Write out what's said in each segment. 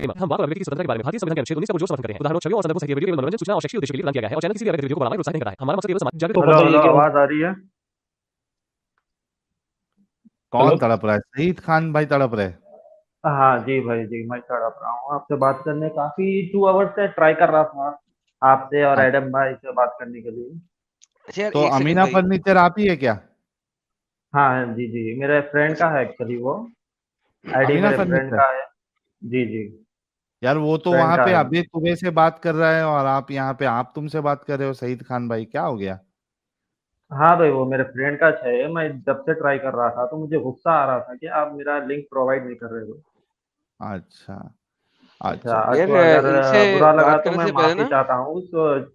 हम बात कर रहे हैं की स्वतंत्रता के बारे में। भारतीय संविधान के अनुच्छेद 19 का वो जो समर्थन करते हैं उदाहरण छवियों और संदर्भों से वीडियो केवल मनोरंजन सूचना और शैक्षिक उद्देश्य के लिए प्रदान किया गया है और चैनल किसी भी अलग गतिविधियों को बढ़ावा या प्रोत्साहित नहीं करता है। हमारा मकसद केवल समाज जागृत हेलो हेलो, आवाज आ रही है? कौन तड़प रहा है? शहीद खान भाई तड़प रहे? हाँ जी भाई जी, मैं तड़प रहा हूँ आपसे बात करने। काफी 2 आवर्स से ट्राई कर रहा था आपसे और एडम भाई से बात करने के लिए। अच्छा यार तो एक सेकंड अमीना भाई, फर्नीचर आप ही है क्या? हाँ जी जी, मेरे फ्रेंड का है एक्चुअली, वो आईडी अमीना मेरे फ्रेंड फर्नीचर का है। जी जी, यार वो तो फ्रेंड वहां का पे है। अभी सुबह से बात कर रहा है और आप यहाँ पे आप तुमसे बात कर रहे हो। शहीद खान भाई क्या हो गया? हाँ भाई, वो मेरे फ्रेंड का है। मैं जब से ट्राई कर रहा था तो मुझे गुस्सा आ रहा था कि आप मेरा लिंक प्रोवाइड नहीं कर रहे हो। अच्छा अच्छा, अच्छा यार आपको अगर इनसे बुरा लगा बात तो करने मैं से पहले माफी ना, चाहता हूँ उस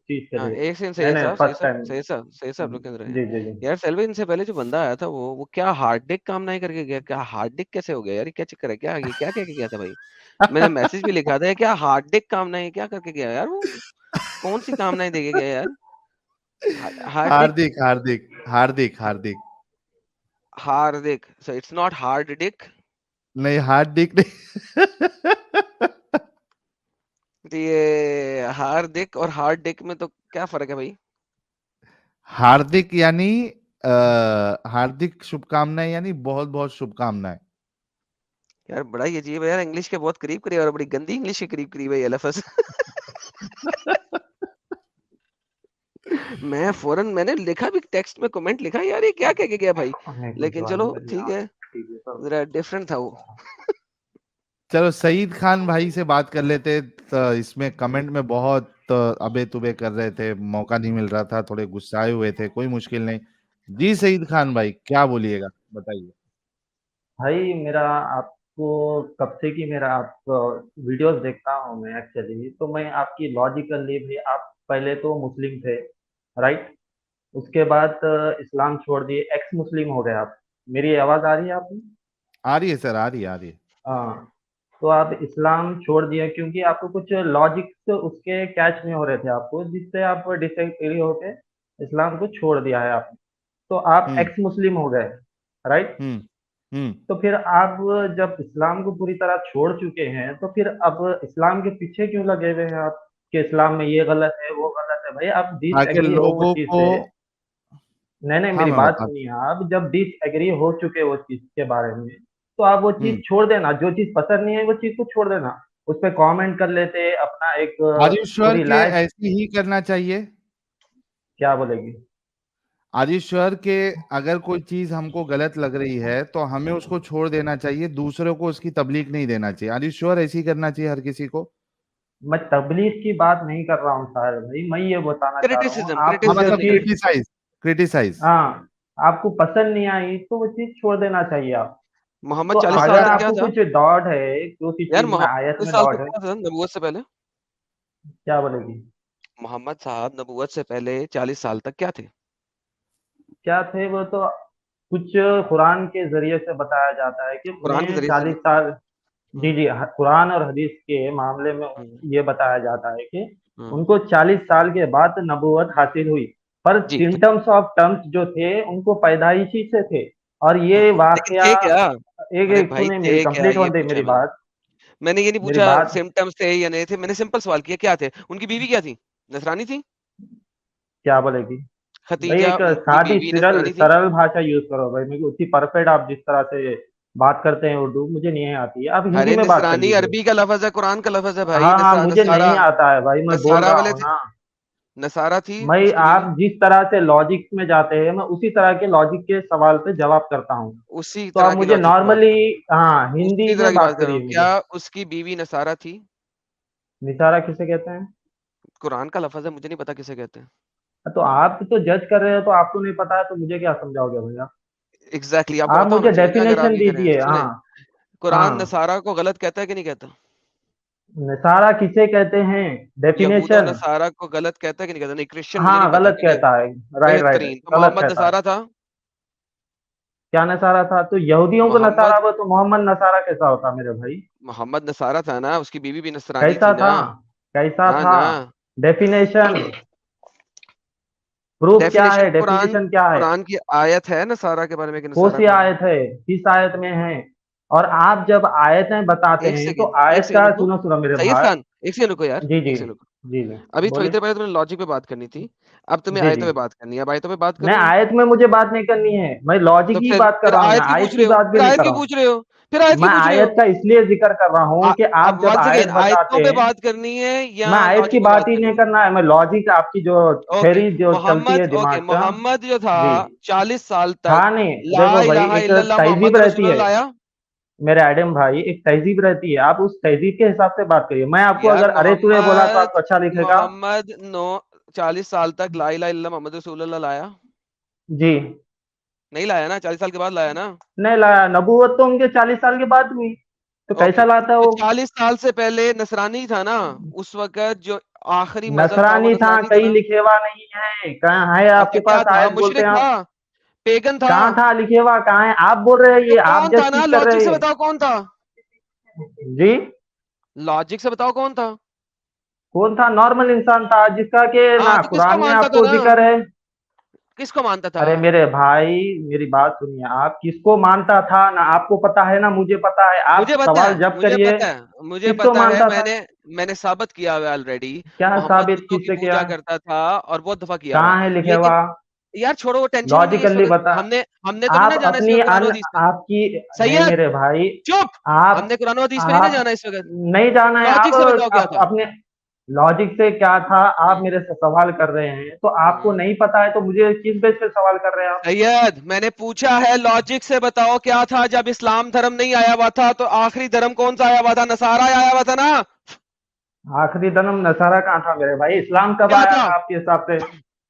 चीज के हाँ लिए। एक सेकंड, नहीं नहीं, फर्स्ट टाइम। सही साहब रुक रहे हैं। जी जी जी। यार सेल्वे, इनसे पहले जो बंदा आया था वो क्या हार्ड डिक काम नहीं करके गया? क्या हार्ड डिक कैसे हो गया यार? ये क्या चक्कर है? क्या ये क्या कह के गया था भाई? मैंने मैसेज भी लिखा था, क्या हार्ड डिक काम नहीं क्या करके गया यार? वो कौन सी काम नहीं देके गया यार? Hard Dick, Hardik Hardik Hardik Hardik Hardik, so it's not hard Dick. नहीं हार्दिक नहीं तो ये हार्दिक और हार्ड डिक में तो क्या फर्क है भाई? हार्दिक यानी हार्दिक शुभकामनाएं यानी बहुत बहुत शुभकामनाएं। यार बड़ा ही अजीब है यार, इंग्लिश के बहुत करीब करीब और बड़ी गंदी इंग्लिश के करीब करीब है ये लफ्ज। मैं फौरन मैंने लिखा भी, टेक्स्ट में कमेंट लिखा, यार ये क्या कह के गया भाई? लेकिन चलो ठीक है, जरा डिफरेंट था वो। चलो सईद खान भाई से बात कर लेते। तो इसमें कमेंट में बहुत अबे तुबे कर रहे थे, मौका नहीं मिल रहा था, थोड़े गुस्साए हुए थे। कोई मुश्किल नहीं जी। सईद खान भाई क्या बोलिएगा, बताइए। भाई मेरा आपको कब से कि मेरा आप वीडियोस देखता हूँ मैं एक्चुअली, तो मैं आपकी लॉजिकली भी, आप पहले तो मुस्लिम थे, राइट? उसके बाद इस्लाम छोड़ दिए, एक्स मुस्लिम हो गए आप। मेरी आवाज आ रही है आपको? आ रही है सर, आ रही है, आ रही है। हाँ, तो आप इस्लाम छोड़ दिए क्योंकि आपको कुछ लॉजिक उसके कैच नहीं हो रहे थे आपको, जिससे आप डिसएग्री होके इस्लाम को छोड़ दिया है आपने। तो आप हम्म एक्स मुस्लिम हो गए, राइट? हम्म हम्म तो फिर आप जब इस्लाम को पूरी तरह छोड़ चुके हैं तो फिर अब इस्लाम के पीछे क्यों लगे हुए हैं आप कि इस्लाम में ये गलत है वो गलत है? भाई आप ताकि डिसएग्री हो वो लोगों चीज को। से। नहीं नहीं, हाँ मेरी मैं बात बता। सुनिए। आप जब डिसएग्री हो चुके हो उस चीज के बारे में, तो आप वो चीज हम्म छोड़ देना। जो चीज पसंद नहीं है वो चीज को छोड़ देना। उस पर कमेंट कर लेते, अपना एक आर यू श्योर पूरी के लाइफ। ऐसे ही करना चाहिए? क्या बोलेगी? आर यू श्योर के अगर कोई चीज हमको गलत लग रही है तो हमें उसको छोड़ देना चाहिए, दूसरों को उसकी तबलीग नहीं देना चाहिए? आर यू श्योर ऐसे ही करना चाहिए हर किसी को? मैं तबलीग की बात नहीं कर रहा हूँ साहिल भाई, मैं ये बताना चाह रहा हूँ क्रिटिसिज्म आपको हाँ जो मतलब क्रिटिसिज्म नहीं करना। चीज, क्रिटिसाइज क्रिटिसाइज। हाँ, आपको पसंद नहीं आई तो वो चीज छोड़ देना चाहिए आप। मोहम्मद तो 40 साल अगर तक क्या आपको था कुछ डाउट है, किसी यार? चीज में, मोहम्मद आयत 40 में साल तक डाउट है। क्या था नबूवत से पहले? क्या बोलेगी? मोहम्मद साहब नबूवत से पहले 40 साल तक क्या थे? क्या थे वो तो कुछ कुरान के जरिए से बताया जाता है कि कुरान के उन्हें जरिए से 40 साल। जी हम्म, जी, कुरान और हदीस के मामले में हम्म, ये बताया जाता है कि हम्म। उनको 40 साल के बाद नबूवत हासिल हुई। पर जी सिम्टम्स ऑफ टर्म्स जो थे उनको पैदाइशी से थे। और ये लेकिन वाकया, थे क्या? एक अरे एक भाई सुने, मेरी थे क्या, कंप्लीट ये होने दे पूछा मेरी मैंने। बात। मैंने ये नहीं मेरी पूछा बात सिम्टम्स थे या नहीं थे, मैंने सिंपल सवाल किया क्या थे। उनकी बीवी क्या थी? नसरानी थी? क्या बोलेगी? भाई खतीजा एक उनकी सादी बीवी सरल नसरानी थी? सरल भाषा यूज करो भाई। मेरी उतनी परफेक्ट आप जिस तरह से बात करते हैं उर्दू मुझे नहीं आती है, आप हिंदी अरे में बात कर नसरानी लीजिए। अरबी का लफ्ज है, कुरान का लफ्ज है भाई। हाँ हाँ, मुझे नसारा, नहीं आता है भाई, मैं बोल नसारा रहा वाले हूँ थे, ना। नसारा थी मैं, उसकी बीवी। आप जिस तरह से लॉजिक में जाते हैं मैं उसी तरह के लॉजिक के सवाल पे जवाब करता हूँ। उसी तो तरह आप की मुझे लॉजिक की बात नॉर्मली, कर रहा हाँ, हूँ, हिंदी उसी तरह में की बात बात कर रहा करिए हूँ। मुझे। क्या उसकी बीवी नसारा थी? निसारा किसे कहते हैं? कुरान का लफ्ज है, मुझे नहीं पता किसे कहते हैं। तो आप तो जज कर रहे हो, तो आपको नहीं पता है तो मुझे क्या समझाओगे भैया? एग्जैक्टली आपको आप पता होना मुझे चाहिए ना, अगर आप डेफिनेशन ये करें दीजिए। सुने। हाँ कुरान हाँ, नसारा को गलत कहता है कि नहीं कहता? निसारा किसे कहते हैं? यहूदा डेफिनेशन। नसारा को गलत कहता है कि नहीं कहता? नहीं, क्रिश्चियन मुझे नहीं हाँ, पता, गलत ठीक है। कहता है। राइट राइट राइट, बेहतरीन, तो गलत मोहम्मद कहता है। नसारा था? क्या नसारा था? तो यहूदियों को नसारा मोहम्मद हुआ तो मोहम्मद नसारा कैसा होता मेरे भाई? मोहम्मद नसारा था ना, उसकी बीवी भी नसरानी कैसा थी ना। था? कैसा हाँ था? ना। डेफिनेशन, प्रूफ क्या डेफिनेशन है? कुरान, डेफिनेशन क्या है? कुरान की आयत है नसारा के बारे में कि कौन नसारा सी कौन है। आयत है? किस आयत में है? और आप जब आयतें बताते एक हैं तो सेकंड, एक आयत सेकंड का रुको। सुनो मेरे सईद भाई। खान, एक सेकंड रुको यार, जी जी एक सेकंड रुको। जी जी अभी थोड़ी बोलिए। देर पहले तुमने लॉजिक पे बात करनी थी, अब तुम्हें जी आयतों जी पे बात करनी है, अब आयतों पे बात नहीं, करो। आयत में मुझे बात नहीं करनी है, मैं लॉजिक तो की फिर बात कर फिर रहा हूँ, मैं आयत क्यों आयत पूछ की रहे हो? बात भी फिर नहीं आयत कर क्यों रहा हूँ। पूछ रहे हो? फिर आयत मैं क्यों पूछ रहे हो? आयत का इसलिए जिक्र कर रहा हूँ कि आप अब जब वंस आयत अगेन, बताते आयतों पे हैं, बात करनी है या मैं आयत की लॉजिक पे बात बात ही करनी नहीं है? करना है, मैं लॉजिक आपकी जो ओके, थ्योरी जो चलती है मोहम्मद, ओके, दिमाग का। मोहम्मद जो था जी 40 साल तक हाँ नहीं, ला देखो भाई, इलाहा एक इल्लल्लाह तहजीब मोहम्मद रहती रसूलुल्लाह है लाया। मेरे एडम भाई, एक तहजीब रहती है, आप उस तहजीब के हिसाब से बात करिए। मैं आपको यार अगर अरे तूने बोला तो मोहम्मद, आपको अच्छा लिखेगा। मोहम्मद नो 40 साल तक ला इलाहा इल्लल्लाह मोहम्मद रसूलुल्लाह लाया? जी नहीं लाया ना, 40 साल के बाद लाया ना? नहीं लाया, नबूवत तो उनके 40 साल के बाद हुई, तो कैसा ओके, लाता है तो वो? 40 साल से पहले नसरानी था ना, उस वक्त जो आखिरी मजहब था वो नसरानी था, नसरानी था कहीं ना? लिखेवा नहीं है, कहाँ है अच्छा आपके क्या पास था? आयत बोलते मुशरिक हैं था, आप? पेगन था? कहाँ था लिखेवा, कहाँ है? आप बोल रहे हैं, तो ये आप कौन था ना, जस्टिस कर लॉजिक रहे से हैं। बताओ कौन था? जी लॉजिक से बताओ कौन था? कौन था? नॉर्मल इंसान था, जिसका के हाँ ना तो किसको कुरान में मानता था आपको ना, जिक्र है। किसको मानता था? अरे मेरे भाई, मेरी बात सुनिए, आप किसको मानता था ना आपको पता है ना मुझे पता है, आप मुझे पता सवाल है, जब मुझे करिए। पता है, मुझे किसको पता है, मानता था? मैंने साबित किया हुआ ऑलरेडी। क्या मोहम्मद साबित बुतों की किससे किया? पूजा करता था और बहुत दफा किया हुआ है। कहाँ है लिखे हुआ? लेकिन यार छोड़ो, वो टेंशन ही नहीं है इस लॉजिकली वक्त, बता। हमने हमने तो नहीं ना आप जाना इस अपनी वक्त कुरान और हदीस पे। आपकी नहीं सैयद मेरे भाई, चुप, आप हमने कुरान और हदीस पे नहीं ना आप जाना इस वक्त। नहीं जाना है आप, लॉजिक से बताओ क्या था? अपने लॉजिक से क्या था? आप मेरे से सवाल कर रहे हैं, तो आपको हम्म। नहीं पता है तो मुझे किस बेस पे सवाल कर रहे हैं आप? सैयद मैंने पूछा है, लॉजिक से बताओ क्या था? जब इस्लाम धर्म नहीं आया हुआ था तो आखिरी धर्म कौन सा आया हुआ था? नसारा आया हुआ था ना? आखिरी धर्म नसारा कहाँ था मेरे भाई? इस्लाम कब क्या आया था? था आपके हिसाब से?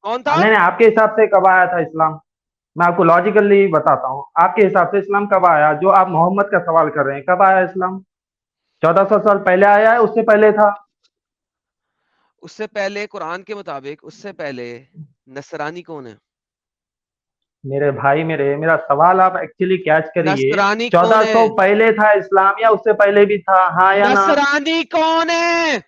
कौन था? नहीं नहीं, आपके हिसाब से कब आया था इस्लाम? मैं आपको लॉजिकली बताता हूँ, आपके हिसाब से इस्लाम कब आया? जो आप मोहम्मद का सवाल कर रहे हैं, कब आया इस्लाम? 1400 साल पहले आया है, उससे पहले था? उससे पहले कुरान के मुताबिक, उससे पहले नसरानी कौन है? मेरे भाई, मेरा सवाल आप एक्चुअली कैच करिए। नसरानी कौन है? 1400 पहले था इस्लाम या उससे पहले भी था, हाँ या ना? नसरानी कौन है?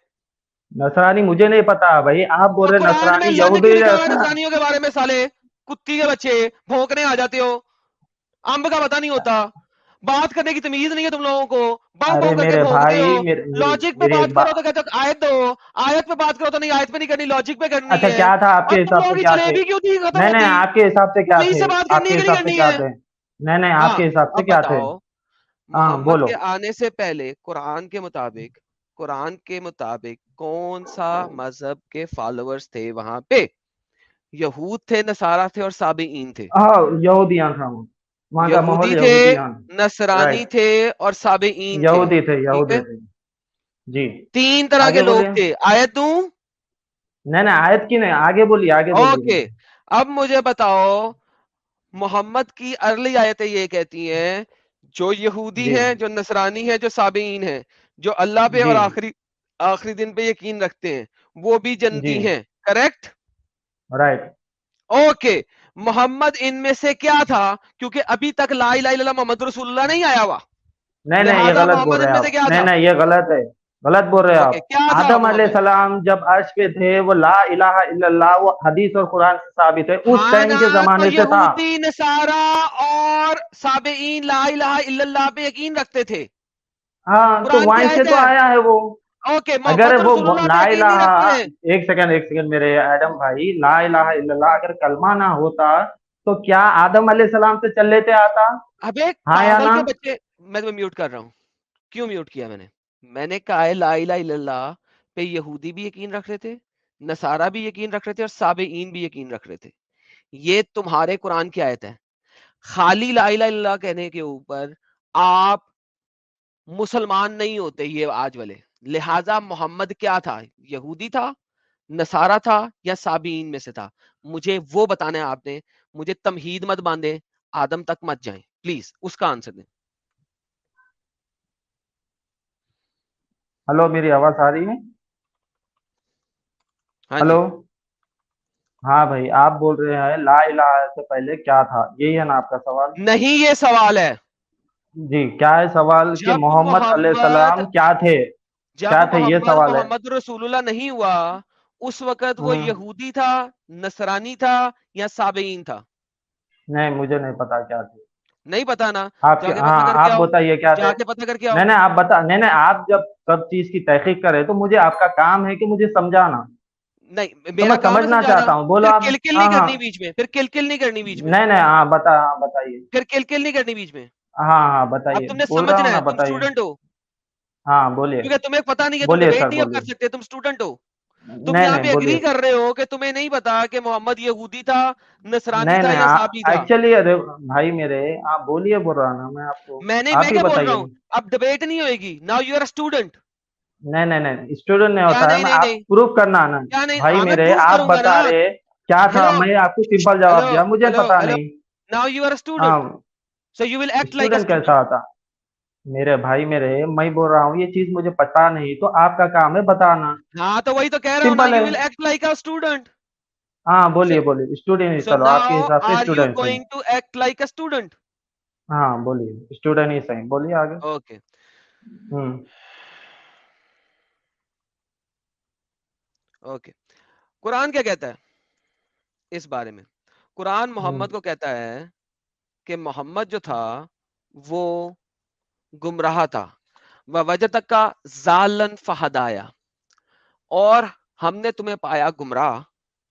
नसरानी मुझे नहीं पता भाई, आप बोल तो रहे कुरान में नसरानी लन यहूदी क्यों लिखा हुआ है जैसा। नसरानियों के बारे में? साले कुत्ती के बच्चे भौंकने आ जाते हो, अंब का पता नहीं होता, बात करने की तमीज नहीं है तुम लोगों को, बाऊ अरे बाऊ करके मेरे भौंकते भाई, हो। मेरे, मेरी, लॉजिक पे मेरी बात करो तो कहते हो आयत दो, आयत पे बात करो तो नहीं, आयत पे नहीं करनी, लॉजिक पे करनी अच्छा है। क्या था आपके और तुम हिसाब लोगों से, की क्या थे? जलेबी क्यों थी खत्म नहीं नहीं, होती? आपके हिसाब से क्या पुलिस थे? से बात करनी आपके है कि नहीं हिसाब से करनी क्या है? थे? नहीं नहीं, हाँ, आपके हिसाब से अब क्या थे? बताओ, हाँ मोहम्मद बोलो। के आने से पहले कुरान के मुताबिक कौन सा मजहब के फॉलोअर्स थे वहां पे? यहूद थे, नसारा थे और साबीईन थे। हाँ यहूदियान था वहाँ का माहौल यहूदी थे, यहूदियान। नसरानी राइट, थे और साबीईन थे। यहूदी थे, ठीक यहूदी है, थे। जी 3 तरह के आगे लोग बोलिए। थे। आयत दूं? नहीं नहीं, आयत की नहीं, आगे बोलिए, आगे बोलिए। ओके, अब मुझे बताओ, मोहम्मद की अर्ली आयतें ये कहती हैं, जो यहूदी जी हैं, जो नसरानी हैं, जो साबीईन हैं, जो अल्लाह पे जी और आखिरी आखिरी दिन पे यकीन रखते हैं, वो भी जी जन्नती हैं। करेक्ट? राइट। ओके, मोहम्मद इनमें से क्या था? क्योंकि अभी तक ला इलाहा इल्लल्लाह मोहम्मद रसूलुल्लाह नहीं आया हुआ, नहीं नहीं, ये लिहाजा गलत बोल मोहम्मद रहे हैं इनमें से आप, क्या नहीं था? नहीं, ये गलत है, गलत बोल रहे हैं ओके, आप। क्या था आदम मोहम्मद? सलाम जब अर्श पे थे, वो ला इलाहा इल्लल्लाह, वो हदीस और कुरान से साबित है, उस हाँ टाइम ना, के तो जमाने से था। यहूदी, नसारा और साबेईन ला इलाहा इल्लल्लाह पे यकीन रखते थे। हाँ तो कुरान की वहीं से आयत तो है। आया है वो। ओके, अगर मोहम्मद वो रसूलुल्लाह ला पे यकीन नहीं इलाहा, रखते हैं। एक सेकंड मेरे एडम भाई, ला इलाहा इल्लल्लाह अगर कलमा ना होता तो क्या आदम सलाम से चल लेते आता? अबे हाँ या पागल ना? के बच्चे, मैं तुम्हें म्यूट कर रहा हूँ। क्यों म्यूट किया मैंने? मैंने कहा है ला इलाहा इल्लल्लाह पे यहूदी भी यकीन रख रहे थे, नसारा भी यकीन रख रहे थे और साबेईन भी यकीन रख रहे थे। ये तुम्हारे कुरान की आयत है। खाली ला इलाहा इल्लल्लाह कहने के ऊपर आप मुसलमान नहीं होते ये आज वाले। लिहाजा मोहम्मद क्या था? यहूदी था, नसारा था या साबीन में से था? मुझे वो बताना है आपने। मुझे तमहीद मत बांधे, आदम तक मत जाएं, प्लीज उसका आंसर दें। हेलो, मेरी आवाज आ रही है? हाँ हेलो। जी, हाँ भाई, आप बोल रहे हैं ला इलाहा से पहले क्या था, यही है ना आपका सवाल? नहीं ये सवाल है। जी क्या है सवाल, कि जब मोहम्मद मोहम्मद सलाम क्या थे? जब क्या थे, ये मोहम्मद सवाल है। मोहम्मद रसूलुल्लाह नहीं हुआ, उस वक्त वो हम्म यहूदी था, नसरानी था या साबेईन था? नहीं, मुझे नहीं पता क्या थे। نہیں پتا نا, آپ جا کے ہاں پتا کر کے آپ آؤ, بتائیے کیا جا تھے. کے پتا کر کے آؤ. نہیں آپ بتا, نہیں آپ جب سب چیز کی تحقیق کرے تو مجھے آپ کا کام ہے کہ مجھے سمجھانا, نہیں تو میرا میں کام ہے سمجھنا سمجھانا, چاہتا ہوں, بولو پھر آپ. کل کل ہاں نہیں ہاں کرنی بیچ میں, پھر کل کل نہیں کرنی بیچ میں, نہیں ہاں بتائیے. پھر کل کل نہیں کرنی بیچ میں. ہاں اب بتائیے, تم نے بول رہا سمجھنا ہوں نا, ہے, تم بتائیے. اسٹوڈنٹ ہو, ہاں بولیے, کیونکہ تمہیں پتا نہیں ہے, تم بولیے ڈیبیٹ سر نہیں اب بولیے. کر سکتے, تم اسٹوڈنٹ ہو. تم نہیں یہاں پہ بولیے. اگری کر رہے ہو کہ تمہیں نہیں پتا کہ محمد یہودی تھا, نصرانی تھا نہیں یا صحابی تھا. ایکچولی بھائی میرے, آپ بولیے, بول رہا نا میں آپ کو, میں آپ ہی کیا بول رہا بتائیے. ہوں, اب ڈیبیٹ نہیں ہوئے گی. Now you are a student. نہیں اسٹوڈنٹ نہیں کیا ہوتا ہے, نہیں میں نہیں آپ نہیں پروف کرنا نا. کیا نہیں, بھائی ہاں میں میرے, پروف آپ کروں گا نا. بتا رہے کیا تھا, ہیلو میں آپ کو سمپل جواب ہیلو دیا, مجھے ہیلو پتا ہیلو, نہیں. ناؤ یو آر اے ہاں student, so you will act like a student student. کیسا ہوتا میرے بھائی میرے, میں بول رہا ہوں یہ چیز مجھے پتا نہیں, تو آپ کا کام ہے بتانا. ہاں تو وہی تو کہہ رہا ہوں نا, سمپل یو ہے. Will act like a student. ہاں So, بولیے اسٹوڈنٹ, so چلو آپ کے now حساب سے are you اسٹوڈنٹ صحیح. going to act like a student? ہاں بولیے, اسٹوڈنٹ ہی صحیح, بولیے آگے. Okay. ہوں Okay. قرآن کیا کہتا ہے اس بارے میں؟ قرآن ہوں محمد کو کہتا ہے کہ محمد جو تھا وہ گمراہ تھا. وَوَجَدَكَ ضَالًّا فَهَدَايَا, اور ہم نے تمہیں پایا گمراہ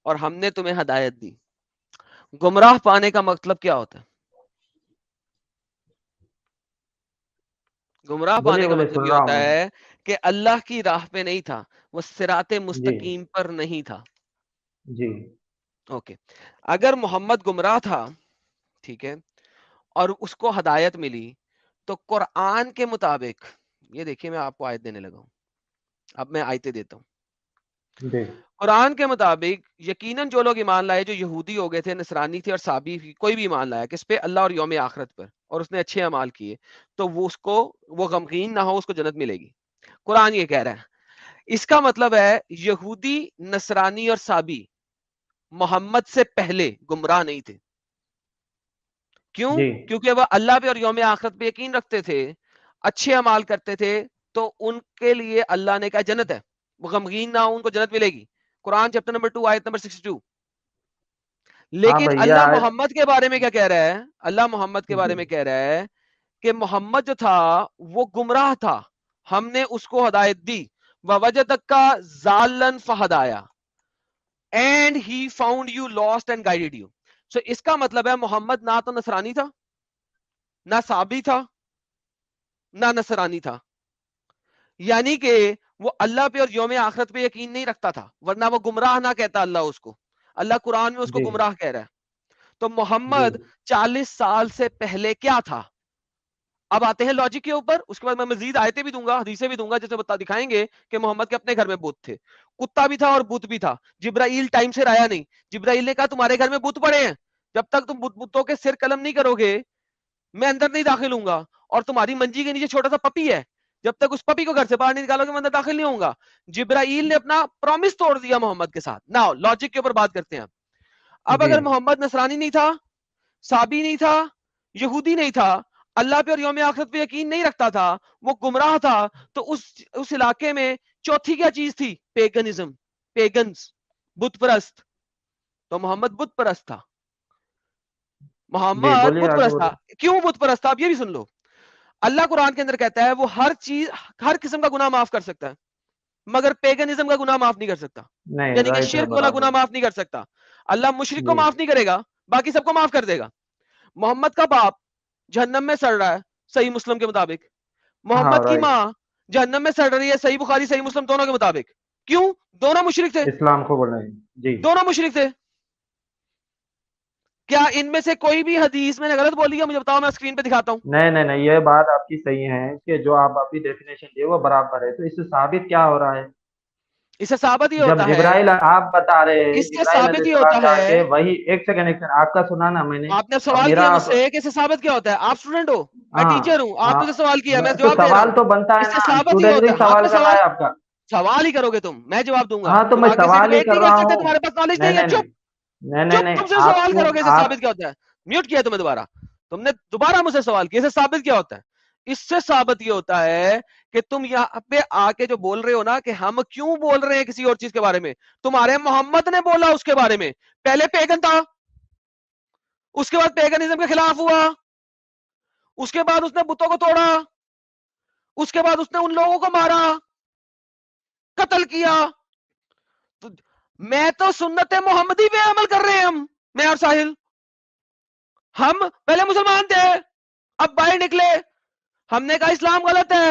اور ہم نے تمہیں ہدایت دی. گمراہ پانے کا مطلب کیا ہوتا ہے؟ گمراہ پانے کا بولیے مطلب سن یہ رہا ہوتا ہوں میں. ہے کہ اللہ کی راہ پہ نہیں تھا, وہ صراط جی مستقیم پر نہیں تھا. جی اوکے, اگر محمد گمراہ تھا, ٹھیک ہے, اور اس کو ہدایت ملی, تو قرآن کے مطابق, یہ دیکھیے میں آپ کو آیت دینے لگا ہوں, اب میں آیتیں دیتا ہوں. جی قرآن کے مطابق یقیناً جو لوگ ایمان لائے, جو یہودی ہو گئے تھے, نصرانی تھے اور صابی, کوئی بھی ایمان لایا کس پہ, اللہ اور یوم آخرت پر, اور اس نے اچھے اعمال کیے, تو وہ اس کو, وہ غمگین نہ ہو, اس کو جنت ملے گی. قرآن یہ کہہ رہا ہے. اس کا مطلب ہے یہودی, نصرانی اور صابی محمد سے پہلے گمراہ نہیں تھے. کیوں؟ جی کیونکہ وہ اللہ پہ اور یوم آخرت پہ یقین رکھتے تھے, اچھے اعمال کرتے تھے, تو ان کے لیے اللہ نے کہا جنت ہے, وہ غمگین نہ ہو, ان کو جنت ملے گی. قرآن چیپٹر نمبر 2 آیت نمبر 62. ہاں لیکن بھیا. اللہ محمد کے بارے میں کیا کہہ رہا ہے؟ اللہ محمد کے بارے جی میں کہہ رہا ہے کہ محمد جو تھا وہ گمراہ تھا, ہم نے اس کو ہدایت دی. وَوَجَدَكَ ضَالًّا فَهَدَايَا, and he found you lost and guided you. So اس کا مطلب ہے محمد نہ تو نصرانی تھا, نہ صابی تھا, نہ نصرانی تھا, یعنی کہ وہ اللہ پہ اور یوم آخرت پہ یقین نہیں رکھتا تھا, ورنہ وہ گمراہ نہ کہتا اللہ اس کو. اللہ قرآن میں اس کو جی گمراہ کہہ رہا ہے. تو جی محمد 40 سال سے پہلے کیا تھا؟ اب آتے ہیں لاجک کے اوپر, اس کے بعد میں مزید آیتیں بھی دوں گا, حدیثیں بھی دوں گا, جسے دکھائیں گے کہ محمد کے اپنے گھر میں بت تھے, کتا بھی تھا اور بت بھی تھا. جبرائیل ٹائم سے آیا نہیں, جبرائیل نے کہا تمہارے گھر میں بت پڑے ہیں, جب تک تم بتوں کے سر قلم نہیں کرو گے میں اندر نہیں داخل ہوں گا, اور تمہاری منجی کے نیچے چھوٹا سا پپی ہے, جب تک اس پپی کو گھر سے باہر نہیں نکالو گے میں اندر داخل نہیں ہوں گا. جبرائیل نے اپنا پرومس توڑ دیا محمد کے ساتھ. ناؤ لاجک کے اوپر بات کرتے ہیں. اب جی اگر محمد نصرانی نہیں تھا, صابی نہیں تھا, یہودی نہیں تھا, اللہ پہ اور یوم آخرت پہ یقین نہیں رکھتا تھا, وہ گمراہ تھا, تو اس علاقے میں چوتھی کیا چیز تھی؟ پیگنزم, پیگنز, بت پرست. تو محمد بت پرست تھا, جی محمد بولیے بت آگے پرست تھا. بولیے. کیوں بت پرست تھا؟ اب یہ بھی سن لو. اللہ قرآن کے اندر کہتا ہے وہ ہر چیز, ہر قسم کا گناہ معاف کر سکتا ہے, مگر پیگنزم کا گناہ معاف نہیں کر سکتا, نہیں یعنی کہ رائٹ ہے, شرک والا برابر. گناہ معاف نہیں کر سکتا. اللہ مشرک کو جی معاف نہیں کرے گا, باقی سب کو معاف کر دے گا. محمد کا باپ جہنم میں سڑ رہا ہے صحیح مسلم کے مطابق, ہاں محمد کی رائٹ. ماں جہنم میں سڑ رہی ہے صحیح بخاری صحیح مسلم دونوں کے مطابق. کیوں؟ دونوں مشرک تھے, اسلام کو بول رہے ہیں. جی دونوں مشرک تھے. کیا ان میں سے کوئی بھی حدیث میں نے غلط بولی ہے؟ مجھے بتاؤ, میں اسکرین پہ دکھاتا ہوں. نہیں یہ بات آپ کی صحیح ہے کہ جو آپ اپنی ڈیفینیشن دیے وہ برابر ہے, تو اس سے ثابت کیا ہو رہا ہے؟ اس سے ثابت یہ جب ہوتا ہے, جبرائیل, آپ بتا رہے ہیں اس سے جبرائیل علیہ ثابت یہ السلام ہوتا جا ہے, کے وہی, ایک سیکنڈ آپ کا سنا نا میں نے, آپ نے اب سوال میرا کیا مجھ آپ. سے کہ اس سے ثابت کیا ہوتا ہے. آپ اسٹوڈنٹ ہو, میں ہاں ٹیچر ہوں, آپ ہاں, نے سوال کیا, میں تو جواب دے رہا سوال ہوں. تو بنتا ہے اس سے نا, ثابت یہ اسٹوڈنٹ ہوتا نہیں ہے, ہاں سوال تو کر رہا سوال, ہے آپ کا. سوال ہی کرو گے تم, میں جواب دوں گا. ہاں تو تم میں آگے سے سوال ہی ڈیبیٹ کر نہیں رہا کر سکتے, ہوں. تمہارے پاس نالج نہیں نہیں ہے. نہیں چپ نہیں چپ, تم سے آپ سوال کو کرو گے, اس سے آپ. ثابت کیا ہوتا ہے. میوٹ کیا تمہیں دوبارہ, تم نے دوبارہ مجھ سے سوال کیا, اس سے ثابت کیا ہوتا ہے. اس سے ثابت یہ ہوتا ہے کہ تم یہاں پہ آ کے جو بول رہے ہو نا کہ ہم کیوں بول رہے ہیں کسی اور چیز کے بارے میں, تمہارے محمد نے بولا اس کے بارے میں. پہلے پیگن تھا, اس کے بعد پیگنزم کے خلاف ہوا, اس کے بعد اس نے بتوں کو توڑا, اس کے بعد اس نے ان لوگوں کو مارا, قتل کیا. تو میں تو سنت محمدی پہ عمل کر رہے ہیں میں اور ساحل. ہم پہلے مسلمان تھے, اب باہر نکلے, ہم نے کہا اسلام غلط ہے,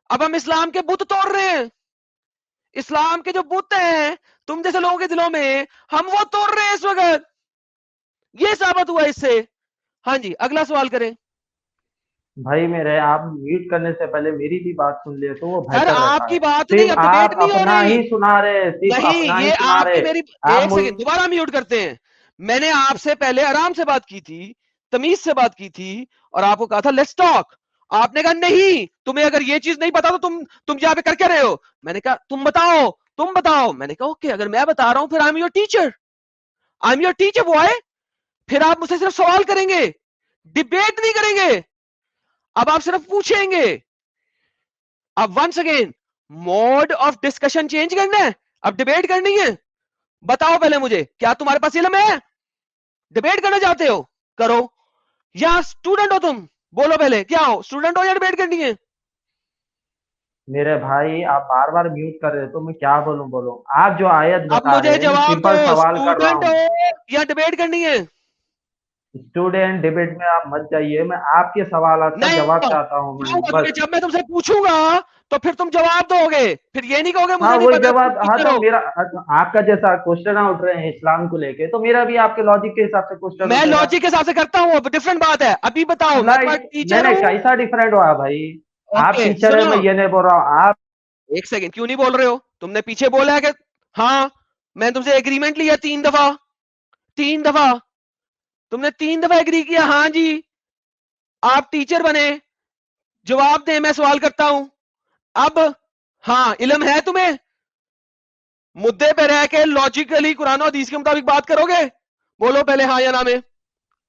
اب ہم اسلام کے بت توڑ رہے ہیں. اسلام کے جو بت ہیں تم جیسے لوگوں کے دلوں میں, ہم وہ توڑ رہے ہیں اس وقت. یہ ثابت ہوا اس سے. ہاں جی, اگلا سوال کریں. بھائی میرے, آپ میوٹ کرنے سے پہلے میری بھی بات سن لے تو وہ سر بہتر آپ رہتا کی ہے. بات نہیں, صرف اب ڈبیٹ آپ نہیں ہو اپنا رہی. ہی سنا رہے, صرف نہیں, اپنا ہی یہ سنا آپ کی رہے. میری, آپ ایک سیکنڈ دوبارہ میوٹ کرتے ہیں. میں نے آپ سے پہلے آرام سے بات کی تھی, تمیز سے بات کی تھی, اور آپ کو کہا تھا لیٹس ٹاک. آپ نے کہا نہیں, تمہیں اگر یہ چیز نہیں پتا تو تم یہاں پہ کر کے رہے ہو. میں نے کہا تم بتاؤ. میں نے کہا اوکے, اگر میں بتا رہا ہوں پھر I am your teacher boy. پھر آپ مجھ سے صرف سوال کریں گے, ڈبیٹ نہیں کریں گے. اب آپ صرف پوچھیں گے. اب once again mode of discussion change کرنا ہے, اب ڈبیٹ کرنی ہے. بتاؤ پہلے مجھے, کیا تمہارے پاس علم ہے؟ ڈبیٹ کرنا چاہتے ہو کرو, یا اسٹوڈنٹ ہو تم؟ بولو پہلے کیا ہو, اسٹوڈنٹ ہو یا ڈبیٹ کرنی ہے؟ میرے بھائی آپ بار بار میوٹ کر رہے, تو میں کیا بولوں. آپ جو آیت اب بتا مجھے رہے ہیں, میں جواب دو, سمپل سوال کر رہا اسٹوڈنٹ ہوں. ہو یا ڈبیٹ کرنی ہے؟ اسٹوڈینٹ ڈیبیٹ میں آپ مت جائیے, میں آپ کے سوالات کا نہیں جواب چاہتا ہوں. میں کیونکہ بس, جب میں تم سے پوچھوں گا تو پھر تم جواب دو گے, پھر یہ نہیں کہو گے مجھے ہاں نہیں وہی پتا تم جواب. ہاں ٹیچر تو ہو. میرا, آپ کا جیسا کوشچن اٹھ رہے ہیں اسلام کو لے کے, تو میرا بھی آپ کے لاجک کے حساب سے کوشچن میں اٹھے گا. لاجک کے حساب سے کرتا ہوں, اب ڈفرنٹ بات ہے. ابھی بتاؤ, میں تمہارا نہیں ٹیچر نہیں, ہوں. کیسا ڈیفرنٹ ہوا بھائی. آپ اوکے ٹیچر ہے, سنو, میں یہ نہیں بول رہا ہوں. آپ ایک سیکنڈ, کیوں نہیں بول رہے ہو؟ تم نے پیچھے بولا ہے کہ ہاں میں تم سے ایگریمنٹ لیا 3 دفعہ, 3 دفعہ تم نے 3 دفعہ ایگری کیا. ہاں جی, آپ ٹیچر بنے, جواب دیں, میں سوال کرتا ہوں. اب ہاں علم ہے تمہیں, مدے پہ رہ کے لاجیکلی قرآن و حدیث کے مطابق بات کرو گے؟ بولو پہلے ہاں یا نہ میں.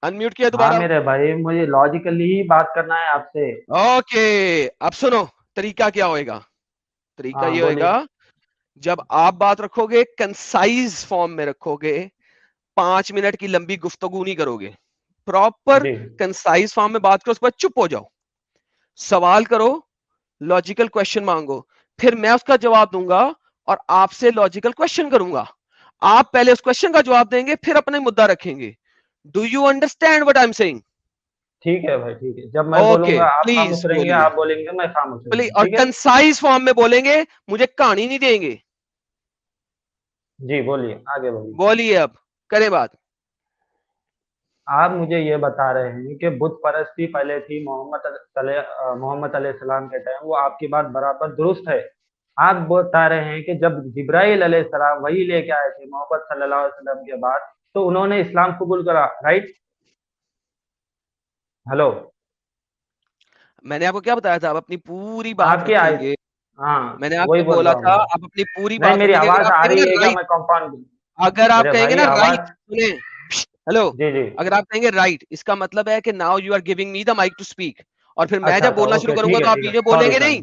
انمیوٹ کیا ہاں دوبارہ. میرے بھائی, مجھے لاجیکلی ہی بات کرنا ہے آپ سے. اوکے, اب سنو طریقہ کیا ہوئے گا. طریقہ ہاں یہ ہوئے بولیے. گا, جب آپ بات رکھو گے کنسائز فارم میں رکھو گے, 5 منٹ کی لمبی گفتگو نہیں کرو گے, پراپر جی کنسائز فارم میں بات کرو, اس کے بعد چپ ہو جاؤ, سوال کرو, لاجیکل کوشچن مانگو, پھر میں اس کا جواب دوں گا اور آپ سے لاجیکل کوشچن کروں گا. آپ پہلے اس کوشچن کا جواب دیں گے, پھر اپنے مدعا رکھیں گے. Do you understand what I am saying? ٹھیک ہے بھائی, ٹھیک ہے. جب میں بولوں اوکے گا آپ خاموش پلیز رہیں گے, بولیے, آپ بولیں گے میں خاموش رہوں گا, اور ٹھیک ہے. کنسائز فارم میں بولیں گے, مجھے کہانی نہیں دیں گے. جی بولیے, آگے بولیے. بولیے, اب کریں بات. آپ مجھے یہ بتا رہے ہیں کہ بت پرستی پہلے تھی محمد علیہ السلام کے ٹائم, وہ آپ کی بات برابر درست ہے. آپ بتا رہے ہیں کہ جب جبرائیل علیہ السلام وہی لے کے آئے تھے محمد صلی اللہ علیہ وسلم کے بعد, تو انہوں نے اسلام قبول کرا, رائٹ؟ ہلو, میں نے آپ کو کیا بتایا تھا, آپ اپنی پوری بات آپ کی رکھیں گے. ہاں میں نے آپ وہی کو بول بولا رہا ہوں تھا میں. آپ اپنی پوری نہیں بات میری رکھیں گے. آواز اگر آپ آ کہیں گے رہی نا ہے کیا, رائٹ, میں کمپاؤنڈ. اگر آپ میرے کہیں گے بھائی نا رائٹ, آواز. سنیں, ہلو, جی جی, اگر آپ کہیں گے رائٹ, اس کا مطلب ہے کہ now you are giving me the mic to speak, اور پھر میں اچھا جب اچھا, بولنا شروع اوکے کروں گا ٹھیک ہے, تو آپ ٹھیک ہے, نیچے بولیں سوری گے نہیں.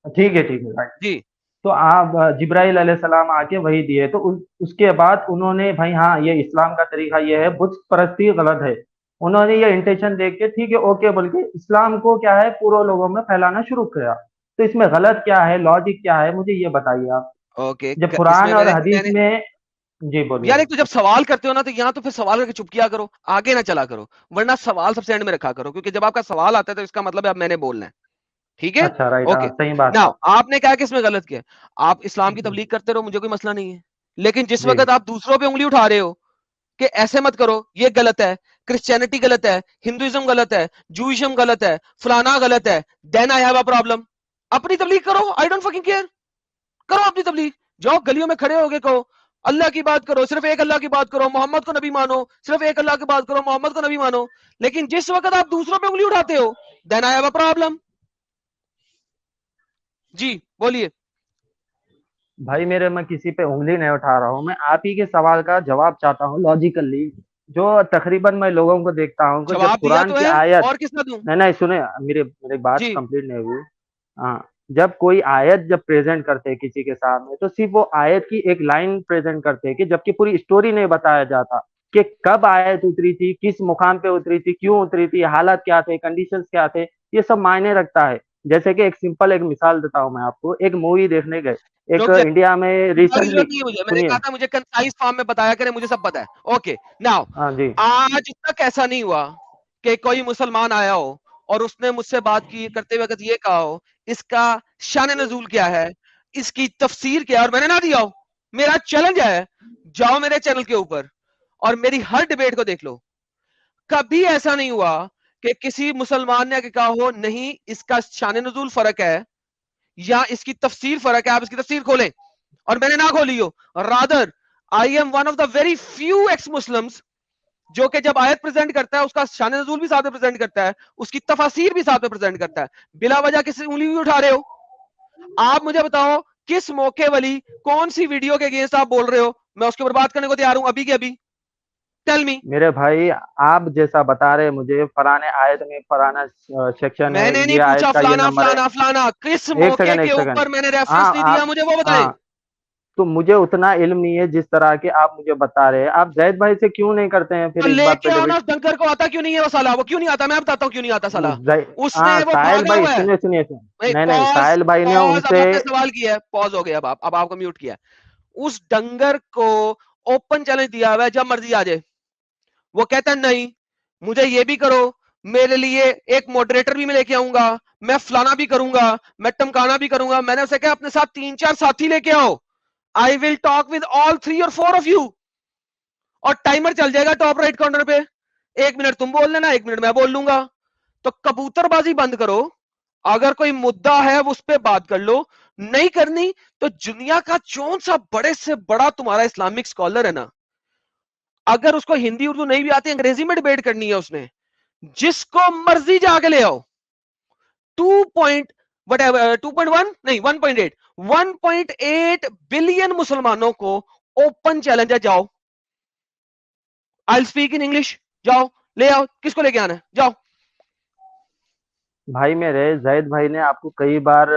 سوری, ٹھیک ہے ٹھیک ہے, رائٹ. جی, تو آپ جبرائیل علیہ السلام آ کے وہی دیے, تو اس کے بعد انہوں نے بھائی ہاں یہ اسلام کا طریقہ یہ ہے, بت پرستی غلط ہے. انہوں نے یہ انٹینشن دیکھ کے ٹھیک ہے اوکے بول کے اسلام کو کیا ہے پورے لوگوں میں پھیلانا شروع کیا. تو اس میں غلط کیا ہے, لاجک کیا ہے, مجھے یہ بتائیے آپ. اوکے, جب اس قرآن میں اور میں حدیث نے میں, جی بولیے. یار, ایک تو جب سوال کرتے ہو نا, تو یہاں تو پھر سوال کر کے چپ کیا کرو, آگے نہ چلا کرو, ورنہ سوال سب سے اینڈ میں رکھا کرو, کیونکہ جب آپ کا سوال آتا ہے تو اس کا مطلب ہے اب میں نے بولنا ہے. ٹھیک ہے, اچھا رائٹ, اوکے. صحیح بات نا ہے. آپ نے کہا کہ اس میں غلط کیا, آپ اسلام کی تبلیغ کرتے رہو, مجھے کوئی مسئلہ نہیں ہے, لیکن جس جی وقت آپ دوسروں پہ انگلی اٹھا رہے ہو کہ ایسے مت کرو, یہ غلط ہے, کرسچینٹی غلط ہے, ہندوازم غلط ہے, جوئشم غلط ہے, فلانا غلط ہے, دین آئی ہیو اے پرابلم. اپنی تبلیغ کرو, آئی ڈونٹ فکنگ کیئر, کرو اپنی تبلیغ, جاؤ گلیوں میں کھڑے ہو کے کہو اللہ کی بات کرو, صرف ایک اللہ کی بات کرو, محمد کو نبی مانو, صرف ایک اللہ کی بات کرو, محمد کو نبی مانو. لیکن جس وقت آپ دوسروں پہ انگلی اٹھاتے ہو, دین آئی ہیو اے پرابلم. جی بولیے. بھائی میرے, میں کسی پہ انگلی نہیں اٹھا رہا ہوں, میں آپ ہی کے سوال کا جواب چاہتا ہوں لاجیکلی. جو تقریباً میں لوگوں کو دیکھتا ہوں کہ جب جواب دیا قرآن تو کی ہے, آیت, اور کس نہ دوں؟ نہیں سنیں, میری بات جی, کمپلیٹ نہیں ہوئی. ہاں, جب کوئی آیت جب پریزنٹ کرتے ہیں کسی کے سامنے, تو صرف وہ آیت کی ایک لائن پریزنٹ کرتے ہیں, کہ جبکہ پوری اسٹوری نہیں بتایا جاتا. کہ کب آयत उतरी थी, किस मुकाम पे उतरी थी, क्यों उतरी थी, हालात क्या थे, कंडीशंस क्या थे, ये सब मायने रखता है। जैसे कि एक सिंपल एक मिसाल देता हूँ मैं आपको, एक मूवी देखने गए, एक रुक जा, इंडिया में की रिसेंटली, जरूरत नहीं है मुझे, मैंने सुनिए, कहा था मुझे कंसाइज फॉर्म में बताया करें, मुझे सब पता है। ओके नाउ, हाँ जी, आज तक ऐसा नहीं हुआ कि कोई मुसलमान आया हो और उसने मुझसे बात की करते वक्त ये कहा हो इसका शान नजूल क्या है, इसकी तफसीर क्या है, और मैंने ना दिया हो। मेरा चैलेंज है, जाओ मेरे चैनल के ऊपर और मेरी हर डिबेट को देख लो। कभी ऐसा नहीं हुआ कि किसी मुसलमान ने कहा हो नहीं इसका शान नजूल फर्क है या इसकी तफसीर फर्क है, आप इसकी तफसीर खोलें, और मैंने ना खोली हो। Rather I am one of the very few x Muslims जो कि जब आयत प्रेजेंट करता है उसका शान नजूल भी साथ में प्रेजेंट करता है, उसकी तफासीर भी साथ में प्रेजेंट करता है। बिला वजह किसी उंगली भी उठा रहे हो। आप मुझे बताओ किस मौके वाली कौन सी वीडियो के अगेंस्ट आप बोल रहे हो, मैं उसके ऊपर बात करने को तैयार हूं अभी के अभी। Tell me. मेरे भाई आप जैसा बता रहे मुझे फलाने आयत में फलाना सेक्शन है, मैंने नहीं ये आयत पूछा का ये फलाना नंबर है। फलाना फलाना, किस एक मौके सेकंड, के एक सेकंड, ऊपर मैंने रेफरेंस हाँ नहीं दिया, मुझे वो बताएं। हाँ, तो मुझे उतना इल्म नहीं है जिस तरह के आप मुझे बता रहे हैं। आप जैद भाई से क्यों नहीं करते हैं तो फिर इस बात लेके पे आओ ना डिबेट? उस डंकर को, आता क्यों नहीं है वो साला, वो क्यों नहीं आता, मैं बताता हूँ क्यों नहीं आता साला। उसने हाँ वो साहिल भागा भाई, हुआ है। सुनिए सुनिए सुनिए, नहीं नहीं, पॉज साहिल भाई ने पॉज, अब उनसे, आपने सवाल किया है, पॉज हो गया, अब आपको म्यूट किया। उस डंगर को ओपन चैलेंज दिया हुआ है, जब मर्जी आ जाए। वो कहता है नहीं मुझे ये भी करो, मेरे लिए एक मॉडरेटर भी मैं लेके आऊंगा, मैं फलाना भी करूंगा, मैं टमकाना भी करूंगा। मैंने उसे कहा अपने साथ 3-4 साथी लेके आओ, I will talk with all 3 और 4 ऑफ यू, और टाइमर चल जाएगा टॉप राइट कॉर्नर पे, 1 मिनट तुम बोल लेना, 1 मिनट मैं बोल लूंगा। तो कबूतरबाजी बंद करो, अगर कोई मुद्दा है उस पर बात कर लो, नहीं करनी तो दुनिया का कौन सा बड़े से बड़ा तुम्हारा इस्लामिक स्कॉलर है ना, अगर उसको हिंदी उर्दू नहीं भी आती, अंग्रेजी में डिबेट करनी है उसने, जिसको मर्जी जाके ले आओ। 2.1 नहीं 1.8 1.8 बिलियन मुसलमानों को ओपन चैलेंज है, जाओ आई स्पीक इन इंग्लिश, जाओ ले आओ, किसको लेके आना है, जाओ। भाई मेरे जैद भाई ने आपको कई बार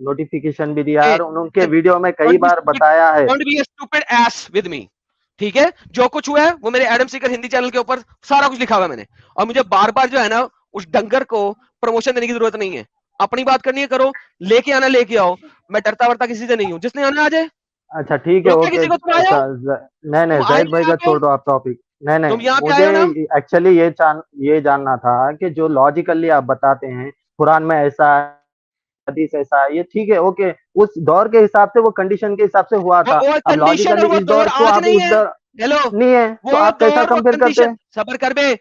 नोटिफिकेशन भी दिया है ए, और उनके वीडियो में कई बार बताया है। Don't be a stupid S with me, ठीक है। जो कुछ हुआ है वो मेरे एडम सीकर हिंदी चैनल के ऊपर सारा कुछ लिखा हुआ है मैंने, और मुझे बार बार जो है ना उस डंगर को प्रमोशन देने की जरूरत नहीं है। अपनी बात करनी है करो, लेके आना लेके आओ, मैं डरता वरता किसी से नहीं हूं, जिसने आना आ जाए। अच्छा ठीक है, रोके ओके, किसी को, तुम आए अच्छा हो, नहीं तुम नहीं, आए जैद हो भाई का यहाँ पे, छोड़ दो आप टॉपिक। नहीं नहीं, तुम यहाँ पे आए मुझे हो ना। एक्चुअली ये जानना था कि जो लॉजिकली आप बताते हैं कुरान में ऐसा है, हदीस ऐसा है, ये ठीक है, ओके, उस दौर के हिसाब से वो कंडीशन के हिसाब से हुआ था। वो अब कंडीशन और लॉजिकली वो इस दौर दौर को आज आप नहीं उस है। दौर हेलो, नहीं है, तो वो आप कैसा दौर वो कंपेयर करते कंडीशन, हैं? सबर कर बे,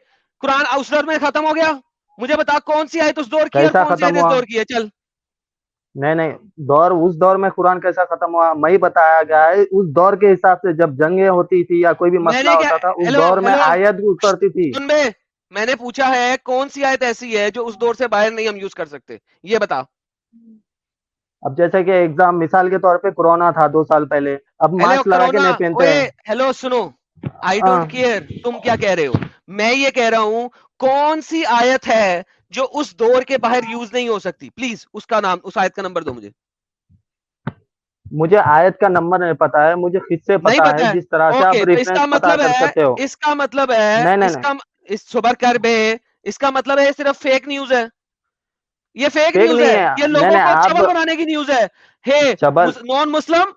कुरान उस दौर में खत्म हो गया। मुझे बता कौन सी आयत उस दौर की है और कैसा कौन सी खत्म आयत इस हुआ? दौर की है, चल। नहीं नहीं, दौर उस दौर में कुरान कैसा खत्म हुआ मैं ही बताया गया है। उस दौर के हिसाब से जब जंगें होती थी या कोई भी मसला मैंने क्या, होता था, उस हेलो दौर में हेलो, आयत उतरती थी। सुन बे, मैंने पूछा है कौन सी आयत ऐसी है जो उस दौर से बाहर नहीं हम यूज कर सकते, ये बता। अब जैसे कि एग्जाम मिसाल के तौर पे कोरोना था 2 साल पहले, अब हेलो मास्क लगा के कोरोना, नहीं पहनते ओए हैं। हेलो सुनो, आई डोंट हाँ, केयर तुम क्या कह रहे हो, मैं ये कह रहा हूं कौन सी आयत है जो उस दौर के बाहर यूज नहीं हो सकती, प्लीज उसका नाम, उस आयत का नंबर दो मुझे। मुझे आयत का नंबर नहीं पता है, मुझे किससे नहीं पता पता है है, जिस तरह से आप ओके, तो रेफरेंस इसका पता मतलब कर है, सकते हो। इसका मतलब है, नहीं नहीं नहीं, इसका इस सुबर कर बे, इसका मतलब है ये सिर्फ फेक न्यूज है, ये फेक फेक न्यूज नहीं है, है। ये नहीं लोगों नहीं, को आप चबल बनाने की न्यूज है। हे चबल, नॉन मुस्लिम,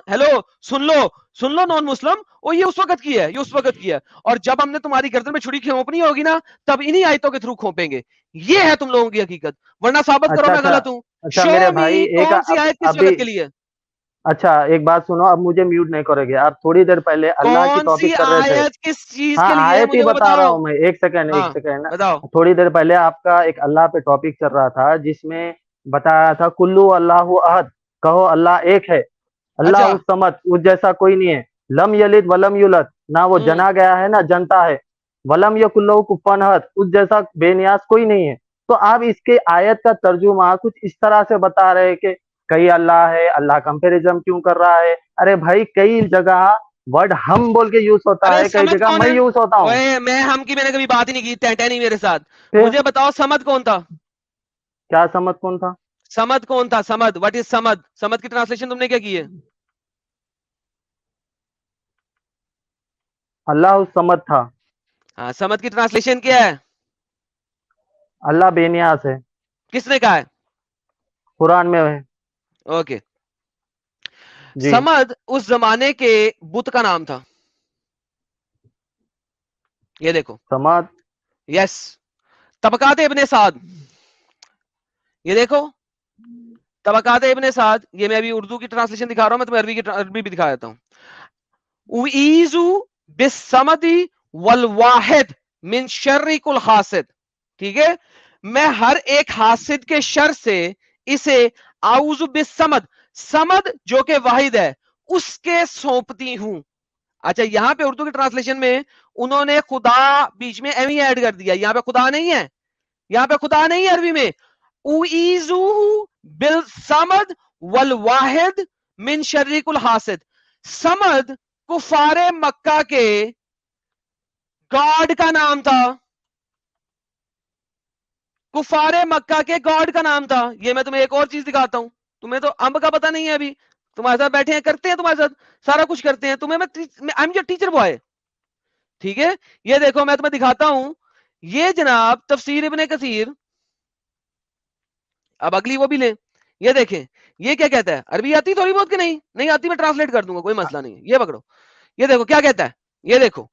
हेलो सुन लो नॉन मुस्लिम, और ये उस वक्त की है, ये उस वक्त की है, और जब हमने तुम्हारी गर्दन में छुरी खोपनी होगी ना, तब इन्हीं आयतों के थ्रू खोपेंगे। ये है तुम लोगों की हकीकत, वरना साबित करो अच्छा मैं अच्छा, गलत हूँ। अच्छा शो मेरे भाई मी एक कौन सी आयत किस अभी, वक्त के लिए। अच्छा एक बात सुनो, अब मुझे म्यूट नहीं करोगे। आप थोड़ी देर पहले अल्लाह की कौन सी टॉपिक कर रहे थे। आयत किस चीज हाँ के लिए है, आयत ही मुझे वो बता रहा बताओ। हूँ मैं, एक सेकंड एक हाँ सेकंड। बताओ। थोड़ी देर पहले आपका एक अल्लाह पे टॉपिक चल रहा था जिसमें बताया था कुल्लू अल्लाहु अहद, कहो अल्लाह एक है, अच्छा। अल्लाह समद, उस जैसा कोई नहीं है, लम यलिद वलम युलद, ना वो जना गया है ना जनता है, वलम यकुल्लहु कुफुवन अहद, उस जैसा बेनियाज कोई नहीं है। तो आप इसके आयत का तर्जुमा कुछ इस तरह से बता रहे हैं कि कई अल्लाह है, अल्लाह कंपैरिजन क्यों कर रहा है? अरे भाई कई जगह वर्ड हम बोल के यूज होता अरे है, कई समद जगह कौन मैं है, यूज होता हूँ। ओए मैं हम की मैंने कभी बात ही नहीं की, टैटे नहीं मेरे साथ। फिर मुझे बताओ समद कौन था, क्या समझ कौन था? समद कौन था, समद, व्हाट इज समद, समद की ट्रांसलेशन तुमने क्या की है। اللہ الصمد تھا. ہاں سمد کی ٹرانسلیشن کیا ہے؟ اللہ بے نیاز ہے. کس نے کہا ہے؟ قرآن میں ہے. اوکے. جی. سمد اس زمانے کے بت کا نام تھا. یہ دیکھو سمد. یس. طبقات ابن سعد, یہ دیکھو طبقات ابن سعد, یہ میں ابھی اردو کی ٹرانسلیشن دکھا رہا ہوں, میں تمہیں عربی بھی دکھا دیتا ہوں. وَإِيذُ بِالصَّمَدِ وَالْوَاحِدِ مِنْ شَرِّ كُلِّ حاسد. ٹھیک ہے, میں ہر ایک حاسد کے شر سے اسے اعوذ بالصمد, صمد جو کہ واحد ہے, اس کے سونپتی ہوں. اچھا یہاں پہ اردو کی ٹرانسلیشن میں انہوں نے خدا بیچ میں ایم ہی ایڈ کر دیا, یہاں پہ خدا نہیں ہے, یہاں پہ خدا نہیں ہے عربی میں. اُعِیذُهُ بالصمد والواحد من شر کل حاسد. صمد کفار مکہ کے گاڈ کا نام تھا, کفار مکہ کے گاڈ کا نام تھا. یہ میں تمہیں ایک اور چیز دکھاتا ہوں, تمہیں تو امب کا پتہ نہیں ہے, ابھی تمہارے ساتھ بیٹھے ہیں, کرتے ہیں تمہارے ساتھ سارا کچھ کرتے ہیں, تمہیں میں I am your teacher boy. ٹھیک ہے, یہ دیکھو میں تمہیں دکھاتا ہوں, یہ جناب تفسیر ابن کثیر, اب اگلی وہ بھی لیں. یہ دیکھیں یہ کیا کہتا ہے, عربی آتی تھوڑی بہت کہ نہیں آتی, میں ٹرانسلیٹ کر دوں گا, کوئی مسئلہ نہیں ہے. یہ پکڑو, یہ دیکھو کیا کہتا ہے, یہ دیکھو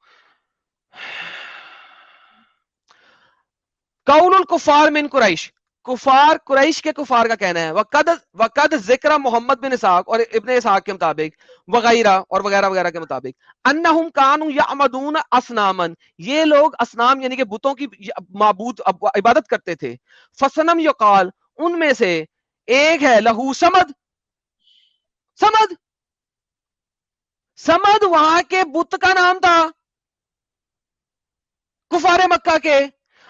قول الکفار من قریش, کفار قریش کے کفار کا کہنا ہے. وقد ذکر محمد بن اسحاق اور ابن اسحاق کے مطابق وغیرہ اور وغیرہ وغیرہ کے مطابق انہم کانوا یعبدون اصناما, یہ لوگ اصنام یعنی کہ بتوں کی معبود عبادت کرتے تھے. فصنم یقال, ان میں سے ایک ہے لہو سمد, سمد, سمد وہاں کے بت کا نام تھا کفار مکہ کے.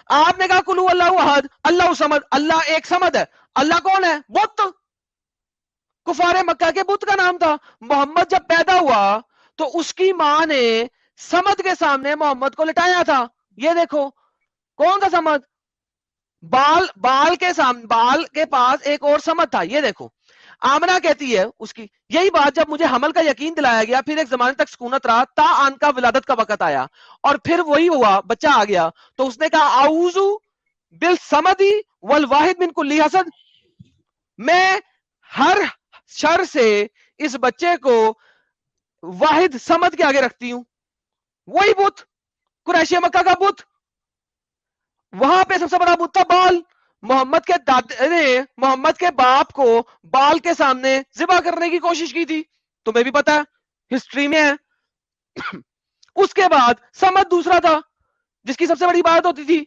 آپ نے کہا کلو اللہ احد, اللہ سمد, اللہ ایک سمد ہے, اللہ کون ہے؟ بت. کفار مکہ کے بت کا نام تھا. محمد جب پیدا ہوا تو اس کی ماں نے سمد کے سامنے محمد کو لٹایا تھا. یہ دیکھو کون تھا سمد, بال کے سامنے, بال کے پاس ایک اور سمد تھا. یہ دیکھو آمنہ کہتی ہے اس کی یہی بات, جب مجھے حمل کا یقین دلایا گیا پھر ایک زمانے تک سکونت رہا تا آن کا ولادت کا وقت آیا اور پھر وہی ہوا, بچہ آ گیا تو اس نے کہا اعوذ بالصمد والواحد من کل حسد, میں ہر شر سے اس بچے کو واحد صمد کے آگے رکھتی ہوں. وہی بت قریش مکہ کا بت, وہاں پہ سب سے بڑا بت تھا بال. محمد کے دادے نے محمد کے باپ کو بال کے سامنے ذبح کرنے کی کوشش کی تھی, تمہیں بھی پتا ہے, ہسٹری میں ہے. اس کے بعد سمد دوسرا تھا جس کی سب سے بڑی بات ہوتی تھی.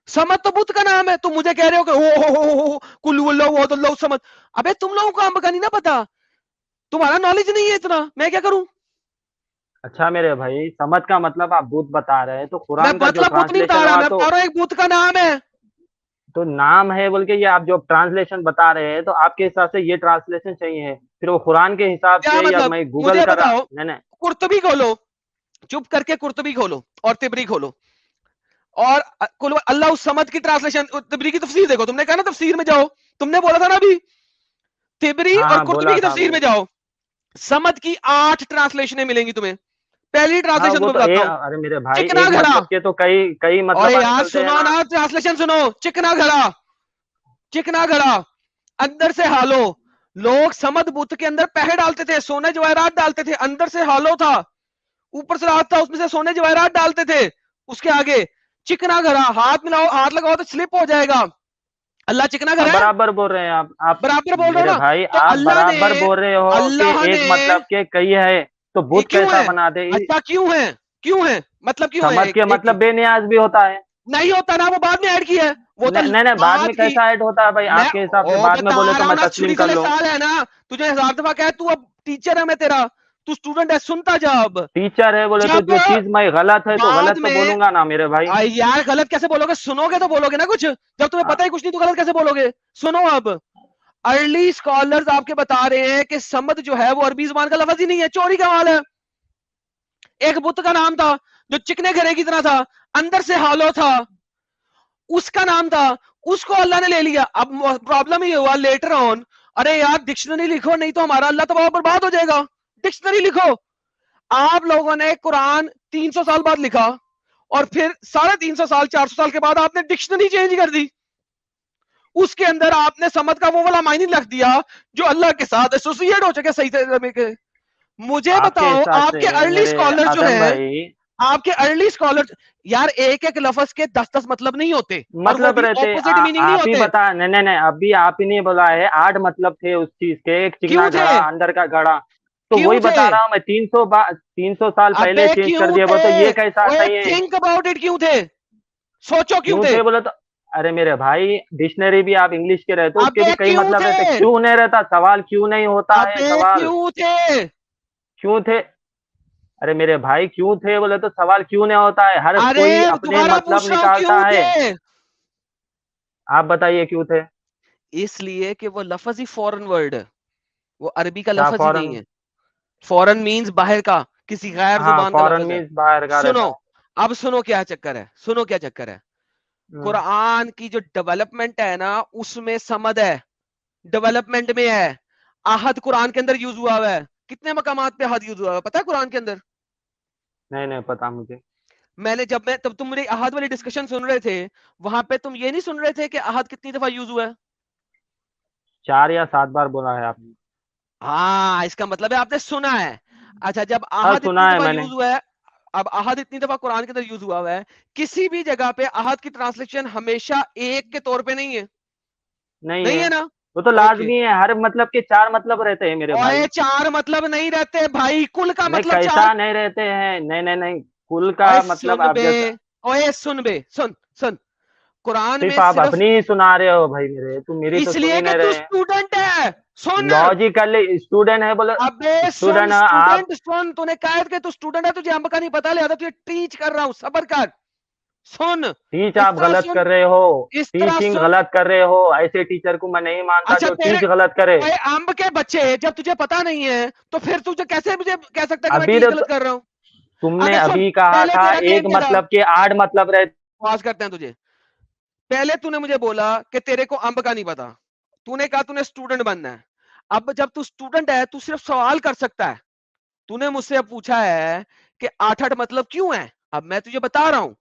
سمد تو بت کا نام ہے, تم مجھے کہہ رہے ہو کہ کل اللہ احد اللہ سمد. ابے تم لوگوں کو امب کا نہیں نا پتا, تمہارا نالج نہیں ہے اتنا, میں کیا کروں. اچھا میرے بھائی, سمد کا مطلب آپ بت بتا رہے ہیں, تو میں قرآن کا جو مطلب بت نہیں بتا ٹرانسلیشن رہا, ہوا میں تو بتا رہا ہوں ایک بت کا نام ہے. تو نام ہے بول کے یہ آپ جو ٹرانسلیشن بتا رہے ہیں, تو آپ کے حساب سے یہ ٹرانسلیشن صحیح ہے, پھر وہ قرآن کے حساب کیا سے یا مطلب میں گوگل مجھے کر رہا, بتاؤ, نہیں قرطبی کھولو, چپ کر کے قرطبی کھولو اور تبری کھولو, اور اللہ الصمد کی ٹرانسلیشن تبری کی تفسیر دیکھو. تم نے کہا نا تفسیر میں جاؤ, تم نے بولا تھا نا ابھی, تبری اور ہاں قرطبی بولا کی تھا تفسیر میں جاؤ, سمد کی 8 ٹرانسلیشنیں ملیں گی تمہیں. پہلی ہاں ٹرانسلیشن وہ تمہیں تو بتاتا ہوں, ارے میرے بھائی چکنا ایک گھڑا. مطلب کے تو کئی اور مطلب یار نکلتے ہیں سنو نا. نا, ٹرانسلیشن سنو, چکنا گھڑا, چکنا گھڑا, اندر سے ہالو. لوگ سمد بت کے اندر پہے ڈالتے تھے, سونے جواہرات ڈالتے تھے, اندر سے ہالو تھا, اوپر سے رات تھا, اس میں سے سونے جواہرات ڈالتے تھے. اس کے آگے چکنا گھڑا, ہاتھ ملاؤ, ہاتھ لگاؤ تو سلپ ہو جائے گا. اللہ چکنا آپ گھڑا ہے, برابر بول رہے ہیں, آپ برابر بول رہا ہوں میرے نا. بھائی تو آپ اللہ نے, برابر بول رہے ہو کہ اللہ ایک نے, مطلب کے کئی ہے, تو یہ بت کیوں کیسا ہے, بنا دے. اچھا کیوں ہے, کیوں ہے, مطلب کیوں ہے, سمجھ کے مطلب بے نیاز بھی ہوتا ہے. نہیں ہوتا نا, وہ بعد میں ایڈ کیا ہے, وہ تو نہیں بعد میں بات کی. کیسا ایڈ ہوتا ہے بھائی, میں آپ کے حساب سے او بعد میں بتا بولے رہا تو ہوں میں نا, تسلیم چھری کر سے لوں. سال ہے نا, تجھے 1000 دفعہ کہا, تو اب ٹیچر ہے میں تیرا, تو اسٹوڈنٹ ہے, سنتا جا. اب ٹیچر ہے بولے تو جب جو چیز میں غلط ہے تو بعد غلط تو میں, بولوں گا نا میرے بھائی. یار غلط کیسے بولو گے, سنو گے تو بولو گے نا کچھ, جب تمہیں پتہ ہی کچھ نہیں تو غلط کیسے بولو گے. سنو, اب ارلی اسکالرز آپ کے بتا رہے ہیں کہ سمد جو ہے وہ عربی زبان کا لفظ ہی نہیں ہے, چوری کا حال ہے. ایک بت کا نام تھا جو چکنے گھڑے کی طرح تھا, اندر سے ہالو تھا, اس کا نام تھا, اس کو اللہ نے لے لیا. اب پرابلم یہ ہوا لیٹر آن, ارے یار ڈکشنری لکھو نہیں تو ہمارا اللہ تباہ برباد ہو جائے گا, ڈکشنری لکھو. آپ لوگوں نے قرآن 300 سال بعد لکھا اور پھر 350 سال 400 سال کے بعد آپ نے ڈکشنری چینج کر دی, اس کے اندر آپ نے سمت کا وہ والا معنی لکھ دیا جو اللہ کے ساتھ ایسوسیٹ ہو چکے صحیح طریقے کے. مجھے بتاؤ آپ کے ارلی اسکالر جو ہیں, آپ کے ارلی اسکالر یار ایک ایک لفظ کے 10 مطلب نہیں ہوتے, مطلب رہتے آپ ہی بتا. نہیں ابھی آپ ہی نہیں بولا ہے 8 مطلب تھے اس چیز کے, ایک چکنا گھڑا اندر کا گھڑا, تو وہی بتا رہا ہوں میں. 300 سال پہلے چینج کر دیا وہ, تو یہ کیسا صحیح ہے؟ تھنک اباؤٹ اٹ, کیوں تھے, سوچو کیوں تھے بولے تو. ارے میرے بھائی ڈکشنری بھی آپ انگلش کے رہتے, اس کے بھی کئی مطلب رہتے. کیوں نہیں رہتا سوال, کیوں نہیں ہوتا ہے سوال, کیوں تھے؟ ارے میرے بھائی کیوں تھے بولے تو سوال کیوں نہیں ہوتا ہے, ہر کوئی اپنے مطلب نکالتا ہے. آپ بتائیے کیوں تھے؟ اس لیے کہ وہ لفظ ہی فورن ورڈ ہے, وہ عربی کا لفظ ہی نہیں ہے. فورن مینز باہر کا, کسی غیر زبان کا لفظ ہے. سنو اب سنو کیا چکر ہے, سنو کیا چکر ہے. قرآن کی جو ڈیولپمنٹ ہے نا اس میں سمد ہے, ڈیولپمنٹ میں ہے. احد قرآن کے اندر یوز ہوا ہے, کتنے مقامات پہ احد یوز ہوا ہے پتا ہے قرآن کے اندر؟ نہیں پتا مجھے. میں نے جب میں تم میری احد والی ڈسکشن سن رہے تھے وہاں پہ تم یہ نہیں سن رہے تھے کہ احد کتنی دفعہ یوز ہوا ہے؟ 4 یا 7 بار بولا ہے آپ نے. ہاں اس کا مطلب ہے آپ نے سنا ہے. اچھا جب احد اتنی دفعہ یوز ہوا ہے, اب احد اتنی دفعہ قرآن کے اندر یوز ہوا ہے, کسی بھی جگہ پہ احد کی ٹرانسلیشن ہمیشہ ایک کے طور پہ نہیں ہے, نہیں ہے نا, وہ تو لازمی ہے. ہر مطلب کے 4 مطلب رہتے ہیں میرے بھائی. 4 مطلب نہیں رہتے بھائی, کل کا مطلب کیسا نہیں رہتے ہیں. نہیں کل کا مطلب آپ سن بے سن قرآن میں آپ اپنی ہی سنا رہے ہو بھائی میرے, تو میری تو اس لیے کہ تو اسٹوڈنٹ ہے. سن لاجیکلی اسٹوڈنٹ ہے بولے. ابے سن تو نے کہا کہ تو اسٹوڈنٹ ہے, تجھے ہم کا نہیں پتا, لہذا تجھے ٹیچ کر رہا ہوں, صبر کر. سن ٹیچ آپ غلط کر رہے ہو, ٹیچنگ غلط کر رہے ہو. ایسے ٹیچر کو میں نہیں مانتا جو ٹیچ غلط کرے. امب کے بچے جب تجھے پتا نہیں ہے تو پھر تجھے کیسے مجھے کہہ سکتا ہے کہ میں ٹیچ غلط کر رہا ہوں؟ تم نے ابھی کہا تھا ایک مطلب کے 8 مطلب رہتے. پاس کرتے ہیں تجھے. پہلے تو نے مجھے بولا کہ تیرے کو امب کا نہیں پتا, تو نے کہا تو نے اسٹوڈنٹ بننا ہے. اب جب تو اسٹوڈنٹ ہے تو صرف سوال کر سکتا ہے. تو نے مجھ سے پوچھا ہے کہ 8 مطلب کیوں ہیں, اب میں تجھے بتا رہا ہوں.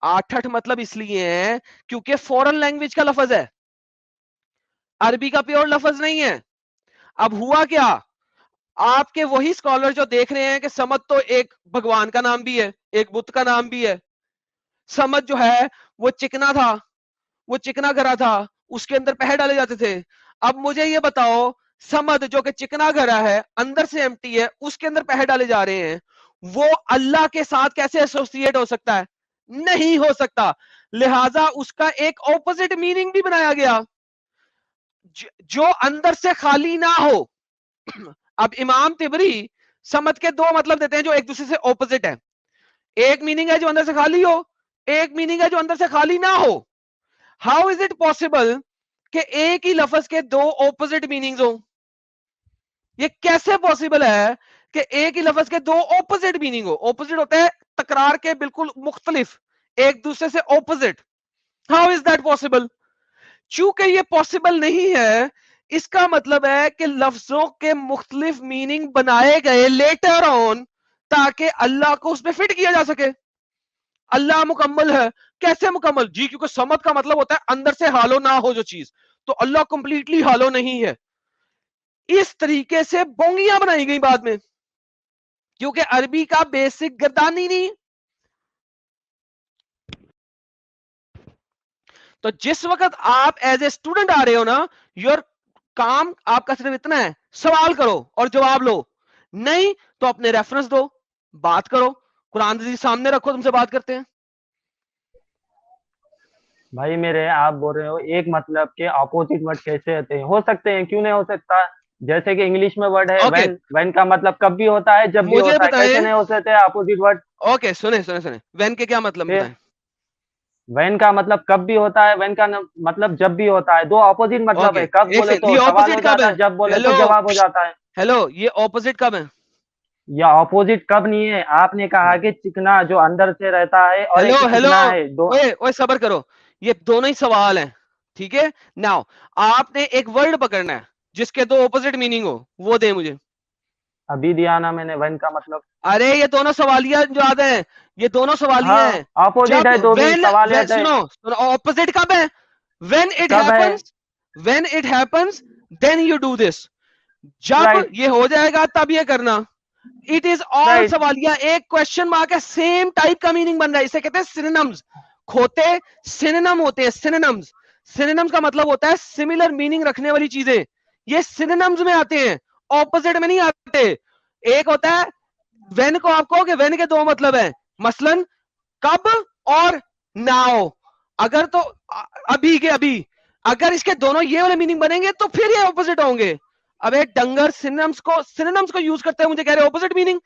8 مطلب اس لیے ہیں کیونکہ فورن لینگویج کا لفظ ہے, عربی کا پیور لفظ نہیں ہے. اب ہوا کیا, آپ کے وہی اسکالر جو دیکھ رہے ہیں کہ سمت تو ایک بھگوان کا نام بھی ہے, ایک بت کا نام بھی ہے. سمت جو ہے وہ چکنا تھا, وہ چکنا گھرا تھا, اس کے اندر پہے ڈالے جاتے تھے. اب مجھے یہ بتاؤ سمد جو کہ چکنا گھرا ہے, اندر سے ایمٹی ہے, اس کے اندر پہے ڈالے جا رہے ہیں, وہ اللہ کے ساتھ کیسے ایسوسیٹ ہو سکتا ہے؟ نہیں ہو سکتا. لہذا اس کا ایک اپوزٹ میننگ بھی بنایا گیا جو اندر سے خالی نہ ہو. اب امام طبری سمت کے 2 مطلب دیتے ہیں جو ایک دوسرے سے اپوزٹ ہے. ایک میننگ ہے جو اندر سے خالی ہو, ایک میننگ ہے جو اندر سے خالی نہ ہو. ہاؤ از اٹ پاسبل کہ ایک ہی لفظ کے 2 اپوزٹ میننگز ہوں؟ یہ کیسے پاسبل ہے کہ ایک ہی لفظ کے 2 اپوزٹ میننگ ہو؟ اپوزٹ ہوتا ہے تکرار کے بالکل مختلف, ایک دوسرے سے opposite. How is that possible? چونکہ یہ پاسبل نہیں ہے, اس کا مطلب ہے کہ لفظوں کے مختلف میننگ بنائے گئے لیٹر آن تاکہ اللہ کو اس میں فٹ کیا جا سکے. اللہ مکمل ہے. کیسے مکمل؟ جی کیونکہ سمت کا مطلب ہوتا ہے اندر سے ہالو نہ ہو جو چیز, تو اللہ کمپلیٹلی ہالو نہیں ہے. اس طریقے سے بونگیاں بنائی گئی بعد میں, کیونکہ عربی کا بیسک گردانی نہیں. تو جس وقت آپ ایز اے اسٹوڈنٹ آ رہے ہو نا, یور کام آپ کا صرف اتنا ہے, سوال کرو اور جواب لو. نہیں تو اپنے ریفرنس دو, بات کرو, قرآن حدیث سامنے رکھو, تم سے بات کرتے ہیں. بھائی میرے آپ بول رہے ہو ایک مطلب کے اپوزٹ ورڈ کیسے ہوتے ہیں؟ ہو سکتے ہیں, کیوں نہیں ہو سکتا؟ جیسے کہ انگلش میں ورڈ ہے وین, وین کا مطلب کب بھی ہوتا ہے جب بھی ہوتا ہے, کیسے نہیں ہو سکتے اپوزٹ ورڈ؟ اوکے سنیں, وین کے کیا مطلب بتائیں؟ وین کا مطلب کب بھی ہوتا ہے, وین کا مطلب جب بھی ہوتا ہے. 2 اپوزٹ مطلب ہے, کب بولے تو سوال ہو جاتا ہے, جب بولے تو جواب ہو جاتا ہے. ہیلو, یہ اپوزٹ کب ہے؟ یا اپوزٹ کب نہیں ہے؟ آپ نے کہا کہ چکنا جو اندر سے رہتا ہے اور ایک چکنا ہے. اوے صبر کرو, یہ دونوں ہی سوال ہیں, ٹھیک ہے. ناؤ آپ نے ایک ورڈ پکڑنا ہے جس کے 2 اپوزٹ میننگ ہو, وہ دے مجھے. अभी दिया ना मैंने when का मतलब। अरे ये दोनों सवालिया जो आते हैं, ये दोनों सवालिया हाँ हैं। ऑपोजिट है, तो भी सवाल है। सुनो ऑपोजिट कब है? when it कब है? happens when it happens then you do this। जब Right. ये हो जाएगा तब ये करना। It is all Right. सवालिया, एक क्वेश्चन मार्क है, सेम टाइप का मीनिंग बन रहा है। इसे कहते हैं सिनोनिम्स। खोते सिनोनिम होते हैं, सिनोनिम्स। सिनोनिम्स का मतलब होता है सिमिलर मीनिंग रखने वाली चीजें। ये सिनोनिम्स में आते हैं, ऑपोजिट में नहीं आते। एक होता है व्हेन को आप कहोगे व्हेन के दो मतलब है, मसलन कब और नाउ। अगर तो अभी के अभी, अगर इसके दोनों ये वाले मीनिंग बनेंगे तो फिर ये ऑपोजिट होंगे। अब एक डंगर सिनोनिम्स को यूज करते हैं, मुझे कह रहे ऑपोजिट मीनिंग।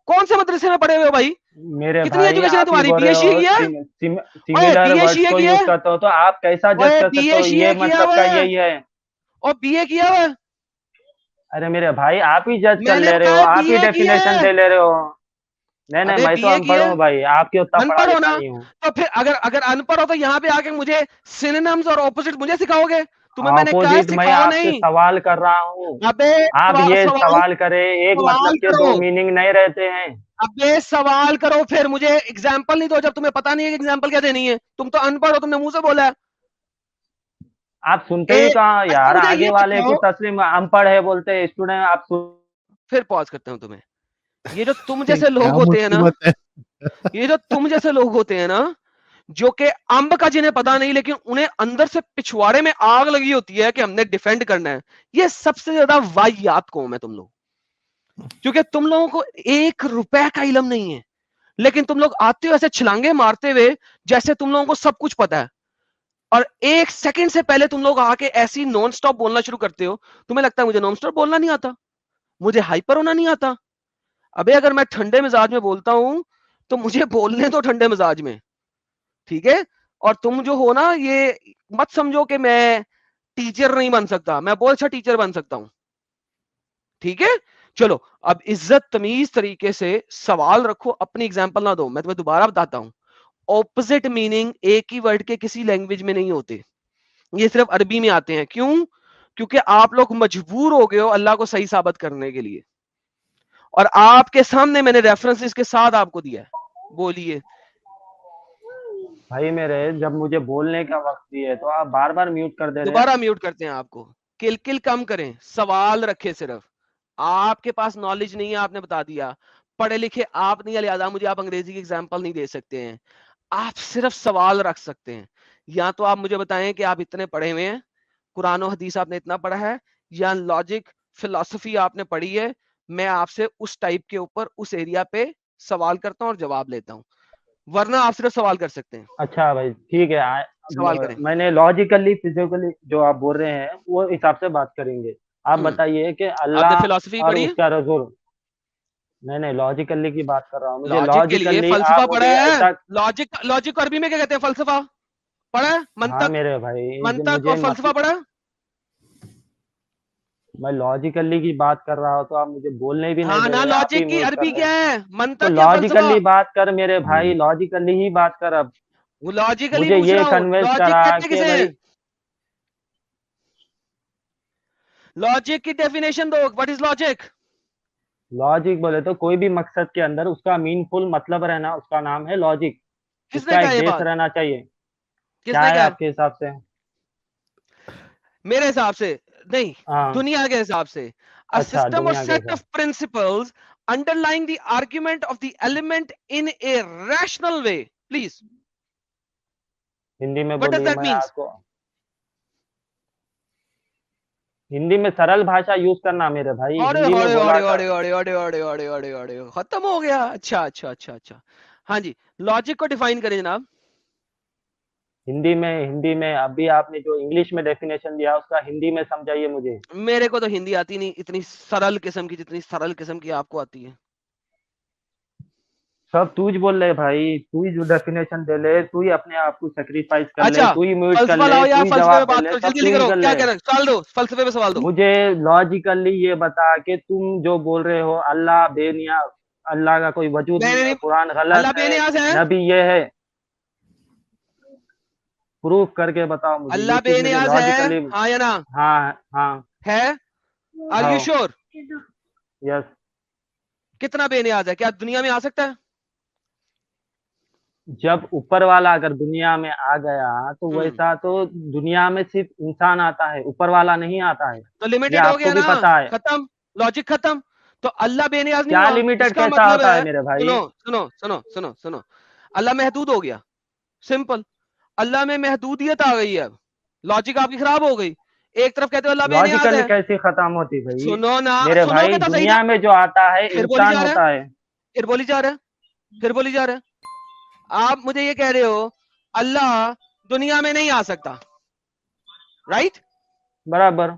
कौन से मदरसे में पढ़े हुए हो भाई? मेरे कितनी भाई एजुकेशन है आप ही तुम्हारी? बोल रहे बीएससी हो किया? सिमिलर BA वर्ड्स को किया? यूज करते हो, तो आप कैसा जज ओए, कर सकते हो? BA ये किया मतलब हुआ का है। यही है। और बीए किया हुआ है? अरे मेरे भाई आप ही जज कर मैंने ले रहे हो, कहा आप ही BA किया डेफिनेशन है। दे ले रहे हो। नहीं नहीं, अबे मैं तो BA अनपढ़ किया? हूँ भाई, आपके उतना पढ़ा अनपढ़ हो लिखा ना? नहीं हूँ। तो फिर अगर अनपढ़ हो तो यहाँ पे आके मुझे सिनोनिम्स और ऑपोजिट मुझे सिखाओगे? तुम्हें मैंने कहा है ऑपोजिट मैं सिखाओ आपसे नहीं। सवाल कर रहा हूँ, अबे आप ये सवाल करे, एक मतलब सवाल के करो। दो मीनिंग नहीं रहते हैं। अबे सवाल करो, फिर मुझे एग्जाम्पल नहीं दो जब तुम्हें पता नहीं है कि एग्जाम्पल क्या देनी है। तुम तो अनपढ़ हो, तुमने मुंह से बोला है। आप सुनते ही कहाँ अच्छा यार, मुझे आगे ये वाले की बताओ, तस्लीम अनपढ़ है बोलते हैं स्टूडेंट, आप फिर पॉज करता हूं तुम्हें। ये जो तुम जैसे क्या लोग होते हैं ना, मुसीबत है। ये जो तुम जैसे लोग होते हैं ना, जो कि अंब का जिन्हें पता नहीं लेकिन उन्हें अंदर से पिछवाड़े में आग लगी होती है कि हमने डिफेंड करना है, ये सबसे ज्यादा वाहियात कौम है तुम लोग। क्योंकि तुम लोगों को 1 रुपए का इल्म नहीं है, लेकिन तुम लोग आते हो ऐसे छलांगे मारते हुए जैसे तुम लोगों को सब कुछ पता है। और 1 सेकंड से पहले तुम लोग आके ऐसी नॉन स्टॉप बोलना शुरू करते हो। तुम्हें लगता है मुझे नॉन स्टॉप बोलना नहीं आता, मुझे हाइपर होना नहीं आता। अबे अगर मैं ठंडे मिजाज में बोलता हूं तो मुझे बोलने दो ठंडे मिजाज में, ठीक है? और तुम जो हो ना, ये मत समझो कि मैं टीचर नहीं बन सकता, मैं बहुत अच्छा टीचर बन सकता हूं, ठीक है? चलो अब इज्जत तमीज तरीके से सवाल रखो, अपनी एग्जांपल ना दो। मैं तुम्हें दोबारा बताता हूं, ऑपोजिट मीनिंग एक ही वर्ड के किसी लैंग्वेज में नहीं होते, ये सिर्फ अरबी में आते हैं। क्यों? क्योंकि आप लोग मजबूर हो गए हो अल्लाह को सही साबित करने के लिए, और आपके सामने मैंने रेफरेंसेस के साथ आपको दिया है। बोलिए। भाई मेरे जब मुझे बोलने का वक्त दिए तो आप बार बार म्यूट कर दे रहे हैं। दोबारा म्यूट करते हैं आपको। किल कम करें, सवाल रखे। सिर्फ आपके पास नॉलेज नहीं है, आपने बता दिया। पढ़े लिखे आप नहीं है, लिहाजा मुझे आप अंग्रेजी की एग्जांपल नहीं दे सकते हैं। आप सिर्फ सवाल रख सकते हैं। या तो आप मुझे बताएं कि आप इतने पढ़े हुए हैं, कुरान और हदीस आपने इतना पढ़ा है, या लॉजिक फिलॉसफी आपने पढ़ी है। मैं आपसे उस टाइप के ऊपर उस एरिया पे सवाल करता हूं और जवाब लेता हूं, वरना आप सिर्फ सवाल कर सकते हैं। अच्छा भाई ठीक है, सवाल करें। मैंने लॉजिकली फिजिकली जो आप बोल रहे हैं वो हिसाब से बात करेंगे। आप बताइए कि आपने अल्लाह फिलॉसफी और पढ़ी है? उसका रसूल। नहीं नहीं, लॉजिकली की बात कर रहा हूँ, मुझे लॉजिक के लिए लॉजिकली फलसफा आप पढ़ा मुझे है? ऐसा। लॉजिक को अरबी में क्या कहते हैं? फलसफा पढ़ा है? हाँ मंतक, मेरे भाई मंतक मुझे और फलसफा पढ़ा है? मैं लॉजिकली की बात कर रहा हूँ तो आप मुझे बोलने भी नहीं हाँ दे ना, रहे, आप ही लॉजिक की म्यूट कर अरबी रहे क्या हैं। है? तो मंतक या फलसफा? लॉजिकली बात कर मेरे भाई, लॉजिकली ही बात कर। अब वो लॉजिकली मुझे पूछ ये रहा हूँ, कन्विंस लॉजिक करा कहते कि किसे भाई हैं? लॉजिक की डेफिनेशन दो, व्हाट इज लॉजिक? लॉजिक बोले तो कोई भी मकसद के अंदर उसका मीनफुल मतलब रहना, उसका नाम है लॉजिक। किसने उसका कहा एक ये बेस बात? रहना चाहिए। क्या किसने है कहा? आपके हिसाब से? मेरे हिसाब से नहीं, हाँ। दुनिया के हिसाब से। a अच्छा system or दुनिया के set साथ। of principles underlying the argument of the element in a rational way, please, Hindi में what does बोलिए, that मैं means? आपको हिंदी में सरल भाषा यूज करना मेरे भाई, अरे हिंदी में अरे बोला अरे कर। अरे अरे अरे अरे अरे अरे अरे खत्म हो गया? अच्छा अच्छा अच्छा अच्छा, हाँ जी, लॉजिक को डिफाइन करें जनाब। हिंदी में अभी आपने जो इंग्लिश में डेफिनेशन दिया उसका हिंदी में समझाइए मुझे। मेरे को तो हिंदी आती नहीं इतनी सरल किस्म की, जितनी सरल किस्म की आपको आती है। सब तू ही बोल रहे भाई, तू ही जो डेफिनेशन दे ले, तू ही अपने आप को सेक्रीफाइस कर ले, अच्छा तू ही म्यूट कर फलसफा ले, लाओ तू यार, ही फलसफे में जवाब दे बात ले, करो, सब जल्दी तू जल्दी ही करो, कर क्या ले। कह रहे हो? सवाल दो, फलसफे पे सवाल दो। मुझे लॉजिकली ये बता कि तुम जो बोल रहे हो अल्लाह बेनियाज, अल्लाह का कोई वजूद नहीं नहीं है, नहीं, कुरान गलत अल्लाह है, बेनियाज है? नबी ये है, प्रूफ करके बताओ मुझे ये अल्लाह चीज, मुझे बेनियाज है, लॉजिकली। हाँ या ना? हाँ हाँ। है? आर हाँ यू श्योर? यस। कितना बेनियाज है, क्या दुनिया में आ सकता है? जब ऊपर वाला अगर दुनिया में आ गया तो हम्म, वैसा तो दुनिया में सिर्फ इंसान आता है, ऊपर वाला नहीं आता है, तो ये लिमिटेड हो आपको गया भी ना, पता है। खत्म, लॉजिक खत्म। तो अल्लाह बेनियाज नहीं क्या हुआ, लिमिटेड इसका कैसा मतलब होता है है, मेरे भाई? सुनो सुनो सुनो सुनो सुनो अल्लाह महदूद हो गया, सिंपल। अल्लाह में महदूदियत आ गई है, अब लॉजिक आपकी खराब हो गई। एक तरफ कहते हो अल्लाह बेनियाज लॉजिकली है, कैसे खत्म होती भाई? सुनो ना, मेरे सुनोगे भाई तो सही ना। दुनिया में जो आता है फिर बोली इंसान जा रहा है, होता है। फिर बोली जा रहा है, फिर बोली जा रहा है। आप मुझे ये कह रहे हो अल्लाह दुनिया में नहीं आ सकता, राइट? बराबर।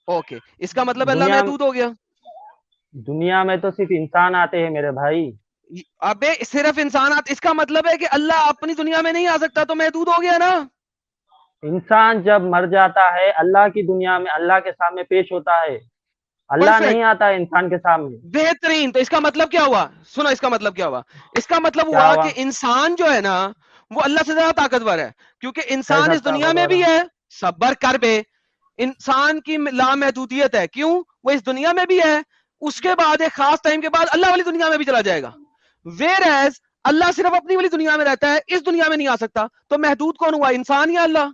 ओके, इसका मतलब अल्लाह दुनिया महदूद हो गया। दुनिया में तो सिर्फ इंसान आते हैं मेरे भाई। अबे सिर्फ इंसान आते, इसका मतलब है कि अल्लाह अपनी दुनिया में नहीं आ सकता, तो महदूद हो गया ना। इंसान जब मर जाता है अल्लाह की दुनिया में अल्लाह के सामने पेश होता है, अल्लाह नहीं परफेक्ट, आता है इंसान के सामने। बेहतरीन। तो इसका मतलब क्या हुआ, सुनो इसका मतलब क्या हुआ। इसका मतलब क्या हुआ हुआ? कि इंसान जो है ना, वो अल्लाह से ज्यादा ताकतवर है, क्योंकि इंसान कैसा इस दुनिया में ताकतवर भी है? है। सब्र कर बे, इंसान की लामहदूदियत है, क्यों? वो इस दुनिया में भी है, उसके बाद एक खास टाइम के बाद अल्लाह वाली दुनिया में भी चला जाएगा। वेर एज अल्लाह सिर्फ अपनी वाली दुनिया में रहता है, इस दुनिया में नहीं आ सकता। तो महदूद कौन हुआ, इंसान या अल्लाह?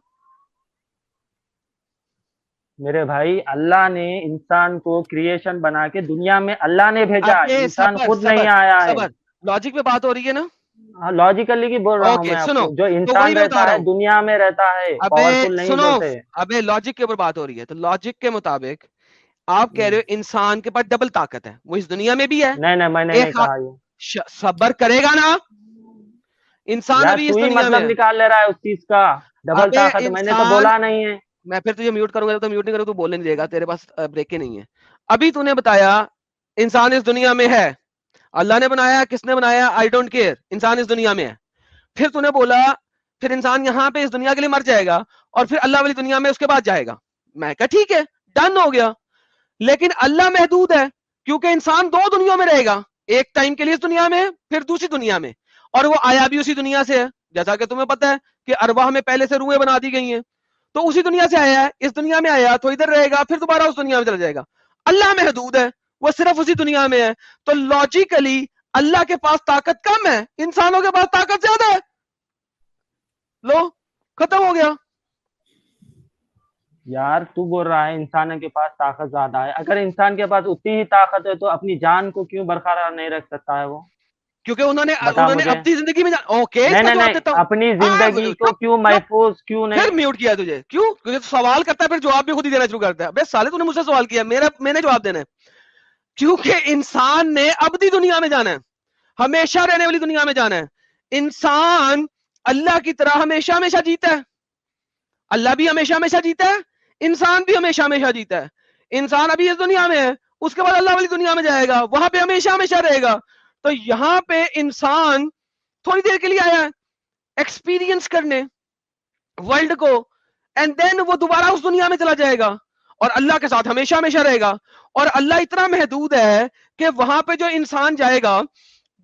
मेरे भाई अल्लाह ने इंसान को क्रिएशन बना के दुनिया में अल्लाह ने भेजा, अबे इंसान सबर खुद नहीं सबर आया है। सबर, लॉजिक पे बात हो रही है ना। हाँ, लॉजिकली की बोल रहा हूँ ओके मैं सुनो, आपको, जो तो वही इंसान मैं बता रहता रहा है हूं। दुनिया में रहता है, अबे पावरफुल नहीं सुनो, बोलते। अबे लॉजिक के ऊपर बात हो रही है, तो लॉजिक के मुताबिक आप कह रहे हो इंसान के पास डबल ताकत है, वो इस दुनिया में भी है। नहीं नहीं, मैंने नहीं एक कहा ये। सबर करेगा ना, इंसान यार अभी तू इस ही दुनिया में मतलब है। निकाल ले रहा है उस चीज का, डबल अबे ताकत मैंने तो इंसान, बोला नहीं है। मैं फिर तुझे म्यूट करूंगा, तो म्यूट नहीं करूंगा तो बोलने नहीं देगा, तेरे पास ब्रेक ही नहीं है। अभी तूने बताया इंसान इस दुनिया में है, अल्लाह ने बनाया, किसने बनाया, आई डोंट केयर, इंसान इस दुनिया में है। फिर तूने बोला फिर इंसान यहाँ पे इस दुनिया के लिए मर जाएगा, और फिर अल्लाह वाली दुनिया में उसके बाद जाएगा। मैं कहा ठीक है, डन हो गया। लेकिन अल्लाह महदूद है, क्योंकि इंसान दो दुनिया में रहेगा, एक टाइम के लिए इस दुनिया में, फिर दूसरी दुनिया में। और वो आया भी उसी दुनिया से है, जैसा कि तुम्हें पता है कि अरवाह में पहले से रूहें बना दी गई हैं। तो उसी दुनिया से आया है, इस दुनिया में आया तो इधर रहेगा, फिर दोबारा उस दुनिया में चला जाएगा। अल्लाह महदूद है, वो सिर्फ उसी दुनिया में है। तो लॉजिकली अल्लाह के पास ताकत कम है, इंसानों के पास ताकत ज्यादा है। लो, खत्म हो गया। यार तू बोल रहा है इंसान के पास ताकत ज्यादा है, अगर इंसान के पास उतनी ही ताकत है तो अपनी जान को क्यों बरकरार नहीं रख सकता है वो? क्योंकि उन्होंने बता उन्होंने मुझे। अपनी जिंदगी में ओके, नहीं इसका नहीं जवाब नहीं, देता हूं। अपनी हाँ, जिंदगी को चुप क्यों चुप, महफूज क्यों नहीं? फिर म्यूट किया तुझे क्यों? क्योंकि तू सवाल करता है फिर जवाब भी खुद ही देना शुरू करता है। अबे साले तूने मुझसे सवाल किया, मैंने जवाब देना है। क्योंकि इंसान ने अबदी दुनिया में जाना है, हमेशा रहने वाली दुनिया में जाना है। इंसान अल्लाह की तरह हमेशा हमेशा जीता है, अल्लाह भी हमेशा हमेशा जीता है, इंसान भी हमेशा हमेशा जीता है। इंसान अभी इस दुनिया में है, उसके बाद अल्लाह वाली दुनिया में जाएगा, वहां पे हमेशा हमेशा रहेगा। तो यहां पे इंसान थोड़ी देर के लिए आया है एक्सपीरियंस करने वर्ल्ड को, एंड देन वो दोबारा उस दुनिया में चला जाएगा, और अल्लाह के साथ हमेशा हमेशा रहेगा। और अल्लाह इतना महदूद है कि वहां पे जो इंसान जाएगा,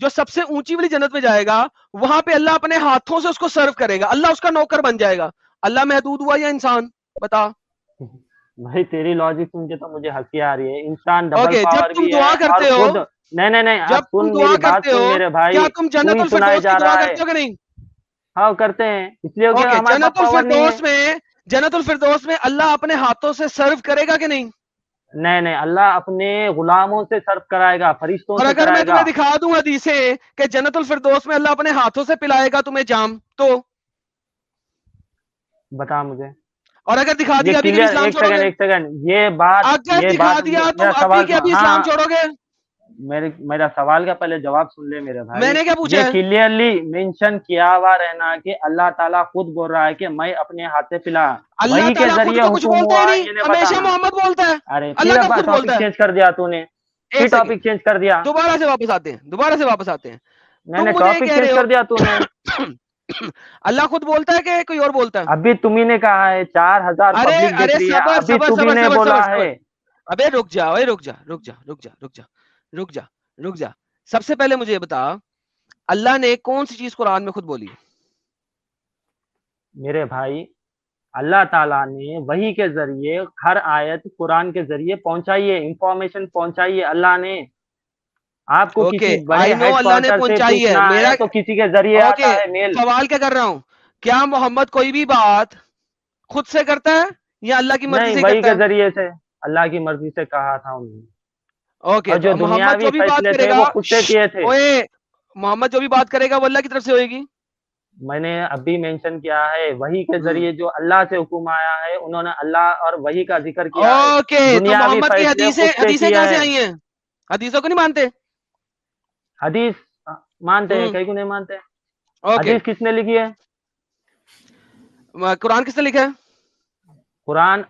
जो सबसे ऊंची वाली जन्नत में जाएगा, वहां पे अल्लाह अपने हाथों से उसको सर्व करेगा, अल्लाह उसका नौकर बन जाएगा। अल्लाह महदूद हुआ या इंसान, बता। भाई तेरी लॉजिक सुन के तो मुझे हंसी आ रही है, इंसान डबल ओके, जब पावर तुम भी दुआ है और करते हो, खुद। नहीं नहीं नहीं, अब जब तुम सुन दुआ मेरी बात, करते सुन हो, मेरे क्या भाई, तुम तू ही जन्नतुल सुनाए फिरदौस जा की दुआ रहा है। करते हो कि नहीं? हाँ करते हैं, इसलिए क्योंकि ओके, हमारे पास पावर नहीं है। जन्नतुल फिरदौस में अल्लाह अपने हाथों से सर्व करेगा कि नहीं? नहीं नहीं, अल्लाह अपने गुलामों से सर्व कराएगा, फरिश्तों और से अगर मैं कराएगा। तुम्हें दिखा दूं हदीसें कि जन्नतुल फिरदौस में अल्लाह अपने हाथों से पिलाएगा तुम्हें जाम, तो? बता मुझे। और अगर दिखा ये दिया अभी के भी क्लियर, इस्लाम एक सेकंड छोड़ोगे? एक सेकंड, ये बात, अगर ये दिखा बात दिया तो मेरा अभी सवाल के सुन। अभी इस्लाम हाँ, छोड़ोगे? मेरा सवाल का पहले जवाब सुन ले मेरे भाई। मैंने क्या पूछा ये है? क्लियरली मेंशन किया हुआ रहना कि अल्लाह ताला खुद बोल रहा है कि मैं अपने हाथ से पिला, अल्लाह वही के ताला खुद जरिए तो कुछ हुक्म बोलता ही हुआ, नहीं, ये नहीं हमेशा बताना। मोहम्मद बोलता है। अरे अल्लाह फिर कब खुद टॉपिक बोलता है? चेंज कर दिया तूने, एक फिर सेकेंड, टॉपिक चेंज कर दिया। दोबारा से वापस आते हैं, दोबारा से वापस आते हैं। तुम मैंने मुझे ये टॉपिक कह चेंज रहे कर दिया तूने। हो अल्लाह खुद बोलता है कि कोई और बोलता है? अभी तुम्ही ने कहा है 4000 अरे पब्लिक देख अरे रही है, सबर अभी सबर तुम्ही सबर ने सबर बोला सबर है। सबर, अबे रुक जा, ओए रुक जा रुक जा रुक जा रुक जा रुक जा रुक जा। सबसे पहले मुझे ये बता, अल्लाह ने कौन सी चीज कुरान में खुद बोली है? मेरे भाई अल्लाह ताला ने वही के जरिए हर आयत कुरान के जरिए पहुंचाई है, इंफॉर्मेशन पहुंचाई है अल्लाह ने। आपको ओके, किसी बड़े आई नो अल्लाह ने हेडक्वार्टर से पहुंचाई है पूछना मेरा। है तो किसी के जरिए ओके, आता है मेल। सवाल क्या कर रहा हूँ, क्या मोहम्मद कोई भी बात खुद से करता है या अल्लाह की मर्जी नहीं, से वही करता के है? जरिए से, अल्लाह की मर्जी से कहा था उन्होंने। ओके, और जो तो मोहम्मद दुनियावी जो भी बात फैसले थे करेगा, वो खुद से किए थे। ओए, मोहम्मद जो भी बात करेगा वो अल्लाह की तरफ से होएगी। मैंने अभी मेंशन किया है, वही के हम्म, जरिए जो अल्लाह से हुक्म आया है, उन्होंने अल्लाह और वही का जिक्र किया है। ओके, तो दुनियावी मोहम्मद की फैसले हदीसें खुद से हदीसें किए कहाँ से हैं। आई हैं? हदीसों को नहीं मानते? हदीस मानते हैं, हम्म, कहीं को नहीं मानते। ओके, हदीस किसने लिखी है? कुरान किसने लिखा है? कुरान,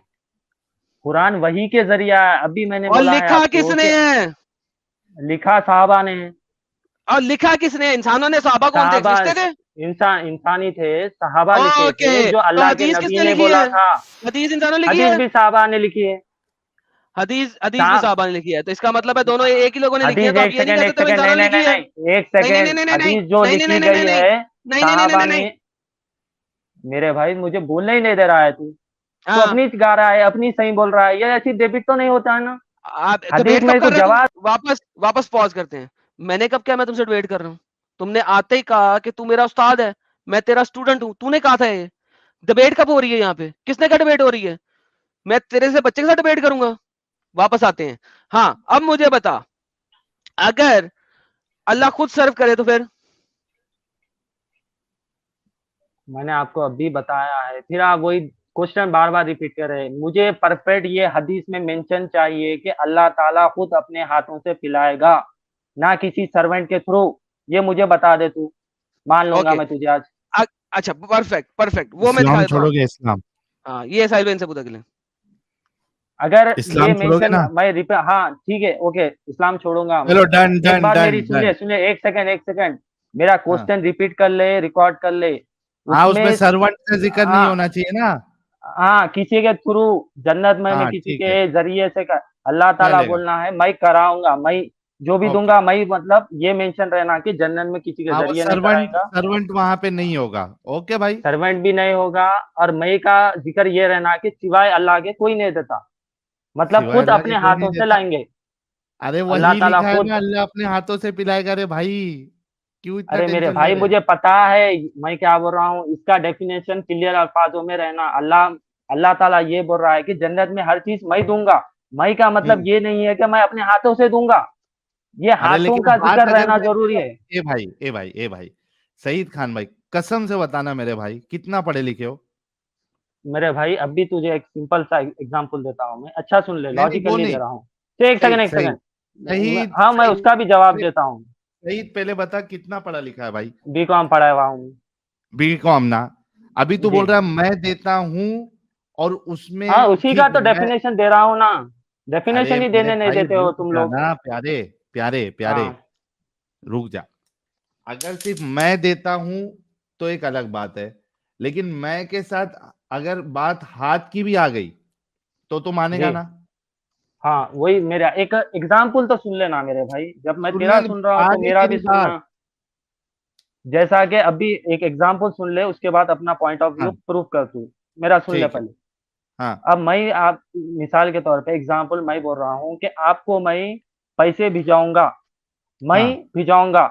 कुरान वही के जरिया है। अभी मैंने और बोला है लिखा आपको किसने कि है? लिखा साहबा ने है। और लिखा किसने है? इंसानों ने? सहाबा कौन थे? साहबा फरिश्ते थे? इंसानी थे, साहबा लिखे ओके, थे, जो तो अल्लाह के हदीस नबी किसने ने लिखी बोला है? था। हदीस इंसानों ने लिखी हदीस है? भी साहबा ने लिखी है। हदीस हदीस भी सा- साहबा ने लिखी है, तो इसका मतलब है दोनों एक ही लोगों ने लिखी है, हदीस, तो आप एक ये नहीं सेकंड कह एक सकते वो सेकंड, नहीं इंसानों ने नहीं लिखी नहीं है। नहीं, एक नहीं नहीं नहीं सेकंड। नहीं नहीं नहीं हदीस जो नहीं नहीं लिखी नहीं गई नहीं है नहीं नहीं नहीं साहबा नहीं ने। नहीं। मेरे भाई मुझे बोलने ही नहीं दे रहा है तू। तो हाँ, अपनी गा रहा है, अपनी सही बोल रहा है, ये ऐसी डेबिट तो नहीं होता है ना। आप हदीस डिबेट कब में कर कुछ रहे हो तुम? जवाब। वापस वापस पॉज करते हैं। मैंने कब क्या मैं तुमसे डिबेट कर रहा हूँ? तुमने आते ही कहा कि तू मेरा उस्ताद है, मैं तेरा स्टूडेंट हूँ, तूने कहा था ये। डिबेट कब हो रही है यहाँ पे? किसने का डिबेट हो रही है? मैं तेरे से बच्चे के साथ डिबेट करूंगा? वापस आते हैं। हाँ, अब मुझे बता, अगर अल्लाह खुद सर्व करे तो फिर? मैंने आपको अभी बताया है, फिर आप वही क्वेश्चन बार बार रिपीट कर रहे हैं। मुझे परफेक्ट ये हदीस में मेंशन चाहिए कि अल्लाह ताला खुद अपने हाथों से पिलाएगा, ना किसी सर्वेंट के थ्रू। ये मुझे बता दे तू, मान लूंगा ओके, मैं तुझे आज। अच्छा, परफेक्ट परफेक्ट, वो मैं दिखा इस्लाम देता हूँ। छोड़ोगे? इस्लाम हाँ, ये साहिल भाई इनसे पूछा के लिए। अगर ये इस्लाम छोड़ोगे मेंशन ना? मैं रिपीट, हाँ ठीक है, ओके, इस्लाम छोड़ूंगा मैं। चलो, डन एक डन बार डन मेरी डन। सुनिए, एक सेकंड एक सेकंड। मेरा हाँ क्वेश्चन रिपीट कर ले, रिकॉर्ड कर ले। हाँ, उसमें उसमें सर्वेंट का जिक्र नहीं हाँ होना चाहिए ना? हाँ, किसी के थ्रू जन्नत में हाँ किसी ठीक है, के जरिए से कर, अल्लाह ताला चलेगा। बोलना है मैं कराऊंगा, मैं जो भी ओके, दूंगा मैं, मतलब ये मेंशन रहना कि जन्नत में किसी के हाँ, वो जरिए नहीं सर्वेंट कराएगा। सर्वेंट वहां पे नहीं होगा। ओके भाई। सर्वेंट भी नहीं होगा। और मैं का जिक्र ये रहना कि सिवाय अल्लाह के कोई नहीं देता, मतलब सिवाय खुद अल्लाह के अपने कोई नहीं हाथों से देता? लाएंगे। अरे अल्लाह वही ताला लिखा है खुद। ना, अल्लाह अपने हाथों से पिलाएगा रे भाई। क्यों इतना अरे मेरे टेंशन ले भाई रहे हैं? मुझे पता है, मैं क्या बोल रहा हूँ, इसका डेफिनेशन क्लियर अल्फाजों में रहना। अल्लाह अल्लाह ताला ये बोल रहा है कि जन्नत में हर चीज मैं दूंगा। मैं का मतलब हम्म। ये नहीं है कि मैं अपने हाथों से दूंगा। ये अरे हाथों लेकिन का हाथ जिक्र अगर रहना मैं जरूरी है। ए भाई सईद खान भाई, कसम से बताना मेरे भाई, कितना पढ़े लिखे हो? मेरे भाई अभी तुझे एक सिंपल सा एग्जांपल देता हूँ मैं, अच्छा सुन ले, नहीं नहीं, वो लॉजिकली दे नहीं। रहा हूँ। तो एक सेकंड सईद एक सईद सेकंड। सईद हाँ, मैं सईद उसका भी जवाब पहले देता हूँ। सईद पहले बता, कितना पढ़ा लिखा है भाई? बीकॉम पढ़ा हुआ हूँ। बीकॉम ना? अभी तू जी। बोल रहा है मैं देता हूँ, और हाँ, उसमें उसी का ठीक तो मैं। डेफिनेशन दे रहा हूँ ना। अरे डेफिनेशन ही मेरे देने नहीं भाई देते हो रुक तुम लोग। जाना, प्यारे प्यारे प्यारे, हाँ रुक जा। अगर सिर्फ मैं देता हूं तो एक अलग बात है, लेकिन मैं के साथ अगर बात हाथ की भी आ गई तो मानेगा जी। ना? हाँ, वही मेरा एक एग्जाम्पल तो सुन लेना मेरे भाई, जब मैं तेरा सुनने सुन रहा हूँ तो आगे मेरा भी तेरी बात। सुनना। जैसा कि अभी एक एग्जाम्पल सुन ले, उसके बाद अपना पॉइंट ऑफ व्यू हाँ प्रूव कर तू। मेरा सुन ले ठीक है। पहले। हाँ अब मैं, आप मिसाल के तौर पे एग्जाम्पल मैं बोल रहा हूँ कि आपको मैं पैसे भिजाऊंगा, मैं हाँ भिजाऊंगा,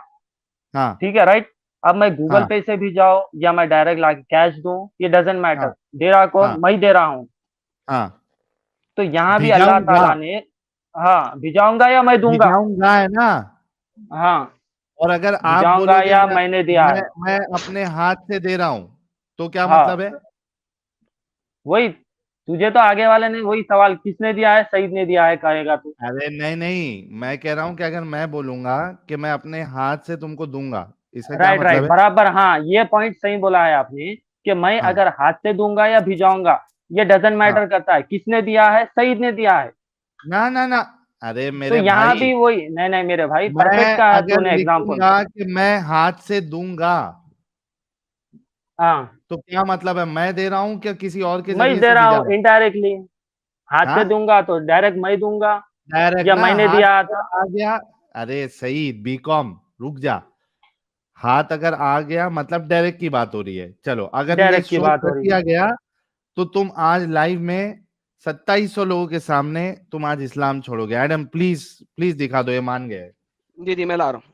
हाँ ठीक है, राइट। अब मैं गूगल हाँ पे से भिजाऊं या मैं डायरेक्ट लाके कैश दूं, ये डजेंट हाँ मैटर। दे रहा कौन? हाँ मैं दे रहा हूँ। हाँ। तो यहाँ भी अल्लाह भिजाऊंगा, ताला ने, हाँ, भिजाऊंगा या मैं दूंगा। भिजाऊंगा है ना? हाँ, और अगर आप भिजाऊंगा बोलोगे या मैं मैंने दिया मैं है। मैं अपने हाथ से दे रहा हूं, तो क्या मतलब हाँ, है? वही तुझे तो आगे वाले ने वही सवाल, किसने दिया है, सईद ने दिया है कहेगा तू। अरे नहीं नहीं, मैं कह रहा हूं कि अगर मैं बोलूंगा कि मैं अपने हाथ से तुमको दूंगा, इसका क्या राइट मतलब राइट, है? बराबर, हाँ, ये पॉइंट सही बोला है आपने कि मैं हाँ अगर हाथ से दूंगा या भिजाऊंगा, ये डजेंट हाँ, मैटर करता है किसने दिया है, सईद ने दिया है। ना ना ना, अरे तो मेरे यहाँ भाई, भी वही, नहीं नहीं मेरे भाई, परफेक्ट मैं का है अगर तूने एग्जाम्पल। लिखूंगा कि मैं हाथ से दूंगा, हाँ, तो क्या मतलब है? मैं दे रहा हूं क्या किसी और के मैं जरिए दे से रहा भिजा हूँ रहा हूं? इनडायरेक्टली। हाथ से हाँ, दूंगा तो डायरेक्ट मैं दूंगा, डायरेक्ट या ना, मैंने हाथ दिया अगर था। आ गया। अरे सही, बीकॉम, रुक जा। हाथ अगर आ गया मतलब डायरेक्ट की बात हो रही है। चलो, अगर ये डायरेक्ट की शो बात हो कर रही है। दिया गया, तो तुम आज लाइव में 2700 लोगों के सामने तुम आज इस्लाम छोड़ोगे। एडम प्लीज प्लीज दिखा दो, ये मान गए। جی جی میں لا رہا ہوں.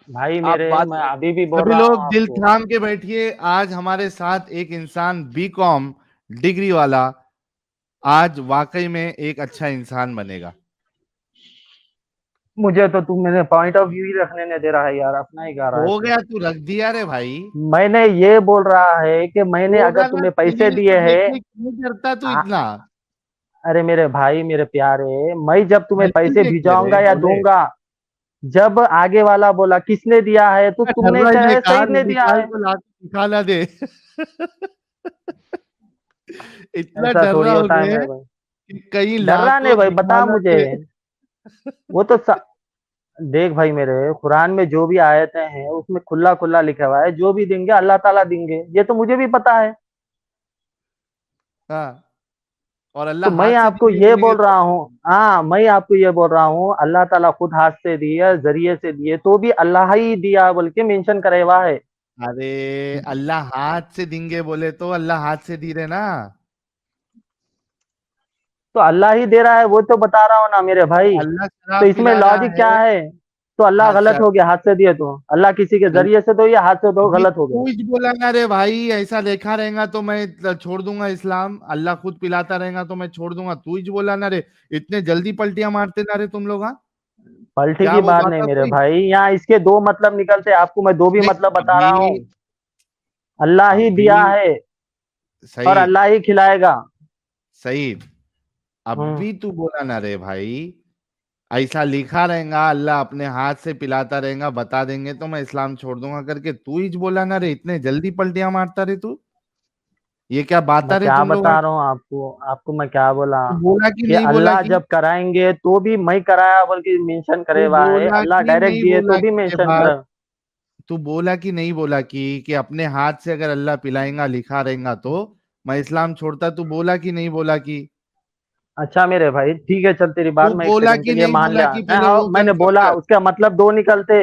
भाई آپ मेरे بات मैं अभी भी बोल सभी रहा हूँ लोग दिल आपको, थाम के बैठिए. आज हमारे साथ एक इंसान बीकॉम डिग्री वाला आज वाकई में एक अच्छा इंसान बनेगा. मुझे तो तुम मेरे पॉइंट ऑफ व्यू ही रखने नहीं दे रहा है यार, अपना ही गा रहा है हो तू। गया, तू रख दिया रे भाई. मैंने ये बोल रहा है कि मैंने होगा अगर ना, तुम्हें पैसे तेरे दिए को हैं, देखने क्यों करता तू आ- इतना. अरे मेरे भाई मेरे प्यारे, मैं जब तुम्हें गलती पैसे से किया रे, भिजवाऊंगा या बोले. दूंगा, जब आगे वाला बोला किसने दिया है तो तुमने ठर्रा ही कहा बेकार, सईद ने दिया निकाल है। को ला के निकाला दे. इतना ऐसा डर थोड़ी रहा हो होता है गए मेरे भाई। कि कहीं डर रहा लाखों नहीं भाई, बता निकाला मुझे। दे. वो तो देख भाई मेरे, कुरान में जो भी आयतें हैं उसमें खुला खुला लिखा हुआ है, जो भी देंगे अल्लाह ताला देंगे, ये तो मुझे भी पता है। हाँ, और तो अल्लाह मैं हाथ से आपको दिए ये बोलेंगे बोल रहा तो. हूँ, हाँ मैं आपको ये बोल रहा हूँ, अल्लाह ताला खुद हाथ से दिए, जरिए से दिए, तो भी अल्लाह ही दिया बोल के मेंशन करे हुआ है। अरे अल्लाह हाथ से देंगे बोले तो अल्लाह हाथ से दी रहे ना. तो अल्लाह ही दे रहा है, वो तो बता रहा हूँ ना मेरे भाई। अल्लाह तो शराब इसमें पिला रहा लॉजिक क्या है. है? तो अल्लाह हाँ, गलत हो गया हाथ से दिए तो? अल्लाह किसी के जरिए से दो या हाथ से दो, अभी गलत हो गया। तू ही बोला ना रे भाई, ऐसा देखा रहेगा तो मैं छोड़ दूंगा इस्लाम. अल्लाह खुद पिलाता रहेगा तो मैं छोड़ दूंगा. तू ही बोला ना रे. इतने जल्दी पलटियां मारते ना रे तुम लोग. हाँ, पलटी क्या की वो बात बात नहीं है मेरे कोई. भाई, यहाँ इसके दो मतलब निकलते हैं, आपको मैं दो भी नहीं, मतलब बता रहा हूँ। अभी अल्लाह ही अभी दिया है और सही अल्लाह ही खिलाएगा। सही. हम्म अभी तू बोला ना रे भाई, ऐसा लिखा रहेगा अल्लाह अपने हाथ से पिलाता रहेगा, बता देंगे तो मैं इस्लाम छोड़ दूंगा करके. तू ही बोला ना रे, इतने जल्दी पलटियां मारता रे तू. ये क्या बात मैं है रे क्या तुम लोग. बता रहा हूँ आपको, आपको मैं क्या बोला तू बोला कि कि नहीं बोला अल्लाह कि. जब कराएंगे तो भी मैं कराया बोल के मेंशन करे तू हुआ है, बोला अल्लाह कि डायरेक्ट नहीं दिए तो बोला भी कि ये मेंशन बात. करे। तू बोला कि नहीं बोला कि अपने हाथ से अगर अल्लाह पिलाएगा लिखा रहेगा तो मैं इस्लाम छोड़ता. तू बोला कि नहीं बोला कि. अच्छा मेरे भाई ठीक है, चल तेरी तू बात मैं एक बोला सेकंड के कि लिए नहीं मान बोला लिया, कि मैं पहले हाँ वो मैंने कंफर्म बोला कर. उसका मतलब दो निकलते,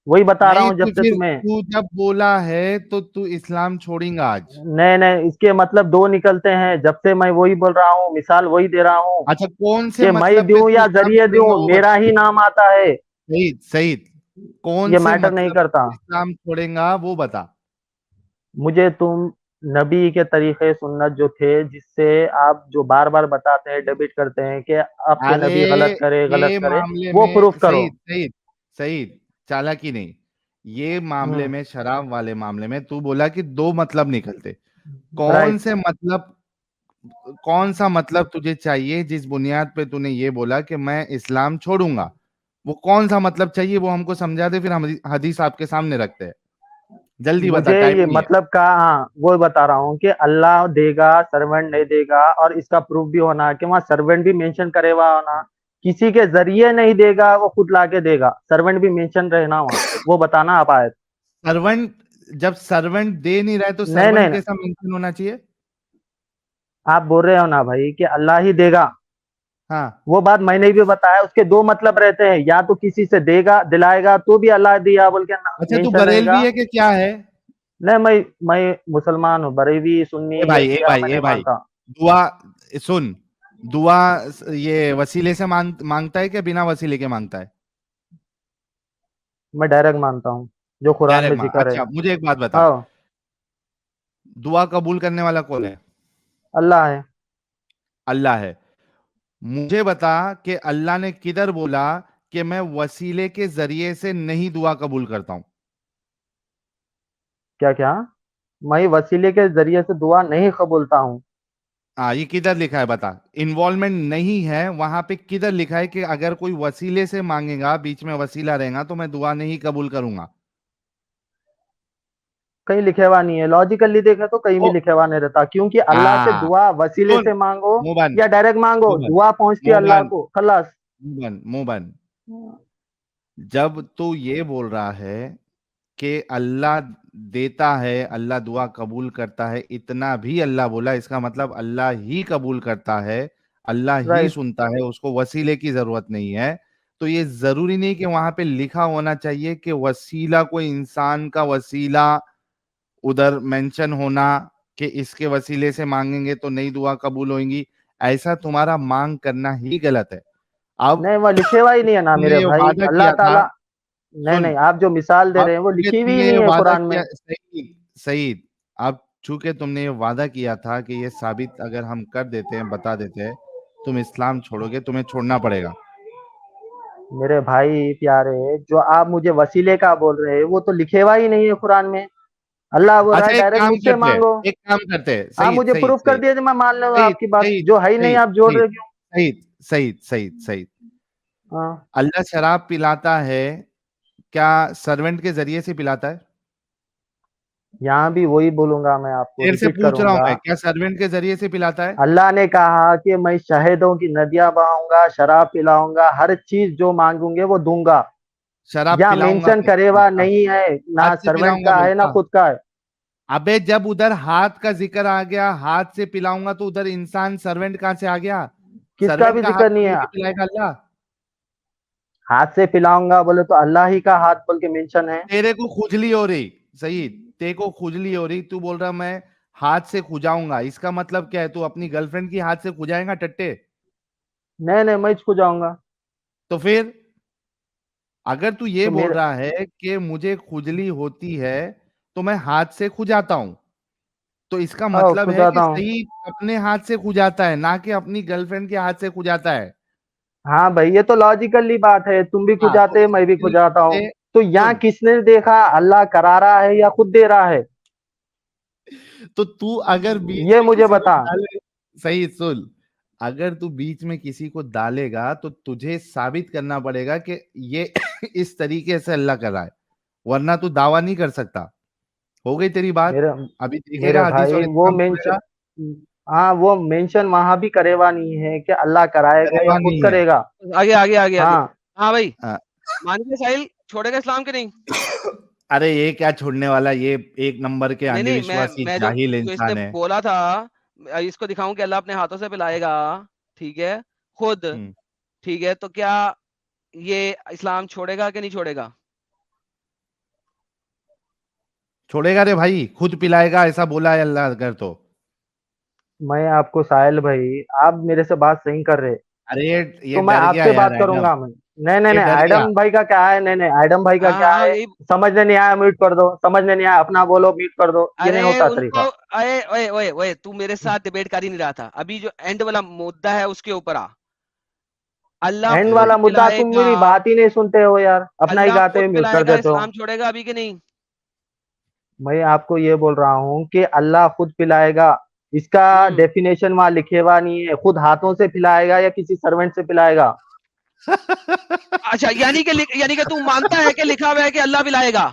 वही बता रहा नहीं, हूँ जब तो से फिर तुम्हें। तू जब बोला है तो तू इस्लाम छोड़ेगा आज. नहीं नहीं, इसके मतलब दो निकलते हैं, जब से मैं वही बोल रहा हूँ, मिसाल वही दे रहा हूँ अच्छा, कौन से कि मैं मतलब पे दूं तू या इस्लाम जरिए दूं, छोड़ेगा वो मेरा बता. ही नाम आता है, सही सही. कौन ये से मैटर नहीं मतलब पे करता। तू इस्लाम छोड़ेगा वो बता. मुझे तुम नबी के तरीके सुन्नत जो थे, जिससे आप जो बार बार बताते हैं, डेबिट करते हैं कि आपके अरे नबी गलत ये करे, मामले वो में प्रूफ करो। सही सही सही. चालाकी नहीं. ये मामले हम्म में, शराब वाले मामले में तू बोला कि दो मतलब निकलते. कौन राइट। से मतलब, कौन सा मतलब तुझे चाहिए जिस बुनियाद पे तूने ये बोला कि मैं इस्लाम छोड़ूंगा. वो कौन सा मतलब चाहिए वो हमको समझा दे, फिर हम हदीस आपके सामने रखते हैं. जल्दी बता, मुझे टाइम ये नहीं है. मतलब का, हाँ वो बता रहा हूँ कि अल्लाह देगा, सर्वेंट नहीं देगा, और इसका प्रूफ भी होना कि वहाँ सर्वेंट भी मेंशन करे हुआ होना, किसी के जरिए नहीं देगा, वो खुद लाके देगा, सर्वेंट भी मेंशन रहना वहाँ, वो बताना आप आए। सर्वेंट, जब सर्वेंट दे नहीं रहा है तो नहीं नहीं सर्वेंट नहीं, कैसा मेंशन होना चाहिए. आप बोल रहे हो ना भाई कि अल्लाह ही देगा, हाँ. वो बात मैंने भी बताया, उसके दो मतलब रहते हैं, या तो किसी से देगा दिलाएगा तो भी अल्लाह दिया बोल के अच्छा, तू मेंशन रहेगा। बरेलवी है कि क्या है. नहीं मैं मुसलमान हूँ, बरेवी सुन्नी ए ये भाई, ए शिया भाई, मैं ए नहीं भाई. मानता। दुआ सुन. दुआ ये वसीले से मांगता है कि बिना वसीले के मांगता है. मैं डायरेक्ट मानता हूँ, जो कुरान डायरेक्ट में मांग. जिक्र है। अच्छा, मुझे एक बात बता. हाँ, दुआ कबूल करने वाला कौन है. अल्लाह है। अल्लाह है. मुझे बता कि अल्लाह ने किधर बोला कि मैं वसीले के जरिए से नहीं दुआ कबूल करता हूं. क्या क्या? मैं वसीले के जरिए से दुआ नहीं कबूलता हूँ? हाँ, ये किधर लिखा है बता. इन्वॉल्वमेंट नहीं है वहां पे. किधर लिखा है कि अगर कोई वसीले से मांगेगा, बीच में वसीला रहेगा तो मैं दुआ नहीं कबूल करूंगा. कहीं लिखे हुआ नहीं है, लॉजिकली देखे तो कहीं भी ओ. लिखे हुआ नहीं रहता, क्योंकि अल्लाह से हाँ. दुआ वसीले सुन. से मांगो मुबन. या डायरेक्ट मांगो, मुबन. दुआ पहुंचती है अल्लाह मुबन. को, खलास। मुबन. मुबन. जब तू ये बोल रहा है कि अल्लाह देता है, अल्लाह दुआ कबूल करता है, इतना भी अल्लाह बोला, इसका मतलब अल्लाह ही कबूल करता है, अल्लाह ही राइट। सुनता है, उसको वसीले की जरूरत नहीं है. तो ये जरूरी नहीं कि वहां पे लिखा होना चाहिए कि वसीला कोई इंसान का वसीला उधर मेंशन होना कि इसके वसीले से मांगेंगे तो नई दुआ कबूल होंगी. ऐसा तुम्हारा मांग करना ही गलत है. अब नहीं वो लिखे हुआ ही नहीं है ना तुमने मेरे ये भाई, वादा अल्लाह किया था, ताला नहीं सुन, नहीं आप जो मिसाल दे अब रहे हैं वो चूंकि लिखी हुई तुमने ये नहीं है वादा कुरान में। किया, सईद, अब चूंकि तुमने ये वादा किया था कि ये साबित अगर हम कर देते हैं, बता देते हैं, तुम इस्लाम छोड़ोगे, तुम्हें छोड़ना पड़ेगा। मेरे भाई प्यारे, जो आप मुझे वसीले का बोल रहे हैं वो तो लिखे हुआ ही नहीं है कुरान में। अल्लाह बोल रहा अच्छा है डायरेक्ट मुझसे मांगो। एक काम करते हैं, आप सईद मुझे सईद प्रूफ कर सईद दिए तो मैं मान लूंगा सईद आपकी बात, सईद जो है ही नहीं सईद आप जोड़ सईद रहे क्यों? सईद सईद सईद सईद हाँ, अल्लाह शराब पिलाता है, क्या सर्वेंट के जरिए से पिलाता है? यहाँ भी वही बोलूंगा, मैं आपको देर से रिपीट पूछ रहा हूं करूंगा। मैं, क्या सर्वेंट के जरिए से पिलाता है? अल्लाह ने कहा कि मैं शहदों की नदियां बहाऊंगा, शराब पिलाऊंगा, हर चीज जो मांगूंगे वो दूंगा। शराब यहाँ पिलाऊंगा मेंशन करे हुआ बोलता, नहीं है, ना हाथ से सर्वेंट पिलाऊंगा का है ना बोलता। खुद का है। अबे जब उधर हाथ का जिक्र आ गया, हाथ से पिलाऊंगा, तो उधर इंसान सर्वेंट कहां से आ गया? किसका सर्वेंट भी का हाथ जिक्र नहीं खोल है। के पिलाएगा अल्लाह? हाथ से पिलाऊंगा बोले तो अल्लाह ही का हाथ बोल के मेंशन है। तेरे को खुजली हो रही, सही, तेरे को खुजली हो रही, तू बोल रहा मैं हाथ से खुजाऊंगा, इसका मतलब क्या है? तू अपनी गर्लफ्रेंड की हाथ से खुजाएगा टट्टे? नहीं नहीं मैं इसको जाऊंगा। तो फिर अगर तू ये तो बोल मेरे रहा है कि मुझे खुजली होती है तो मैं हाथ से खुजाता हूं, तो इसका मतलब खुद है कि जाता हूँ। सही अपने हाथ से खुजाता है, ना कि अपनी गर्लफ्रेंड के हाथ से खुजाता है। हाँ भाई ये तो लॉजिकली बात है, तुम भी हाँ, तो खुजाते मैं भी इसके खुजाता हूँ। लिए तो यहाँ सुन, किसने देखा, अल्लाह करा रहा है या खुद दे रहा है? तो तू अगर बीच ये में मुझे किसी को बता। डाले, सही सुन, अगर तू बीच में किसी को डालेगा तो तुझे साबित करना पड़ेगा कि ये इस तरीके से अल्लाह कर रहा है, वरना तू दावा नहीं कर सकता। हो गई तेरी बात? मेरे अभी मेरे देखेगा हदीस भाई और वो इस्लाम मेंशन, पढ़ेगा, हाँ वो मेंशन वहां भी करेवा नहीं है कि अल्लाह कराएगा या करेगा खुद नहीं है। करेगा। आगे आगे आगे आगे। हाँ हाँ भाई, हाँ। मान के साहिल छोड़ेगा इस्लाम के नहीं? अरे ये क्या छोड़ने वाला, ये एक नंबर के नहीं नहीं, अंधविश्वासी मैं जो जाहिल जो इसने इंसान है। बोला था, इसको दिखाऊं कि अल्लाह अपने हाथों से पिलाएगा, ठीक है, खुद, हम्म, ठीक है, तो क्या ये इस्लाम छोड़ेगा कि नहीं छोड़ेगा? छोड़ेगा रे भाई, खुद पिलाएगा, ऐसा बोला है अल्लाह अगर तो। मैं आपको साहिल भाई, आप मेरे से बात सही कर रहे, अरे ये तो मैं डर गया आपसे यार बात एडम, करूंगा मैं। नहीं नहीं ये नहीं डर गया। एडम भाई का क्या है, नहीं नहीं एडम भाई का हाँ क्या हाँ है, यही। समझने नहीं आया म्यूट कर दो, समझने नहीं आया अपना बोलो म्यूट कर दो, ये नहीं अरे होता उनको, तरीका। अरे ओए ओए ओए, तू मेरे साथ डिबेट कर ही नहीं रहा था, अभी जो एंड वाला मुद्दा है उसके ऊपर आ। अल्लाह एंड खुद वाला मुद्दा, तुम पिलाएगा, मेरी बात ही नहीं सुनते हो यार, अपना ही अल्लाह गाते खुद हुए म्यूट कर पिलाएगा, देते हो। इस्लाम छोड़ेगा अभी कि नहीं? मैं आपको ये बोल रहा हूँ कि अल्लाह खुद पिलाएगा, इसका हम्म। डेफिनेशन वहां लिखे हुआ नहीं है, खुद हाथों से पिलाएगा या किसी सर्वेंट से पिलाएगा। अच्छा, यानी कि तू मानता है कि लिखा हुआ है कि अल्लाह पिलाएगा?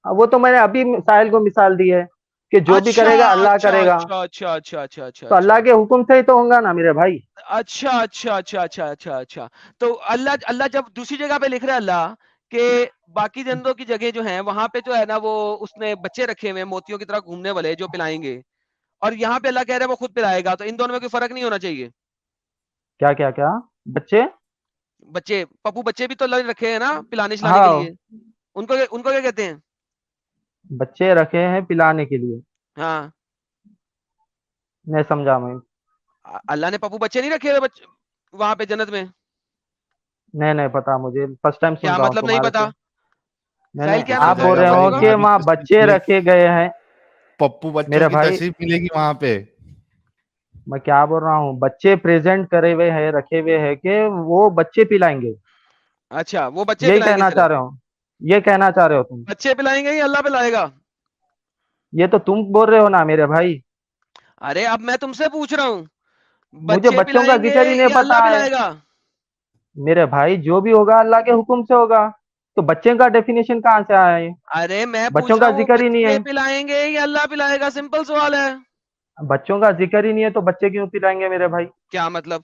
वो तो मैंने अभी साहिल को मिसाल दी है कि जो भी अच्छा करेगा अल्लाह अच्छा करेगा। अच्छा अच्छा अच्छा अच्छा अच्छा तो अल्लाह अच्छा के हुक्म से ही तो होगा ना मेरे भाई। अच्छा अच्छा अच्छा अच्छा अच्छा अच्छा। तो अल्लाह अल्लाह जब दूसरी जगह पे लिख रहा है अल्लाह के बाकी जनों की जगह जो है वहां पे जो है ना, वो उसने बच्चे रखे हुए हैं मोतियों की तरह घूमने वाले जो पिलाएंगे, और यहाँ पे अल्लाह कह रहा है वो खुद पिलाएगा, तो इन दोनों में कोई फर्क नहीं होना चाहिए? क्या क्या क्या बच्चे? बच्चे, पप्पू बच्चे भी तो अल्लाह ने रखे हैं ना पिलाने खिलाने के हाँ लिए, उनको क्या कहते हैं? बच्चे रखे हैं पिलाने के लिए। हाँ, नहीं समझा मैं। अल्लाह ने पप्पू बच्चे नहीं रखे हुए बच्चे वहां पे जन्नत में? नहीं नहीं पता मुझे, फर्स्ट टाइम सुन क्या रहा हूँ मतलब नहीं तुम्हारे पता? से। नहीं साहिल नहीं क्या आ नाम आप था बोल जाएगा रहे पप्पू भाई, हो का? कि अभी वहाँ तशरीफ बच्चे मिले, रखे गए हैं। पप्पू बच्चों मेरे की भाई तशरीफ मिलेगी वहां पे। मैं क्या बोल रहा हूँ, बच्चे प्रेजेंट करे हुए हैं, रखे हुए हैं कि वो बच्चे पिलाएंगे, अच्छा, वो बच्चे यही पिलाएंगे कहना चाह सिर्फ? रहे हो, ये कहना चाह रहे हो तुम? बच्चे पिलाएंगे या अल्लाह पिलाएगा? ये तो तुम बोल रहे हो ना मेरे भाई, अरे अब मैं तुमसे पूछ रहा हूँ, मुझे बच्चे बच्चों का पिलाएंगे जिक्र ही नहीं या अल्लाह पता है। पिलाएगा? मेरे भाई जो भी होगा अल्लाह के हुक्म से होगा, तो बच्चे का डेफिनेशन कहाँ से आया है? अरे मैं बच्चों पूछ रहा का हूँ, जिक्र ही नहीं बच्चे है। पिलाएंगे या अल्लाह पिलाएगा, सिंपल सवाल है। बच्चों का जिक्र ही नहीं है तो बच्चे क्यों पिलाएंगे मेरे भाई? क्या मतलब?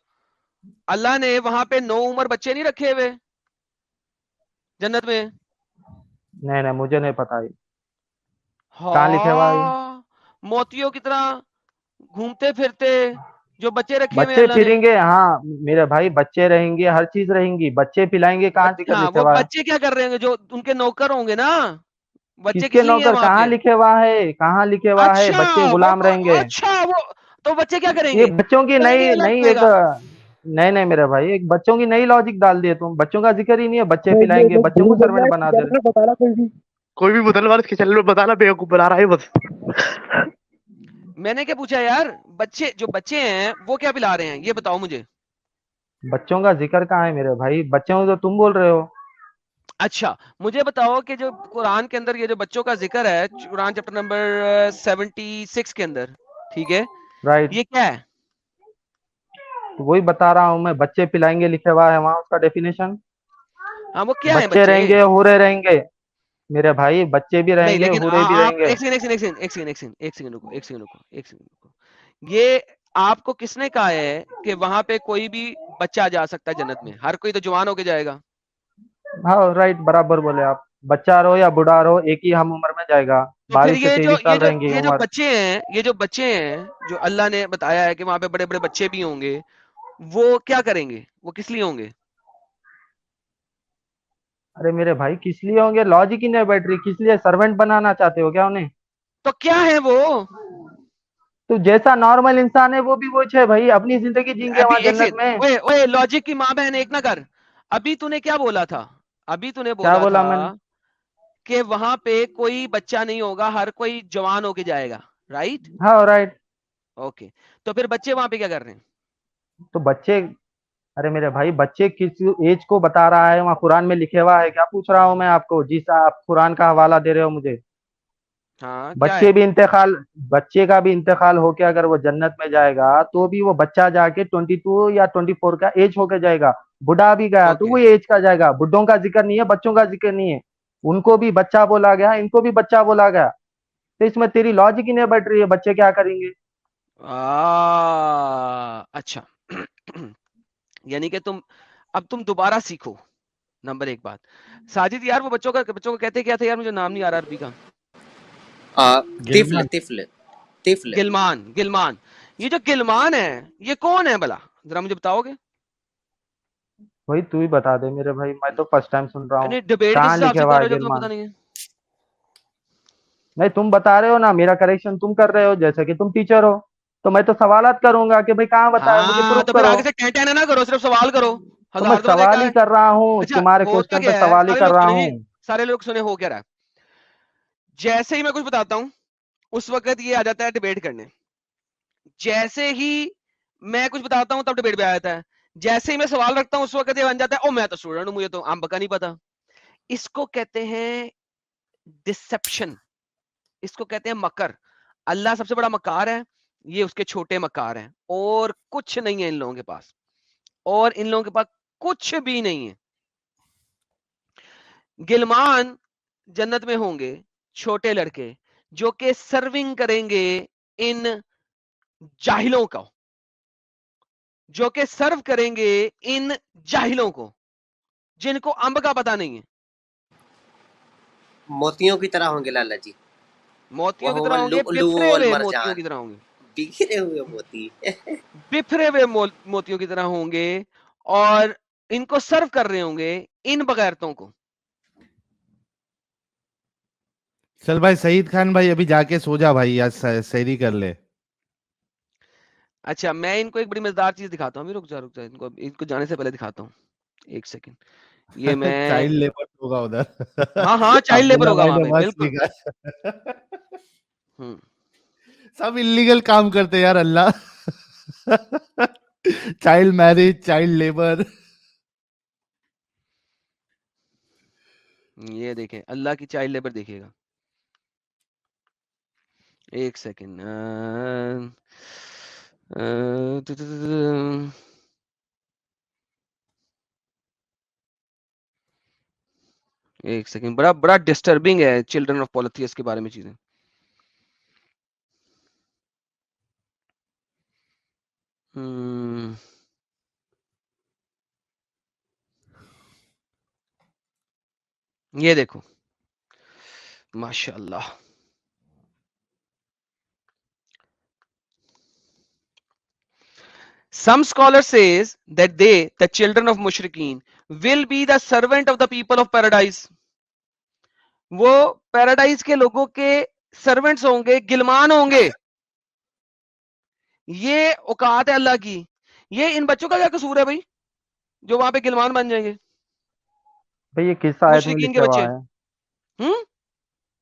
अल्लाह ने वहां पे 9 उम्र बच्चे नहीं रखे हुए जन्नत में? नहीं नहीं मुझे नहीं पता ये कहाँ लिखे हुआ है ये। हाँ, मोतियों की तरह घूमते फिरते जो बच्चे रखे हुए हैं बच्चे अल्लाह ने। फिरेंगे हाँ मेरे भाई, बच्चे रहेंगे, हर चीज रहेंगी, बच्चे पिलाएंगे, कहाँ जिक्र हाँ, लिखे वो हुआ है? बच्चे क्या कर रहे होंगे, जो उनके नौकर होंगे ना, बच्चे किसके किस लिए हैं नौकर, वहां कहाँ पे? लिखे हुआ है, कहाँ लिखे हुआ है अच्छा, बच्चे गुलाम रहेंगे? अच्छा वो, तो बच्चे क्या ये करेंगे? बच्चों की पिलाएंगे या नई अल्लाह नई एक पिलाएगा? नहीं नहीं मेरे भाई, एक बच्चों की नई लॉजिक डाल दिए तुम, बच्चों का जिक्र ही नहीं है, बच्चे पिलाएंगे, बच्चों को सर्वेंट बना दे रहे। बताना कोई भी मुसलमान के चैनल में बताना बेवकूफ बना रहा है बस। मैंने क्या पूछा यार? बच्चे जो बच्चे हैं वो क्या पिला रहे हैं, ये बताओ मुझे। बच्चों का जिक्र कहाँ है मेरे भाई, बच्चों को तो तुम बोल रहे हो। अच्छा मुझे बताओ कि जो कुरान के अंदर ये जो बच्चों का जिक्र है, कुरान चैप्टर नंबर 76 के अंदर, ठीक है, राइट, ये क्या है? तो वही बता रहा हूँ मैं, बच्चे पिलाएंगे लिखा हुआ है वहां, उसका डेफिनेशन। हाँ वो क्या है बच्चे बच्चे? रहेंगे, हूरे रहेंगे मेरे भाई, बच्चे भी नहीं रहेंगे, लेकिन हूरे भी आप रहेंगे। एक सेकंड एक सेकंड एक सेकंड एक सेकंड एक सेकंड एक सेकंड रुको, एक सेकंड रुको, एक सेकंड रुको। ये आपको किसने कहा है कि वहां पे कोई भी बच्चा जा सकता है जन्नत में? हर कोई तो जवान होके जाएगा। हाँ राइट, बराबर बोले आप, बच्चा रहो या बूढ़ा रहो एक ही हम उम्र में जाएगा, तो फिर 22 से 23 साल रहेंगी ये जो उम्र। बच्चे हैं, ये जो बच्चे हैं जो अल्लाह ने बताया है कि वहां पे बड़े बड़े बच्चे भी होंगे, वो क्या करेंगे? वो किस लिए होंगे? अरे मेरे भाई किस लिए होंगे, लॉजिक ही नहीं बैठ रही, किस लिए सर्वेंट बनाना चाहते हो क्या उन्हें? तो क्या है वो? तो जैसा नॉर्मल इंसान है वो भी वो है भाई, अपनी जिंदगी जिएंगे अभी वहां एक जन्नत सेकंड, में। ओए ओए लॉजिक की माँ बहन एक ना कर। अभी तूने क्या बोला था? अभी तूने क्या बोला बोला था मैंने? कि वहां पे कोई बच्चा नहीं होगा, हर कोई जवान होके जाएगा, राइट? हाँ राइट। ओके, तो फिर बच्चे वहां पे क्या कर रहे हैं? तो बच्चे, अरे मेरे भाई बच्चे किस एज को बता रहा है, वहाँ कुरान में लिखे हुआ है, क्या पूछ रहा हूँ मैं आपको, जिस आप कुरान का हवाला दे रहे हो मुझे। हाँ क्या बच्चे है? भी इंतकाल, बच्चे का भी इंतकाल होके अगर वो जन्नत में जाएगा तो भी वो बच्चा जाके 22 या 24 का एज होके जाएगा। बुढ़ा भी गया तो ओके, वो एज का जाएगा, बुढ़ों का जिक्र नहीं है, बच्चों का जिक्र नहीं है। उनको भी बच्चा बोला गया, इनको भी बच्चा बोला गया। तो इसमें तेरी लॉजिक ही नहीं बैठ रही है, बच्चे क्या करेंगे? अच्छा। यानी कि अब तुम दोबारा सीखो। नंबर एक बात, साजिद यार वो बच्चों को कहते क्या थे यार, मुझे नाम नहीं आ रहा अरबी का। तिफल तिफल तिफल गिलमान, गिलमान। ये जो गिलमान है ये कौन है भला, जरा मुझे बताओगे? वही तू ही बता दे मेरे भाई, मैं तो फर्स्ट टाइम सुन रहा हूँ। यानी डिबेट किस कहाँ हिसाब लिखे से हुआ कर है रहे हो जब तुम्हें पता गिलमान? नहीं है? नहीं तुम बता रहे हो ना, मेरा करेक्शन तुम कर रहे हो, जैसे कि तुम टीचर हो। तो मैं तो सवालात करूंगा कि भाई कहाँ बताया, मुझे हाँ प्रूफ तो फिर करो। आगे से कहते ना करो, सिर्फ सवाल करो। तो मैं हजार तो सवाल देखा ही है। कर रहा हूँ, अच्छा तुम्हारे हो क्या क्वेश्चन पे गया है, सवाल ही कर रहा हूँ। सारे लोग सुने हो क्या रहा है। जैसे ही मैं कुछ बताता हूँ उस वक्त ये आ जाता है डिबेट करने। जैसे ही मैं कुछ बताता हूँ तब डिबेट पे आ जाता है। जैसे ही मैं सवाल रखता हूँ उस वक्त ये बन जाता है, ओ मैं तो स्टूडेंट हूँ, मुझे तो आम बका नहीं पता। इसको कहते हैं डिसेप्शन, इसको कहते हैं मकर। अल्लाह सबसे बड़ा मकार है, ये उसके छोटे मकार हैं, और कुछ नहीं है इन लोगों के पास, और इन लोगों के पास कुछ भी नहीं है। गिलमान जन्नत में होंगे, छोटे लड़के जो कि सर्विंग करेंगे इन जाहिलों को, जो कि सर्व करेंगे इन जाहिलों को जिनको अंब का पता नहीं है। मोतियों की तरह होंगे लाला जी। मोतियों की वह तरह होंगे, लुअलुअ बिखरे वल हुए मोतियों मरजान, की तरह होंगे, बिखरे हुए मोती। बिखरे हुए मोतियों की तरह होंगे, और इनको सर्व कर रहे होंगे इन बगैरतों को। चल भाई सईद खान भाई अभी जाके सो जा भाई, आज सैरी कर ले। अच्छा मैं इनको एक बड़ी मजेदार चीज दिखाता हूँ, अभी रुक जा, इनको जाने से पहले दिखाता हूँ, एक सेकंड। ये मैं, चाइल्ड लेबर होगा उधर। हाँ हाँ चाइल्ड लेबर अब्दुल्ला होगा भाई वहां ने पे मस्त बिल्कुल। लिखा हम्म, सब इलीगल काम करते यार Allah. Child marriage, child labour. ये देखें अल्लाह की चाइल्ड लेबर देखिएगा, एक सेकेंड। एक सेकेंड, बड़ा बड़ा डिस्टर्बिंग है चिल्ड्रन ऑफ पॉलिथियस के बारे में चीजें। ये देखो माशाल्लाह, some scholar says that they, the children of mushrikeen, will be the servant of the people of paradise. वो पैराडाइज के लोगों के सर्वेंट्स होंगे, गिलमान होंगे। ये औकात है अल्लाह की, یہ ان بچوں کا کیا قصور ہے بھائی جو وہاں پہ گلمان بن جائیں گے بھائی یہ کس آیت میں مشرکین کے لکھا بچے؟ ہوا ہے؟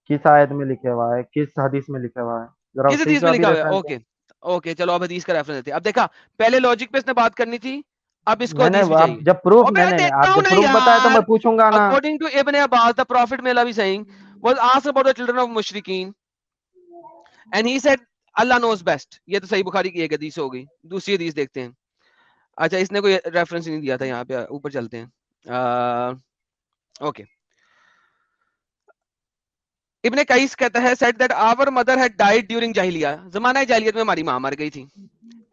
کس آیت میں لکھا ہوا ہے؟ کس حدیث میں لکھا ہوا ہے؟ ذرا کس اسی حدیث کا میں بھی لکھا ہوا ہے؟ ریفرنس اوکے اوکے چلو اب حدیث کا ریفرنس دیتے ہیں. اب دیکھا پہلے لاجک پہ اس نے بات کرنی تھی, اب اس کو نہیں حدیث بھی نہیں، آپ چاہیے. جب پروف اور میں نہیں دیکھتا آپ ہوں جب نا پروف بتائے تو یار, میں پوچھوں گا نا. according to Ibn Abbas, the Prophet may Allah be saying, was asked about the children of mushrikeen, and he said, Allah knows best. یہ تو صحیح بخاری کی ایک حدیث ہو گئی. دوسری حدیث دیکھتے ہیں. اچھا اس نے کوئی ریفرنس نہیں دیا تھا یہاں پہ, اوپر چلتے ہیں. اوکے ابن قیس کہتا ہے said that our mother had died during جاہلیہ, زمانہ جاہلیت میں ہماری ماں مر گئی تھی.